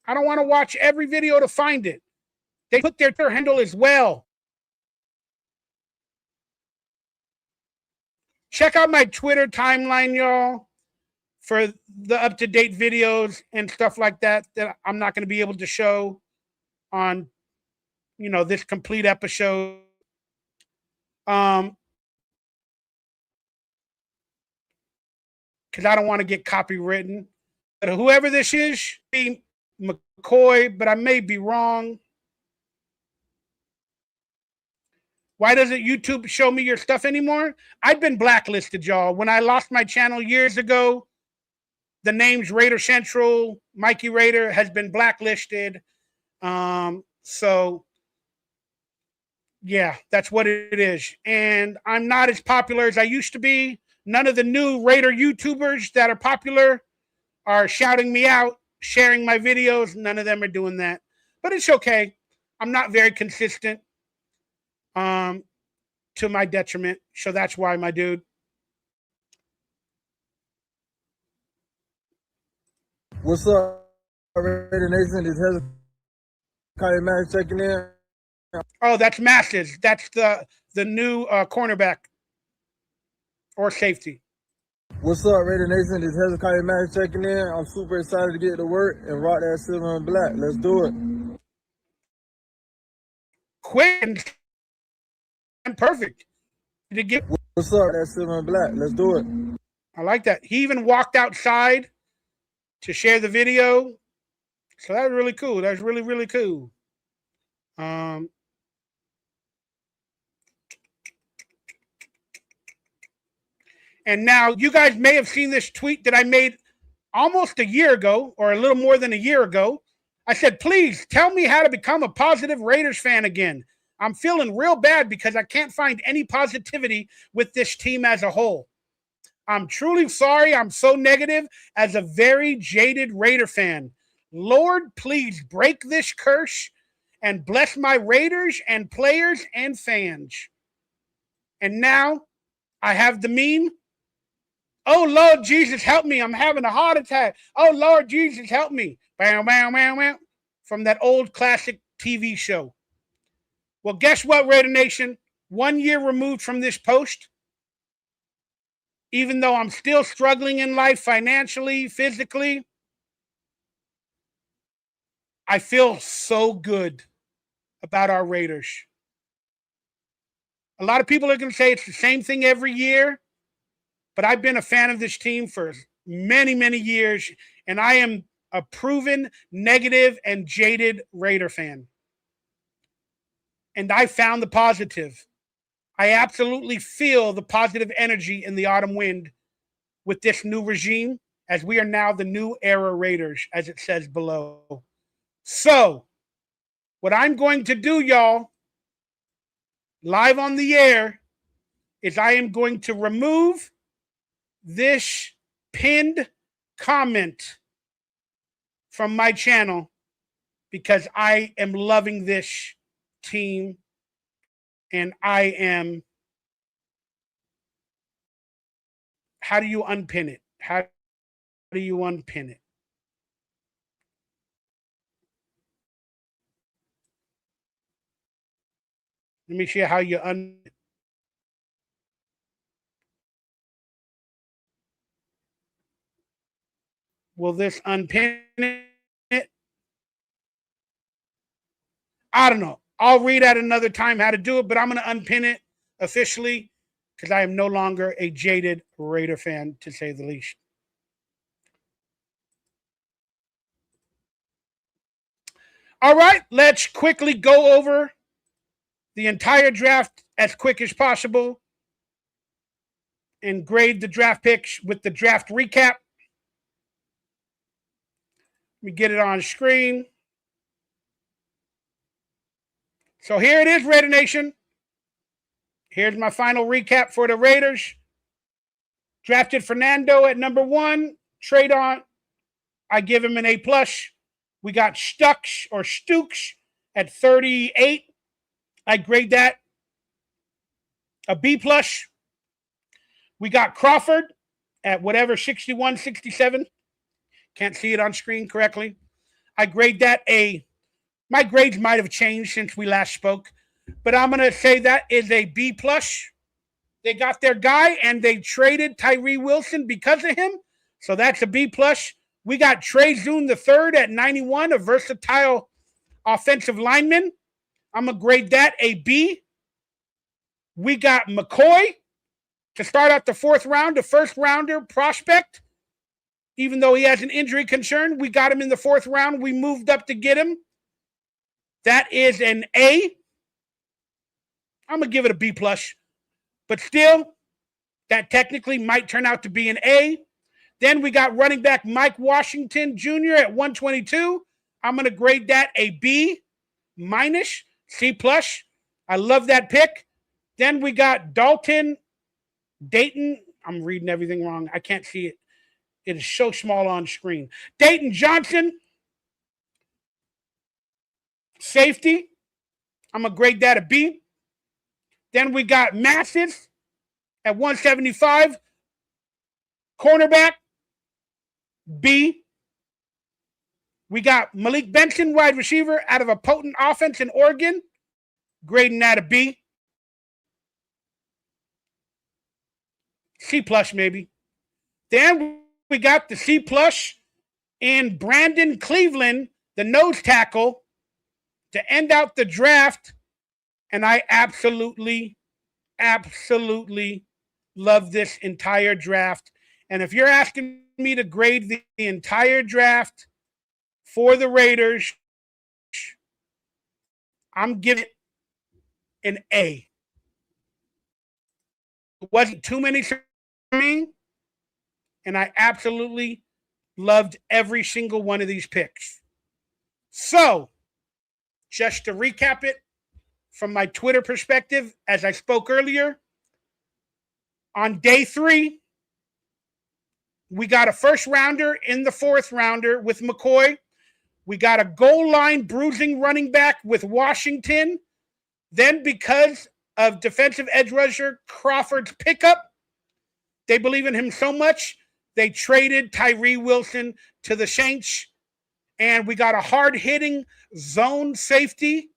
I don't want to watch every video to find it. They put their Twitter handle as well. Check out my Twitter timeline, y'all, for the up-to-date videos and stuff like that that I'm not going to be able to show on, you know, this complete episode. Because I don't want to get copywritten. But whoever this is, be McCoy, but I may be wrong. Why doesn't YouTube show me your stuff anymore? I've been blacklisted, y'all. When I lost my channel years ago, the name's RaiderCentral, Mikey Raider has been blacklisted. So, yeah, that's what it is. And I'm not as popular as I used to be. None of the new Raider YouTubers that are popular are shouting me out, sharing my videos. None of them are doing that. But it's okay. I'm not very consistent. To my detriment. So that's why, my dude. What's up, Raider Nation? This is Hezekiah Max checking in. Oh, that's Masses. That's the new cornerback or safety. What's up, Raider Nation? This is Hezekiah Max checking in. I'm super excited to get to work and rock that silver and black. Let's do it. Quick and perfect. What's up, that silver and black? Let's do it. I like that. He even walked outside to share the video. So that was really cool. That was really, really cool. And now you guys may have seen this tweet that I made almost a year ago, or a little more than a year ago. I said, please tell me how to become a positive Raiders fan again. I'm feeling real bad because I can't find any positivity with this team as a whole. I'm truly sorry. I'm so negative as a very jaded Raider fan. Lord, please break this curse and bless my Raiders and players and fans. And now I have the meme. Oh, Lord Jesus, help me. I'm having a heart attack. Oh, Lord Jesus, help me. Bam, bam, bam, bam. From that old classic TV show. Well, guess what, Raider Nation? 1 year removed from this post, even though I'm still struggling in life financially, physically, I feel so good about our Raiders. A lot of people are going to say it's the same thing every year, but I've been a fan of this team for many, many years, and I am a proven negative and jaded Raider fan. And I found the positive. I absolutely feel the positive energy in the autumn wind with this new regime, as we are now the new era Raiders, as it says below. So, what I'm going to do, y'all, live on the air, is I am going to remove this pinned comment from my channel because I am loving this team and I am. How do you unpin it? How do you unpin it? Let me see how you Will this unpin it? I don't know. I'll read at another time how to do it, but I'm going to unpin it officially because I am no longer a jaded Raider fan, to say the least. All right, let's quickly go over the entire draft as quick as possible and grade the draft picks with the draft recap. Let me get it on screen. So here it is, Raider Nation. Here's my final recap for the Raiders. Drafted Fernando at number 1. Trade on. I give him an A+. We got Stooks at 38. I grade that a B+. We got Crawford at whatever, 61, 67. Can't see it on screen correctly. I grade that a. My grades might have changed since we last spoke, but I'm going to say that is a B+. They got their guy, and they traded Tyree Wilson because of him, so that's a B+. We got Trey Zoon III at 91, a versatile offensive lineman. I'm going to grade that a B. We got McCoy to start out the 4th round, a first-rounder prospect. Even though he has an injury concern, we got him in the 4th round. We moved up to get him. That is an A. I'm going to give it a B+. But still, that technically might turn out to be an A. Then we got running back Mike Washington Jr. at 122. I'm going to grade that a B-, C+. I love that pick. Then we got Dayton. I'm reading everything wrong. I can't see it. It is so small on screen. Dayton Johnson, safety. I'm going to grade that a B. Then we got Massive at 175. Cornerback, B. We got Malik Benson, wide receiver, out of a potent offense in Oregon. Grading that a B. C+ maybe. Then we got the C+ in Brandon Cleveland, the nose tackle, to end out the draft. And I absolutely love this entire draft. And if you're asking me to grade the entire draft for the Raiders, I'm giving it an A. It wasn't too many for me, and I absolutely loved every single one of these picks. So, just to recap it from my Twitter perspective, as I spoke earlier, on day 3, we got a first rounder in the 4th rounder with McCoy. We got a goal line bruising running back with Washington. Then, because of defensive edge rusher Crawford's pickup, they believe in him so much, they traded Tyree Wilson to the Saints. And we got a hard-hitting zone safety.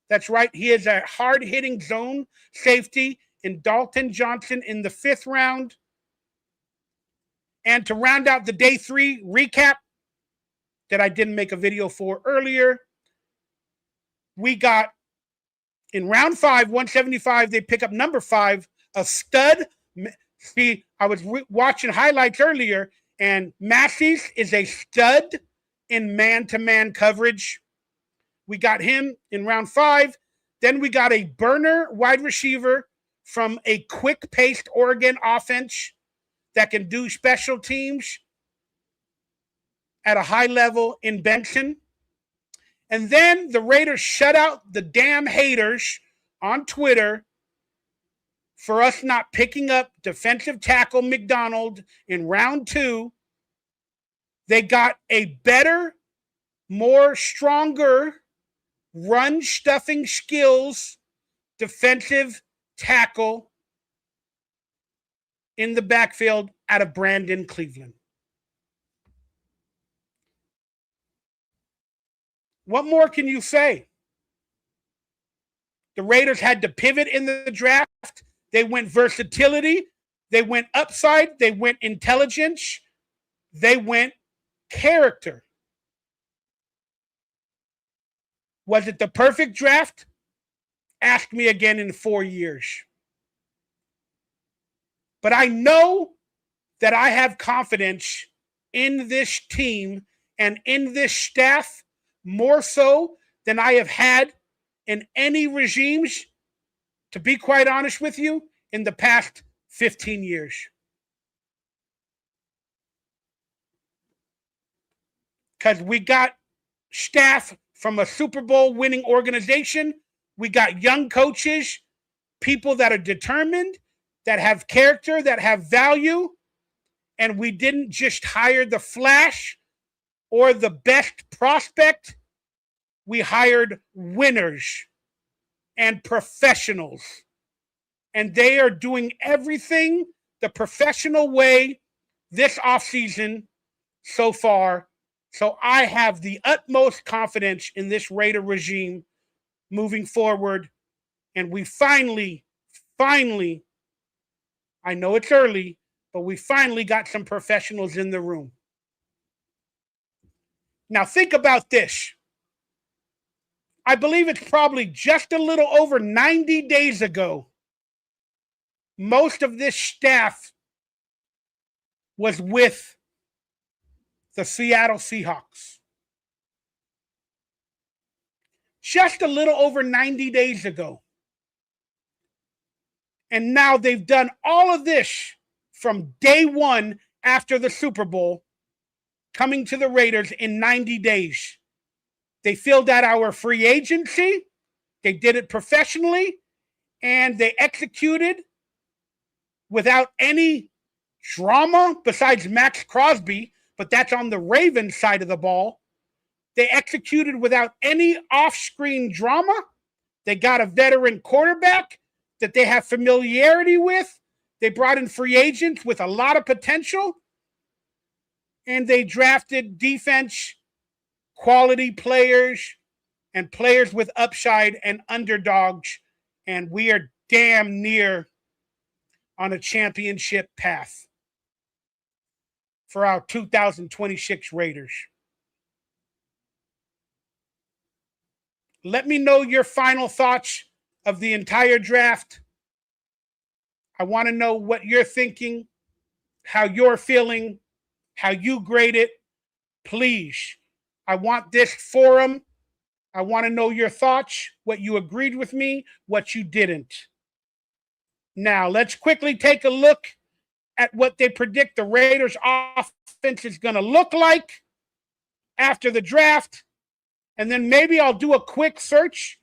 That's right. He is a hard-hitting zone safety in Dalton Johnson in the 5th round. And to round out the day 3 recap that I didn't make a video for earlier, we got In round 5, 175, they pick up number 5, a stud. See, I was watching highlights earlier, and Massey's is a stud in man-to-man coverage. We got him in round 5. Then we got a burner wide receiver from a quick-paced Oregon offense that can do special teams at a high level in Benson. And then the Raiders shut out the damn haters on Twitter for us not picking up defensive tackle McDonald in round 2. They got a better, more stronger run stuffing skills defensive tackle in the backfield out of Brandon, Cleveland. What more can you say? The Raiders had to pivot in the draft. They went versatility. They went upside. They went intelligence. They went character. Was it the perfect draft? Ask me again in 4 years. But I know that I have confidence in this team and in this staff more so than I have had in any regimes, to be quite honest with you, in the past 15 years. Because we got staff from a Super Bowl winning organization. We got young coaches, people that are determined, that have character, that have value. And we didn't just hire the flash or the best prospect. We hired winners and professionals. And they are doing everything the professional way this offseason so far. So I have the utmost confidence in this Raider regime moving forward. And we finally, I know it's early, but we finally got some professionals in the room. Now think about this. I believe it's probably just a little over 90 days ago, most of this staff was with the Seattle Seahawks. Just a little over 90 days ago. And now they've done all of this from day one after the Super Bowl, coming to the Raiders in 90 days. They filled out our free agency. They did it professionally, and they executed without any drama besides Maxx Crosby, but that's on the Ravens side of the ball. They executed without any off-screen drama. They got a veteran quarterback that they have familiarity with. They brought in free agents with a lot of potential, and they drafted defense quality players and players with upside and underdogs, and we are damn near on a championship path for our 2026 Raiders. Let me know your final thoughts of the entire draft. I want to know what you're thinking, how you're feeling, how you grade it. Please, I want this forum. I want to know your thoughts, what you agreed with me, what you didn't. Now, let's quickly take a look at what they predict the Raiders' offense is going to look like after the draft. And then maybe I'll do a quick search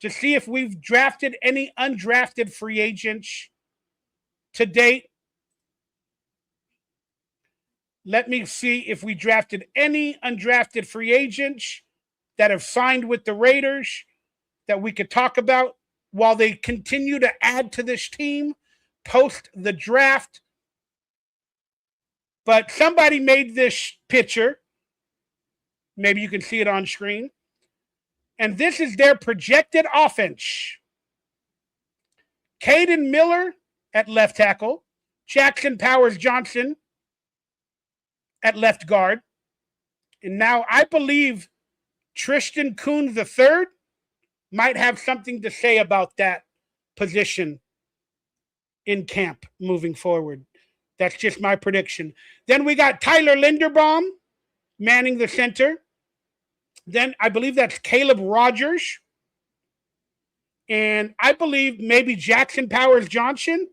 to see if we've drafted any undrafted free agents to date. Let me see if we drafted any undrafted free agents that have signed with the Raiders that we could talk about while they continue to add to this team post the draft. But somebody made this picture. Maybe you can see it on screen. And this is their projected offense. Caden Miller at left tackle. Jackson Powers Johnson at left guard. And now I believe Tristan Kuhn III might have something to say about that position in camp moving forward. That's just my prediction. Then we got Tyler Linderbaum manning the center. Then I believe that's Caleb Rogers. And I believe maybe Jackson Powers Johnson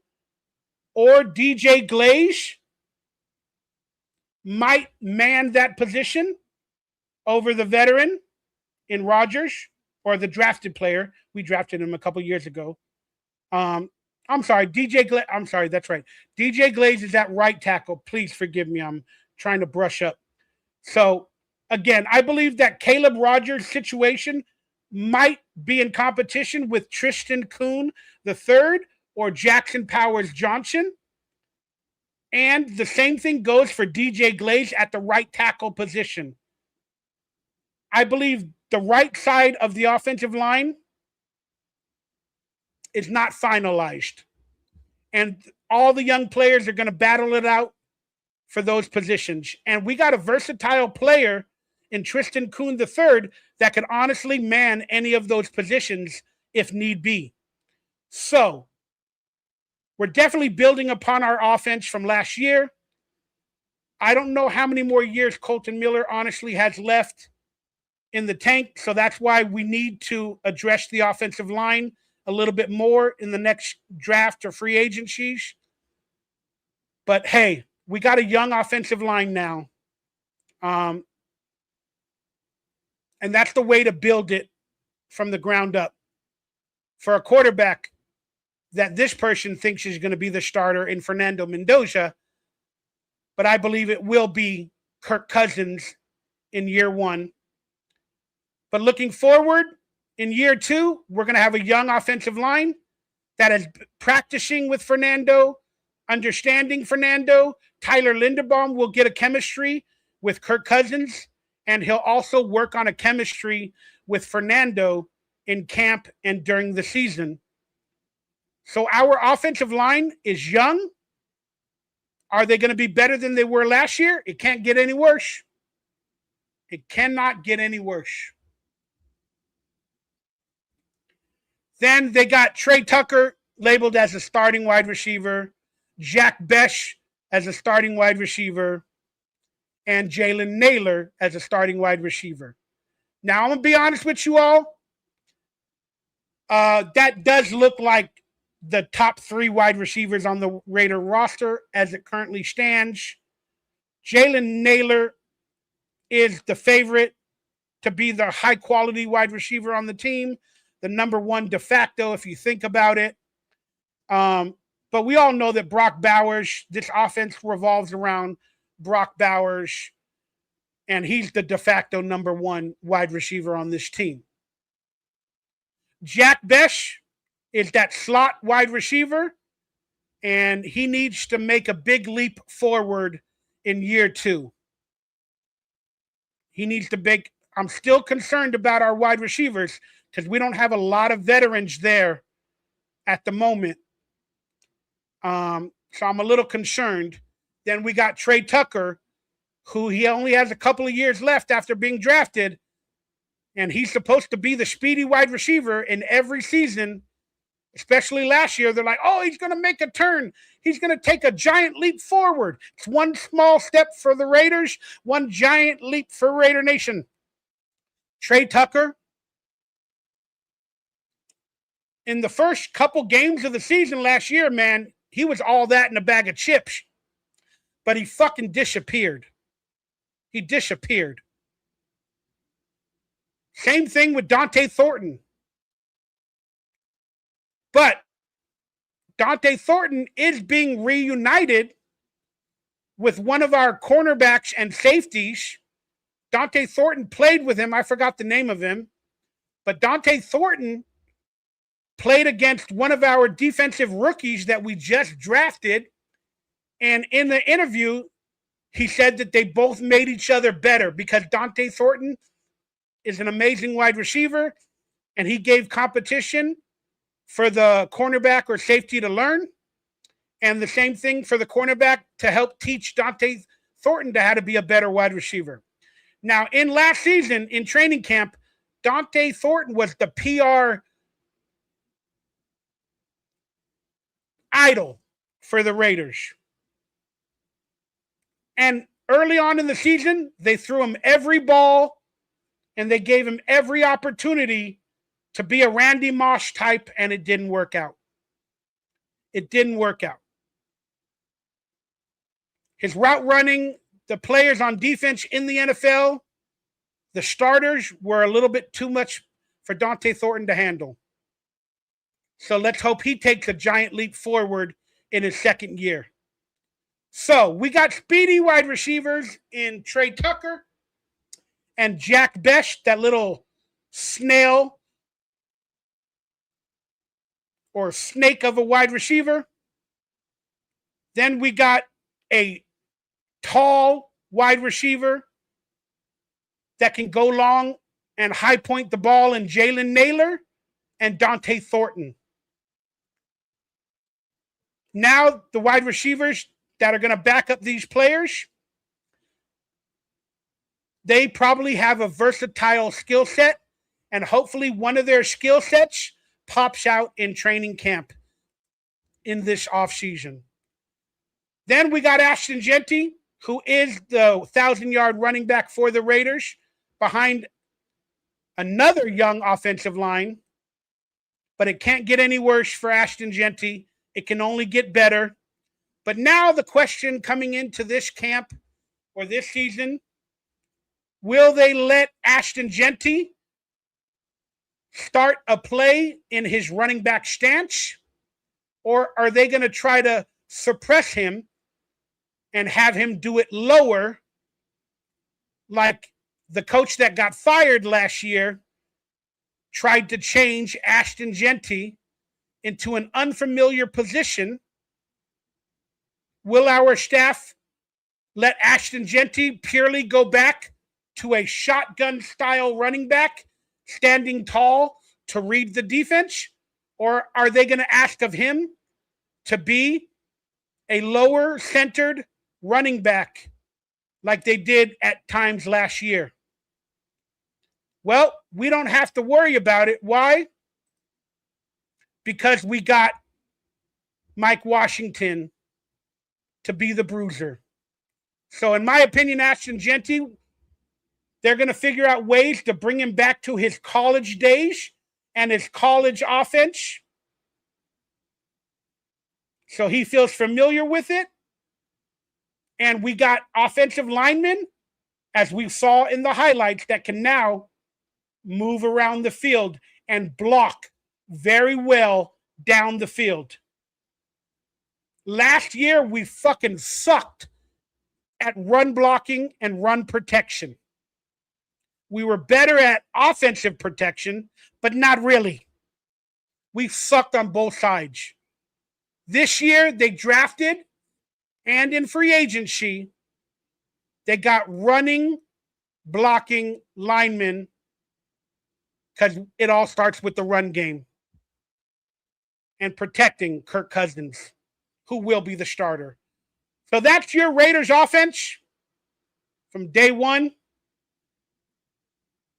or DJ Glaze might man that position over the veteran in Rogers or the drafted player. We drafted him a couple years ago. I'm sorry, I'm sorry, that's right. DJ Glaze is at right tackle. Please forgive me. I'm trying to brush up. So, again, I believe that Caleb Rogers' situation might be in competition with Tristan Kuhn III or Jackson Powers Johnson. And the same thing goes for DJ Glaze at the right tackle position. I believe the right side of the offensive line is not finalized. And all the young players are going to battle it out for those positions. And we got a versatile player in Tristan Kuhn III that could honestly man any of those positions if need be. So, we're definitely building upon our offense from last year. I don't know how many more years Colton Miller honestly has left in the tank, so that's why we need to address the offensive line a little bit more in the next draft or free agencies. But hey, we got a young offensive line now. And that's the way to build it from the ground up. For a quarterback that this person thinks is going to be the starter in Fernando Mendoza, but I believe it will be Kirk Cousins in year one. But looking forward, in year two, we're going to have a young offensive line that is practicing with Fernando, understanding Fernando. Tyler Linderbaum will get a chemistry with Kirk Cousins, and he'll also work on a chemistry with Fernando in camp and during the season. So our offensive line is young. Are they going to be better than they were last year? It can't get any worse. It cannot get any worse. Then they got Trey Tucker labeled as a starting wide receiver, Jack Besh as a starting wide receiver, and Jalen Naylor as a starting wide receiver. Now, I'm going to be honest with you all. That does look like the top three wide receivers on the Raider roster as it currently stands. Jalen Naylor is the favorite to be the high-quality wide receiver on the team, the number one de facto if you think about it. But we all know that Brock Bowers, this offense revolves around Brock Bowers, and he's the de facto number one wide receiver on this team. Jack Besh is that slot wide receiver, and he needs to make a big leap forward in year two. He needs to make – I'm still concerned about our wide receivers because we don't have a lot of veterans there at the moment. So I'm a little concerned. Then we got Trey Tucker, who he only has a couple of years left after being drafted, and he's supposed to be the speedy wide receiver in every season, especially last year. They're like, oh, he's going to make a turn. He's going to take a giant leap forward. It's one small step for the Raiders, one giant leap for Raider Nation. Trey Tucker, in the first couple games of the season last year, man, he was all that in a bag of chips. But he fucking disappeared. He disappeared. Same thing with Dante Thornton. But Dante Thornton is being reunited with one of our cornerbacks and safeties. Dante Thornton played with him. I forgot the name of him. But Dante Thornton played against one of our defensive rookies that we just drafted. And in the interview, he said that they both made each other better because Dante Thornton is an amazing wide receiver, and he gave competition for the cornerback or safety to learn, and the same thing for the cornerback to help teach Dante Thornton to how to be a better wide receiver. Now, in last season, in training camp, Dante Thornton was the PR idol for the Raiders. And early on in the season, they threw him every ball and they gave him every opportunity to be a Randy Moss type, and it didn't work out. It didn't work out. His route running, the players on defense in the NFL, the starters were a little bit too much for Dante Thornton to handle. So let's hope he takes a giant leap forward in his second year. So we got speedy wide receivers in Trey Tucker and Jack Besh, that little snail or snake of a wide receiver. Then we got a tall wide receiver that can go long and high point the ball in Jalen Naylor and Dante Thornton. Now the wide receivers that are going to back up these players, they probably have a versatile skill set, and hopefully one of their skill sets pops out in training camp in this offseason. Then we got Ashton Jeanty, who is the 1,000-yard running back for the Raiders, behind another young offensive line. But it can't get any worse for Ashton Jeanty. It can only get better. But now the question coming into this camp or this season, will they let Ashton Jeanty start a play in his running back stance? Or are they going to try to suppress him and have him do it lower, like the coach that got fired last year tried to change Ashton Jeanty into an unfamiliar position? Will our staff let Ashton Jeanty purely go back to a shotgun-style running back, standing tall to read the defense? Or are they going to ask of him to be a lower-centered running back like they did at times last year? Well, we don't have to worry about it. Why? Because we got Mike Washington to be the bruiser. So in my opinion, Ashton Jeanty, they're going to figure out ways to bring him back to his college days and his college offense, so he feels familiar with it. And we got offensive linemen, as we saw in the highlights, that can now move around the field and block very well down the field. Last year, we fucking sucked at run blocking and run protection. We were better at offensive protection, but not really. We sucked on both sides. This year, they drafted, and in free agency, they got running, blocking linemen, because it all starts with the run game and protecting Kirk Cousins, who will be the starter. So that's your Raiders offense from day one,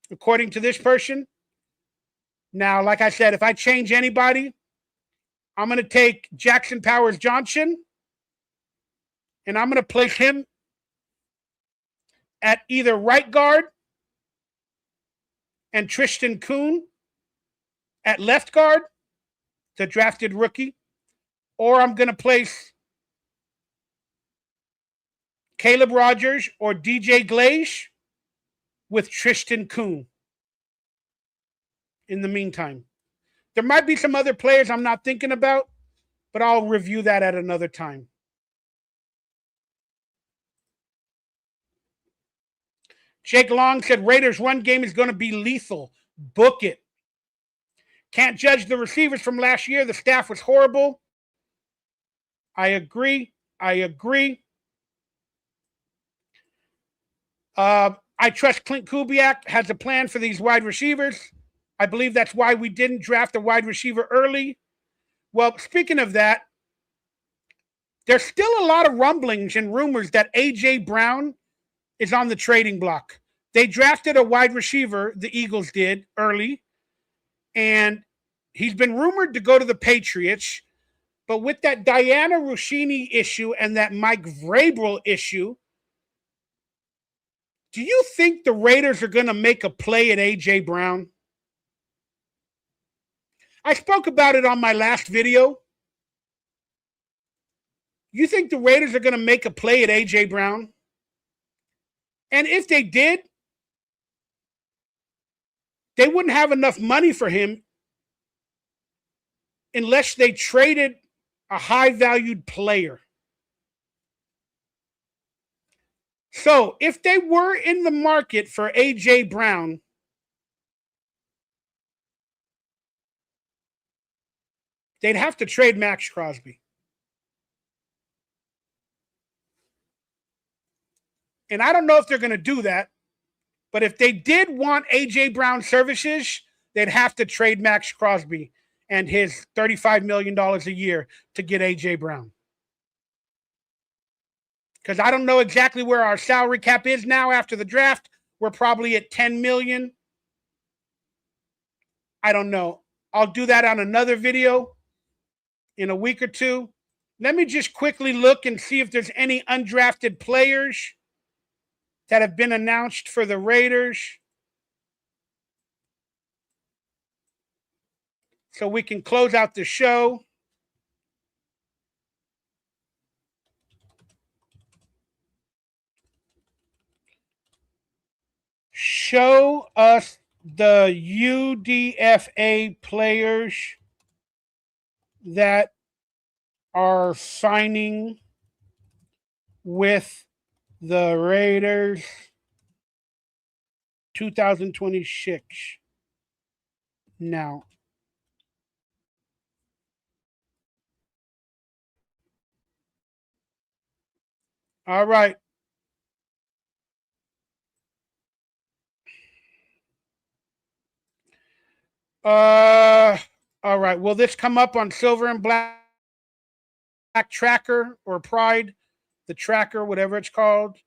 according to this person. Now, like I said, if I change anybody, I'm going to take Jackson Powers Johnson, and I'm going to place him at either right guard and Tristan Kuhn at left guard, the drafted rookie, or I'm going to place Caleb Rogers or DJ Glaze with Tristan Kuhn in the meantime. There might be some other players I'm not thinking about, but I'll review that at another time. Jake Long said Raiders' run game is going to be lethal. Book it. Can't judge the receivers from last year. The staff was horrible. I agree. I trust Clint Kubiak has a plan for these wide receivers. I believe that's why we didn't draft a wide receiver early. Well, speaking of that, there's still a lot of rumblings and rumors that A.J. Brown is on the trading block. They drafted a wide receiver, the Eagles did, early, and he's been rumored to go to the Patriots. But with that Diana Rushini issue and that Mike Vrabel issue, do you think the Raiders are going to make a play at A.J. Brown? I spoke about it on my last video. You think the Raiders are going to make a play at A.J. Brown? And if they did, they wouldn't have enough money for him unless they traded a high-valued player. So if they were in the market for A.J. Brown, they'd have to trade Maxx Crosby. And I don't know if they're going to do that, but if they did want A.J. Brown services, they'd have to trade Maxx Crosby and his $35 million a year to get A.J. Brown. Because I don't know exactly where our salary cap is now after the draft. We're probably at $10 million. I don't know. I'll do that on another video in a week or two. Let me just quickly look and see if there's any undrafted players that have been announced for the Raiders, so we can close out the show. Show us the UDFA players that are signing with the Raiders 2026 now. All right. All right. Will this come up on Silver and Black Tracker or Pride? The Tracker, whatever it's called.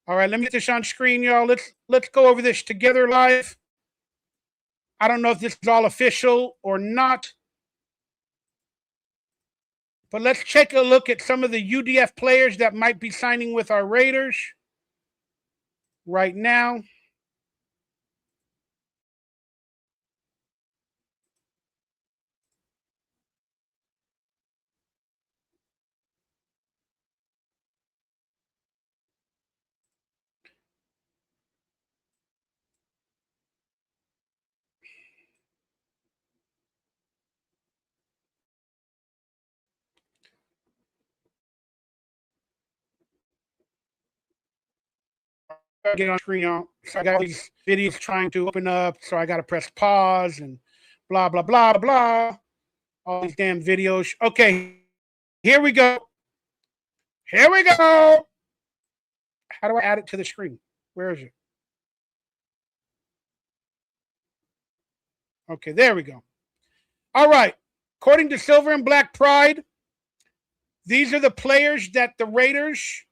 All right, let me get this on screen, y'all. Let's go over this together live. I don't know if this is all official or not, but let's take a look at some of the UDF players that might be signing with our Raiders right now. Get on screen, y'all. So I got these videos trying to open up, so I got to press pause and blah, blah, blah, blah. All these damn videos. Okay, here we go. Here we go. How do I add it to the screen? Where is it? Okay, there we go. All right. According to Silver and Black Pride, these are the players that the Raiders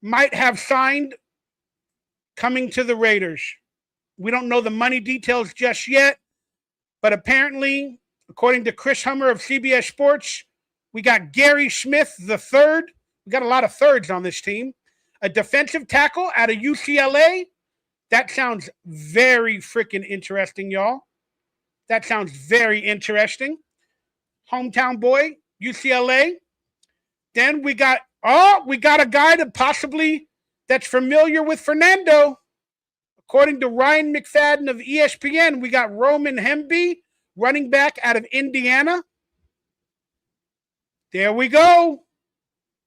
might have signed coming to the Raiders. We don't know the money details just yet, but apparently, according to Chris Hummer of CBS Sports, we got Gary Smith III. We got a lot of thirds on this team. A defensive tackle out of UCLA. That sounds very freaking interesting, y'all. That sounds very interesting. Hometown boy, UCLA. Then we got a guy that possibly that's familiar with Fernando. According to Ryan McFadden of ESPN, we got Roman Hemby, running back out of Indiana. There we go.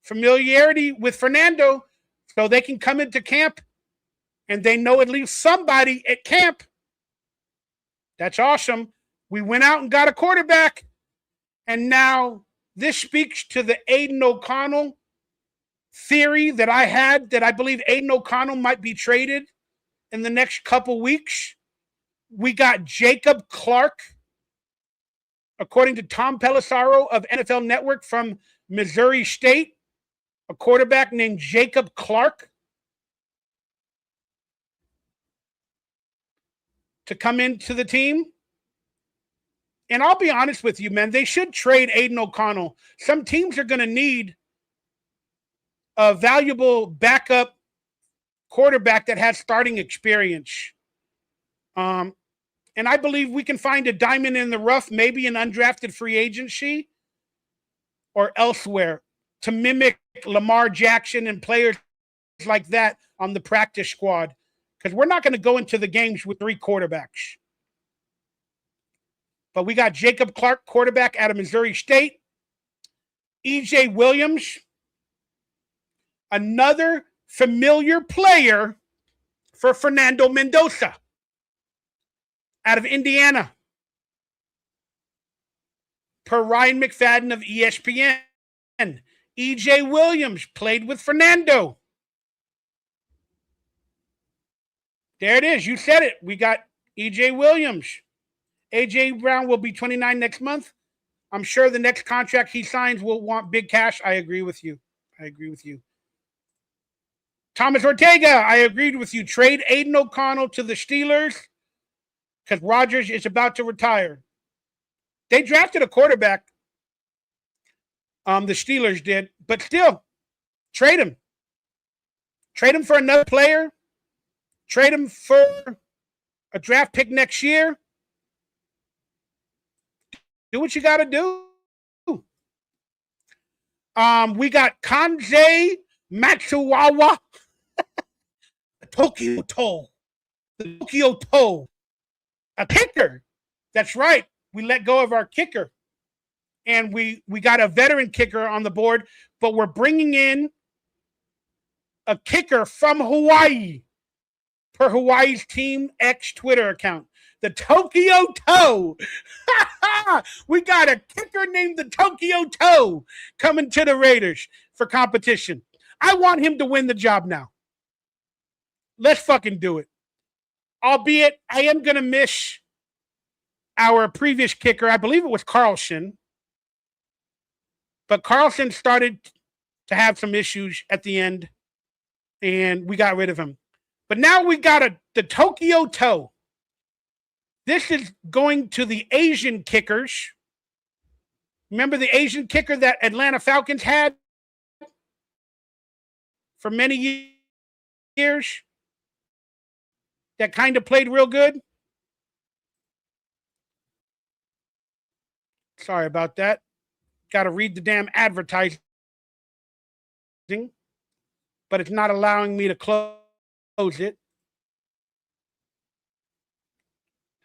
Familiarity with Fernando, so they can come into camp and they know at least somebody at camp. That's awesome. We went out and got a quarterback, and now this speaks to the Aiden O'Connell theory that I had, that I believe Aiden O'Connell might be traded in the next couple weeks. We got Jacob Clark, according to Tom Pelissaro of NFL Network, from Missouri State, a quarterback named Jacob Clark. to come into the team. And I'll be honest with you, man, they should trade Aiden O'Connell. Some teams are going to need a valuable backup quarterback that has starting experience. And I believe we can find a diamond in the rough, maybe an undrafted free agency or elsewhere, to mimic Lamar Jackson and players like that on the practice squad. Because we're not going to go into the games with 3 quarterbacks. But we got Jacob Clark, quarterback out of Missouri State. E.J. Williams, another familiar player for Fernando Mendoza out of Indiana. Per Ryan McFadden of ESPN, E.J. Williams played with Fernando. There it is. You said it. We got E.J. Williams. A.J. Brown will be 29 next month. I'm sure the next contract he signs will want big cash. I agree with you. Thomas Ortega, I agreed with you. Trade Aiden O'Connell to the Steelers because Rodgers is about to retire. They drafted a quarterback. The Steelers did. But still, trade him. Trade him for another player. Trade him for a draft pick next year. Do what you got to do. We got Kanze Matsuwawa. Tokyo Toe. The Tokyo Toe. A kicker. That's right. We let go of our kicker. And we got a veteran kicker on the board, but we're bringing in a kicker from Hawaii per Hawaii's Team X Twitter account. The Tokyo Toe. We got a kicker named the Tokyo Toe coming to the Raiders for competition. I want him to win the job now. Let's fucking do it. Albeit, I am going to miss our previous kicker. I believe it was Carlson. But Carlson started to have some issues at the end, and we got rid of him. But now we got the Tokyo Toe. This is going to the Asian kickers. Remember the Asian kicker that Atlanta Falcons had for many years? That kind of played real good? Sorry about that. Got to read the damn advertising. But it's not allowing me to close it.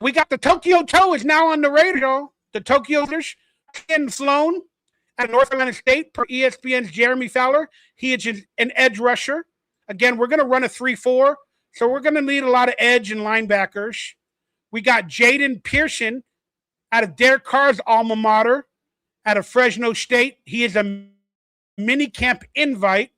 We got the Tokyo Toe is now on the radar. The Tokyo Raiders getting flown at North Carolina State per ESPN's Jeremy Fowler. He is an edge rusher. Again, we're going to run a 3-4, so we're going to need a lot of edge and linebackers. We got Jaden Pearson out of Derek Carr's alma mater out of Fresno State. He is a mini camp invite.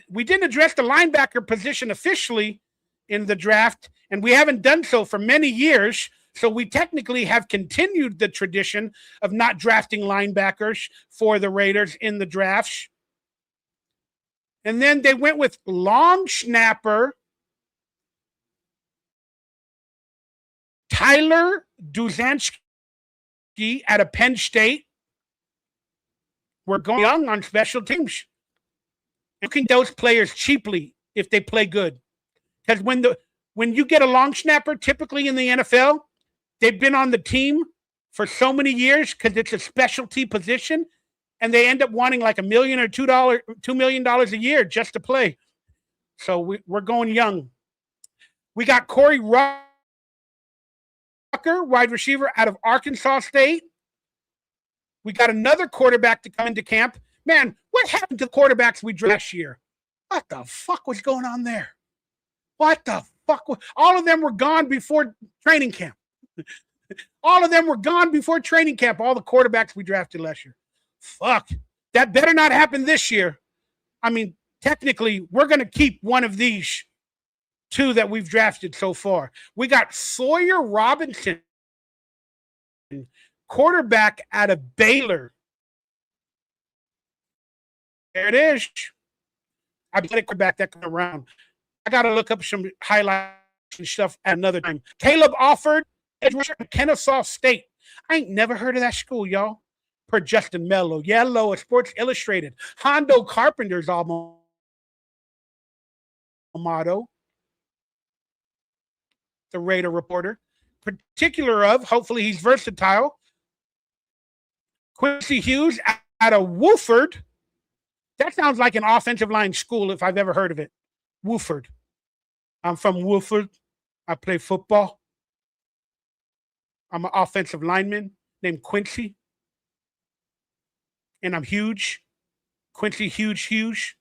We didn't address the linebacker position officially in the draft, and we haven't done so for many years. So we technically have continued the tradition of not drafting linebackers for the Raiders in the drafts. And then they went with long snapper Tyler Duzansky out of Penn State. We're going young on special teams. You can get those players cheaply if they play good. Because when you get a long snapper, typically in the NFL, they've been on the team for so many years because it's a specialty position, and they end up wanting like $1 million or $2 million a year just to play. So we're going young. We got Corey Rucker, wide receiver out of Arkansas State. We got another quarterback to come into camp. Man, what happened to the quarterbacks we drafted last year? What the fuck was going on there? What the fuck? All of them were gone before training camp. All of them were gone before training camp, all the quarterbacks we drafted last year. Fuck. That better not happen this year. I mean, technically, we're going to keep one of these two that we've drafted so far. We got Sawyer Robinson, quarterback out of Baylor. There it is. I played a quarterback that come around. I got to look up some highlights stuff at another time. Caleb offered edge rusher at Kennesaw State. I ain't never heard of that school, y'all. Per Justin Mello. Yellow at Sports Illustrated. Hondo Carpenter's alma mater. The Raider reporter. Particular of, hopefully he's versatile, Quincy Hughes out of Wooford. That sounds like an offensive line school if I've ever heard of it. Wooford. I'm from Wooford. I play football. I'm an offensive lineman named Quincy. And I'm huge. Quincy huge.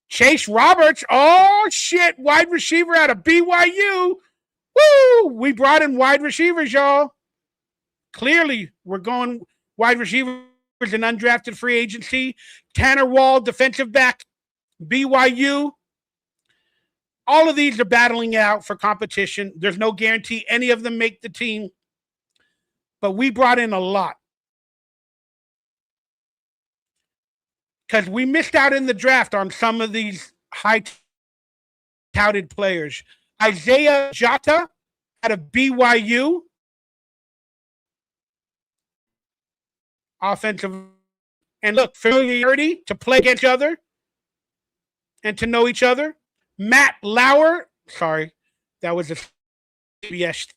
Chase Roberts. Oh, shit. Wide receiver out of BYU. Woo! We brought in wide receivers, y'all. Clearly, we're going wide receivers in undrafted free agency. Tanner Wall, defensive back, BYU. All of these are battling out for competition. There's no guarantee any of them make the team. But we brought in a lot. Because we missed out in the draft on some of these high-touted players. Isaiah Jota out of BYU. Offensive. And look, familiarity to play against each other and to know each other. Matt Lauer. Sorry, that was a CBS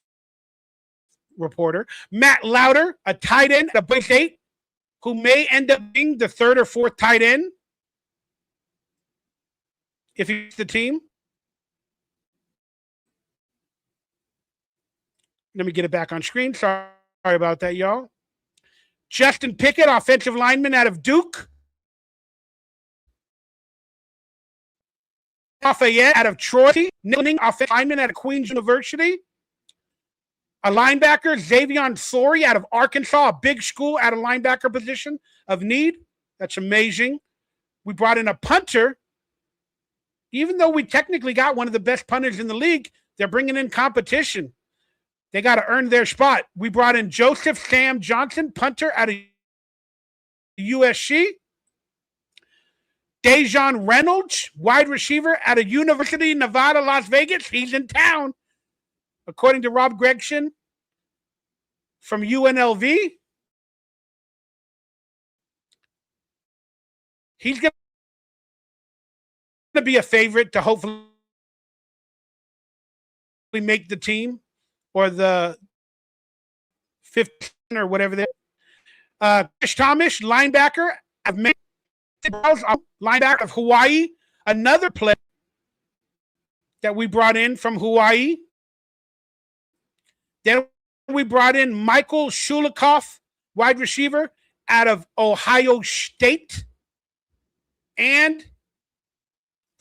reporter. Matt Lauder, a tight end at Boise State, who may end up being the third or fourth tight end if he's the team. Let me get it back on screen. Sorry about that, y'all. Justin Pickett, offensive lineman out of Duke. Lafayette out of Troy. Nickling, offensive lineman out of Queens University. A linebacker, Xavion Sorey out of Arkansas, a big school at a linebacker position of need. That's amazing. We brought in a punter. Even though we technically got one of the best punters in the league, they're bringing in competition. They got to earn their spot. We brought in Joseph Sam Johnson, punter out of USC. Dejon Reynolds, wide receiver out of University of Nevada, Las Vegas. He's in town. According to Rob Gregson from UNLV, he's going to be a favorite to hopefully make the team or the 15 or whatever they Chris Thomas, linebacker of linebacker of Hawaii, another player that we brought in from Hawaii. Then we brought in Michael Shulikoff, wide receiver out of Ohio State. And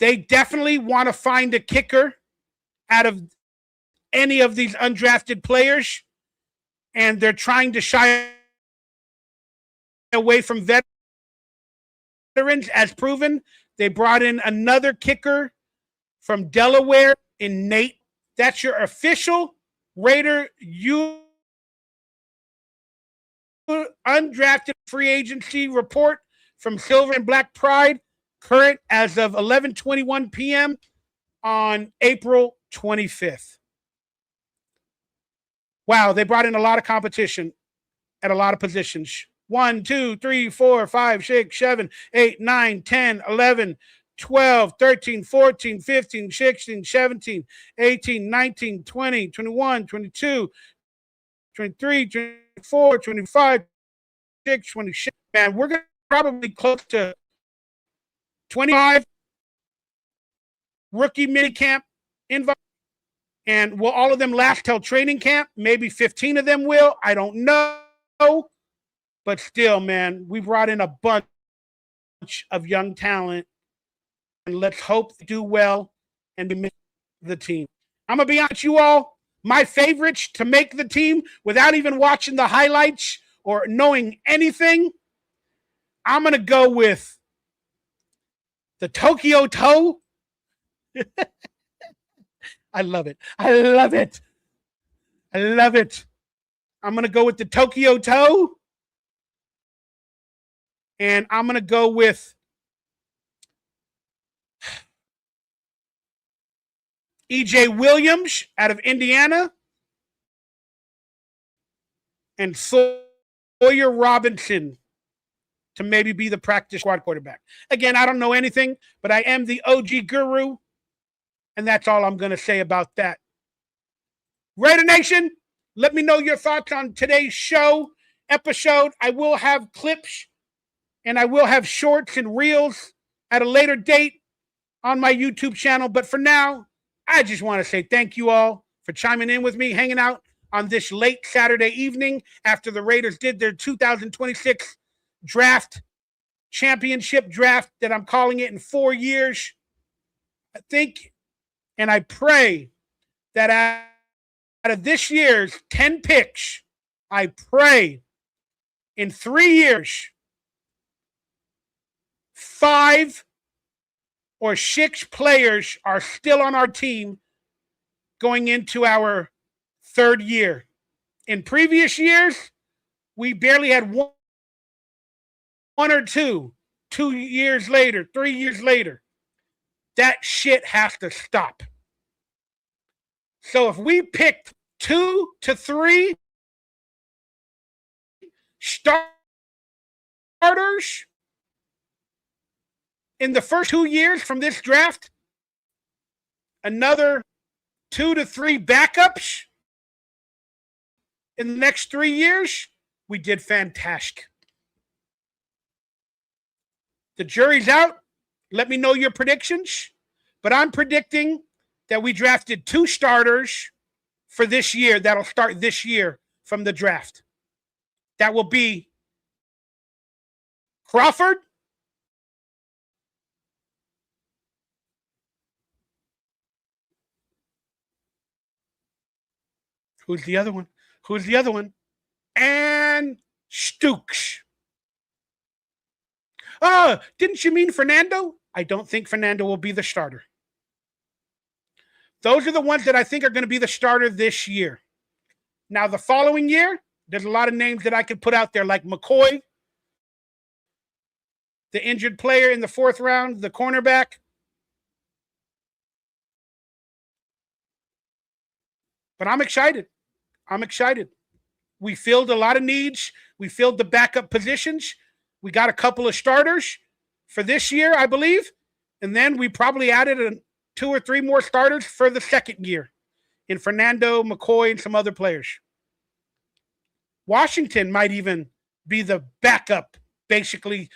they definitely want to find a kicker out of any of these undrafted players. And they're trying to shy away from veterans, as proven. They brought in another kicker from Delaware in Nate. That's your official Raider undrafted free agency report from Silver and Black Pride, current as of 11:21 p.m. on April 25th. Wow, they brought in a lot of competition at a lot of positions. 1, 2, 3, 4, 5, 6, 7, 8, 9, 10, 11, 12, 13, 14, 15, 16, 17, 18, 19, 20, 21, 22, 23, 24, 25, 26, 27. Man, we're going to probably close to 25 rookie minicamp invites. And will all of them last till training camp? Maybe 15 of them will. I don't know. But still, man, we brought in a bunch of young talent. And let's hope they do well and make the team. I'm going to be honest with you all. My favorites to make the team without even watching the highlights or knowing anything, I'm going to go with the Tokyo Toe. I love it. I love it. I love it. I'm going to go with the Tokyo Toe. And I'm going to go with E.J. Williams out of Indiana, and Sawyer Robinson to maybe be the practice squad quarterback. Again, I don't know anything, but I am the OG guru, and that's all I'm going to say about that. Raider Nation, let me know your thoughts on today's episode. I will have clips and I will have shorts and reels at a later date on my YouTube channel. But for now, I just want to say thank you all for chiming in with me, hanging out on this late Saturday evening after the Raiders did their 2026 championship draft that I'm calling it in 4 years. I think and I pray that out of this year's 10 picks, I pray in 3 years, 5 or 6 players are still on our team going into our 3rd year. In previous years, we barely had one or two. 2 years later, 3 years later. That shit has to stop. So if we picked 2 to 3 starters in the first 2 years from this draft, another 2 to 3 backups in the next 3 years, we did fantastic. The jury's out. Let me know your predictions. But I'm predicting that we drafted 2 starters for this year that'll start this year from the draft. That will be Crawford, who's the other one? And Stukes. Oh, didn't you mean Fernando? I don't think Fernando will be the starter. Those are the ones that I think are going to be the starter this year. Now, the following year, there's a lot of names that I could put out there, like McCoy, the injured player in the 4th round, the cornerback. But I'm excited. We filled a lot of needs. We filled the backup positions. We got a couple of starters for this year, I believe. And then we probably added 2 or 3 more starters for the 2nd year in Fernando, McCoy, and some other players. Washington might even be the backup, basically,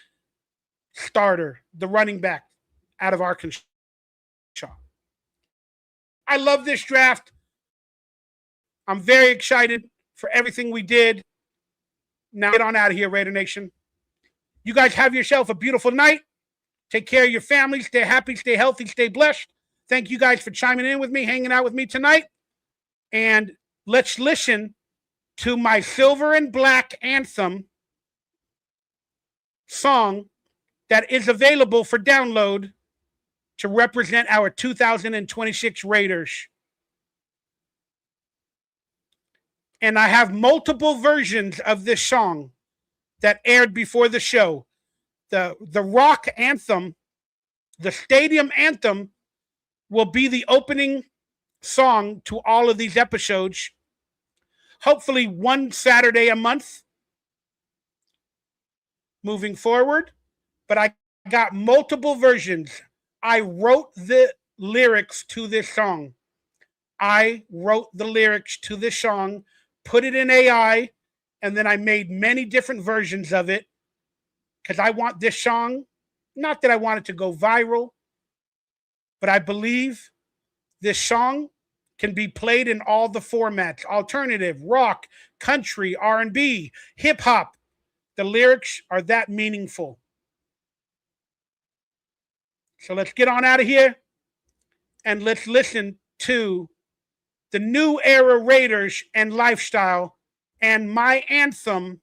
starter, the running back out of Arkansas. I love this draft. I'm very excited for everything we did. Now get on out of here, Raider Nation. You guys have yourself a beautiful night. Take care of your family. Stay happy, stay healthy, stay blessed. Thank you guys for chiming in with me, hanging out with me tonight. And let's listen to my Silver and Black anthem song that is available for download to represent our 2026 Raiders. And I have multiple versions of this song that aired before the show. The rock anthem, the stadium anthem, will be the opening song to all of these episodes. Hopefully 1 Saturday a month moving forward. But I got multiple versions. I wrote the lyrics to this song. Put it in AI, and then I made many different versions of it because I want this song, not that I want it to go viral, but I believe this song can be played in all the formats: alternative, rock, country, R&B, hip-hop. The lyrics are that meaningful. So let's get on out of here and let's listen to the New Era Raiders and Lifestyle and my anthem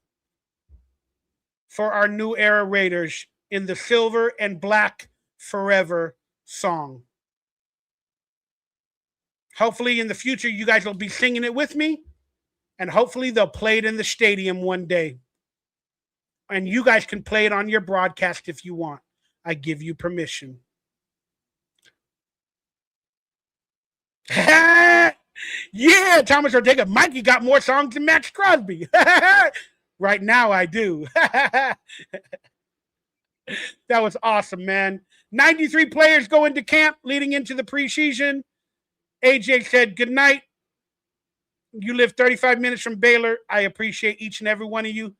for our New Era Raiders in the Silver and Black Forever song. Hopefully in the future you guys will be singing it with me, and hopefully they'll play it in the stadium one day. And you guys can play it on your broadcast if you want. I give you permission. Yeah, Thomas Ortega. Mikey got more songs than Maxx Crosby. Right now, I do. That was awesome, man. 93 players go into camp leading into the preseason. AJ said, good night. You live 35 minutes from Baylor. I appreciate each and every one of you.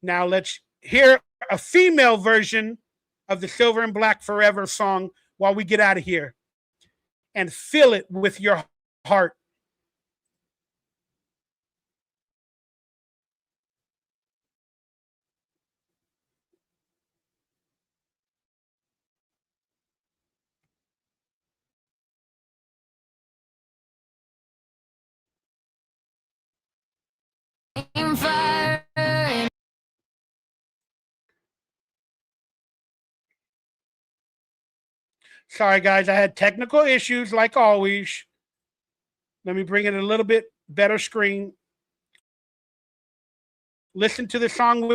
Now let's hear a female version of the Silver and Black Forever song while we get out of here. And fill it with your heart. Sorry, guys, I had technical issues like always. Let me bring it a little bit better screen. Listen to the song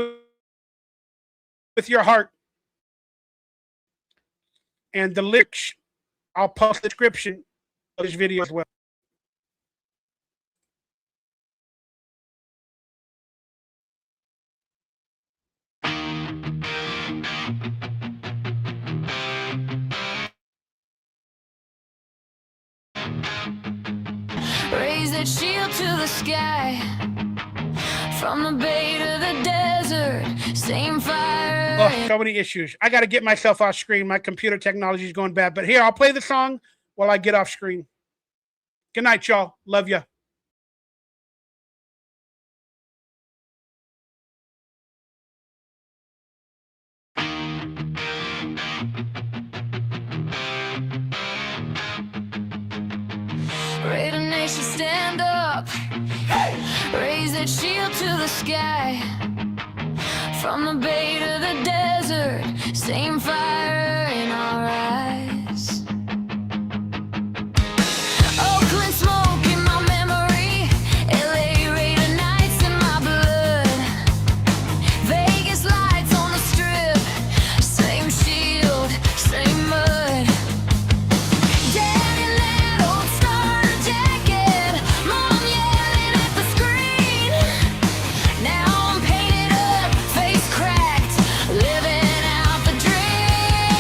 with your heart. And the lyrics, I'll post the description of this video as well. Raise that shield to the sky, from the bay to the desert, same fire. Oh, so many issues. I got to get myself off screen. My computer technology is going bad. But here, I'll play the song while I get off screen. Good night, y'all. Love ya. Raider Nation, stand up. Hey! Raise that shield to the sky, from the bay to the desert, same fire in our eyes. Oakland smoke in my memory, LA Raider nights in my blood, Vegas lights on the strip, same shield, same mud. Dad in that old starter jacket, Mom yelling at the screen. Now I'm painted up, face cracked, living out the dream.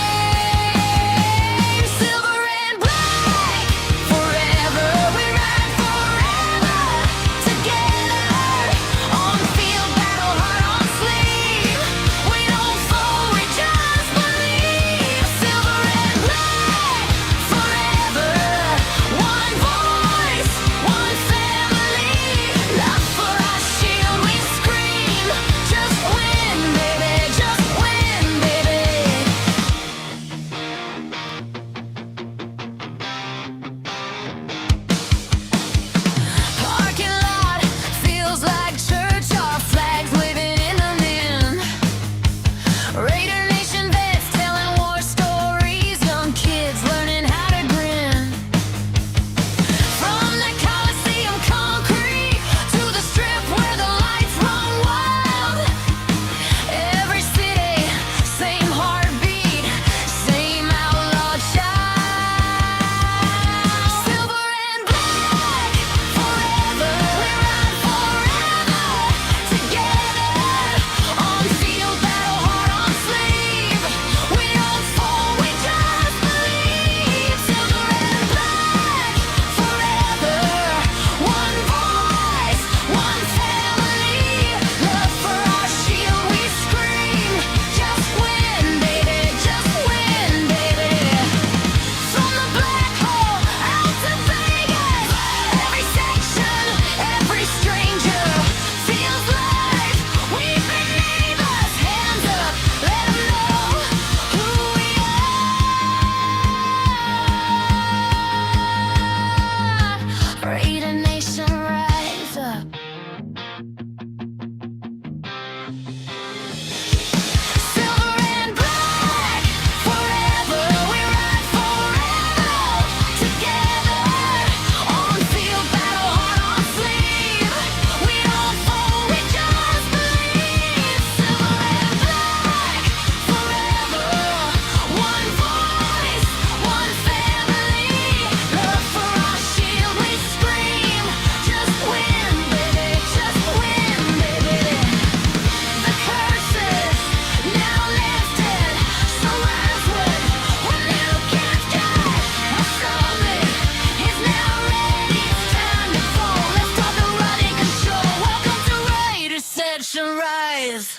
attention rise.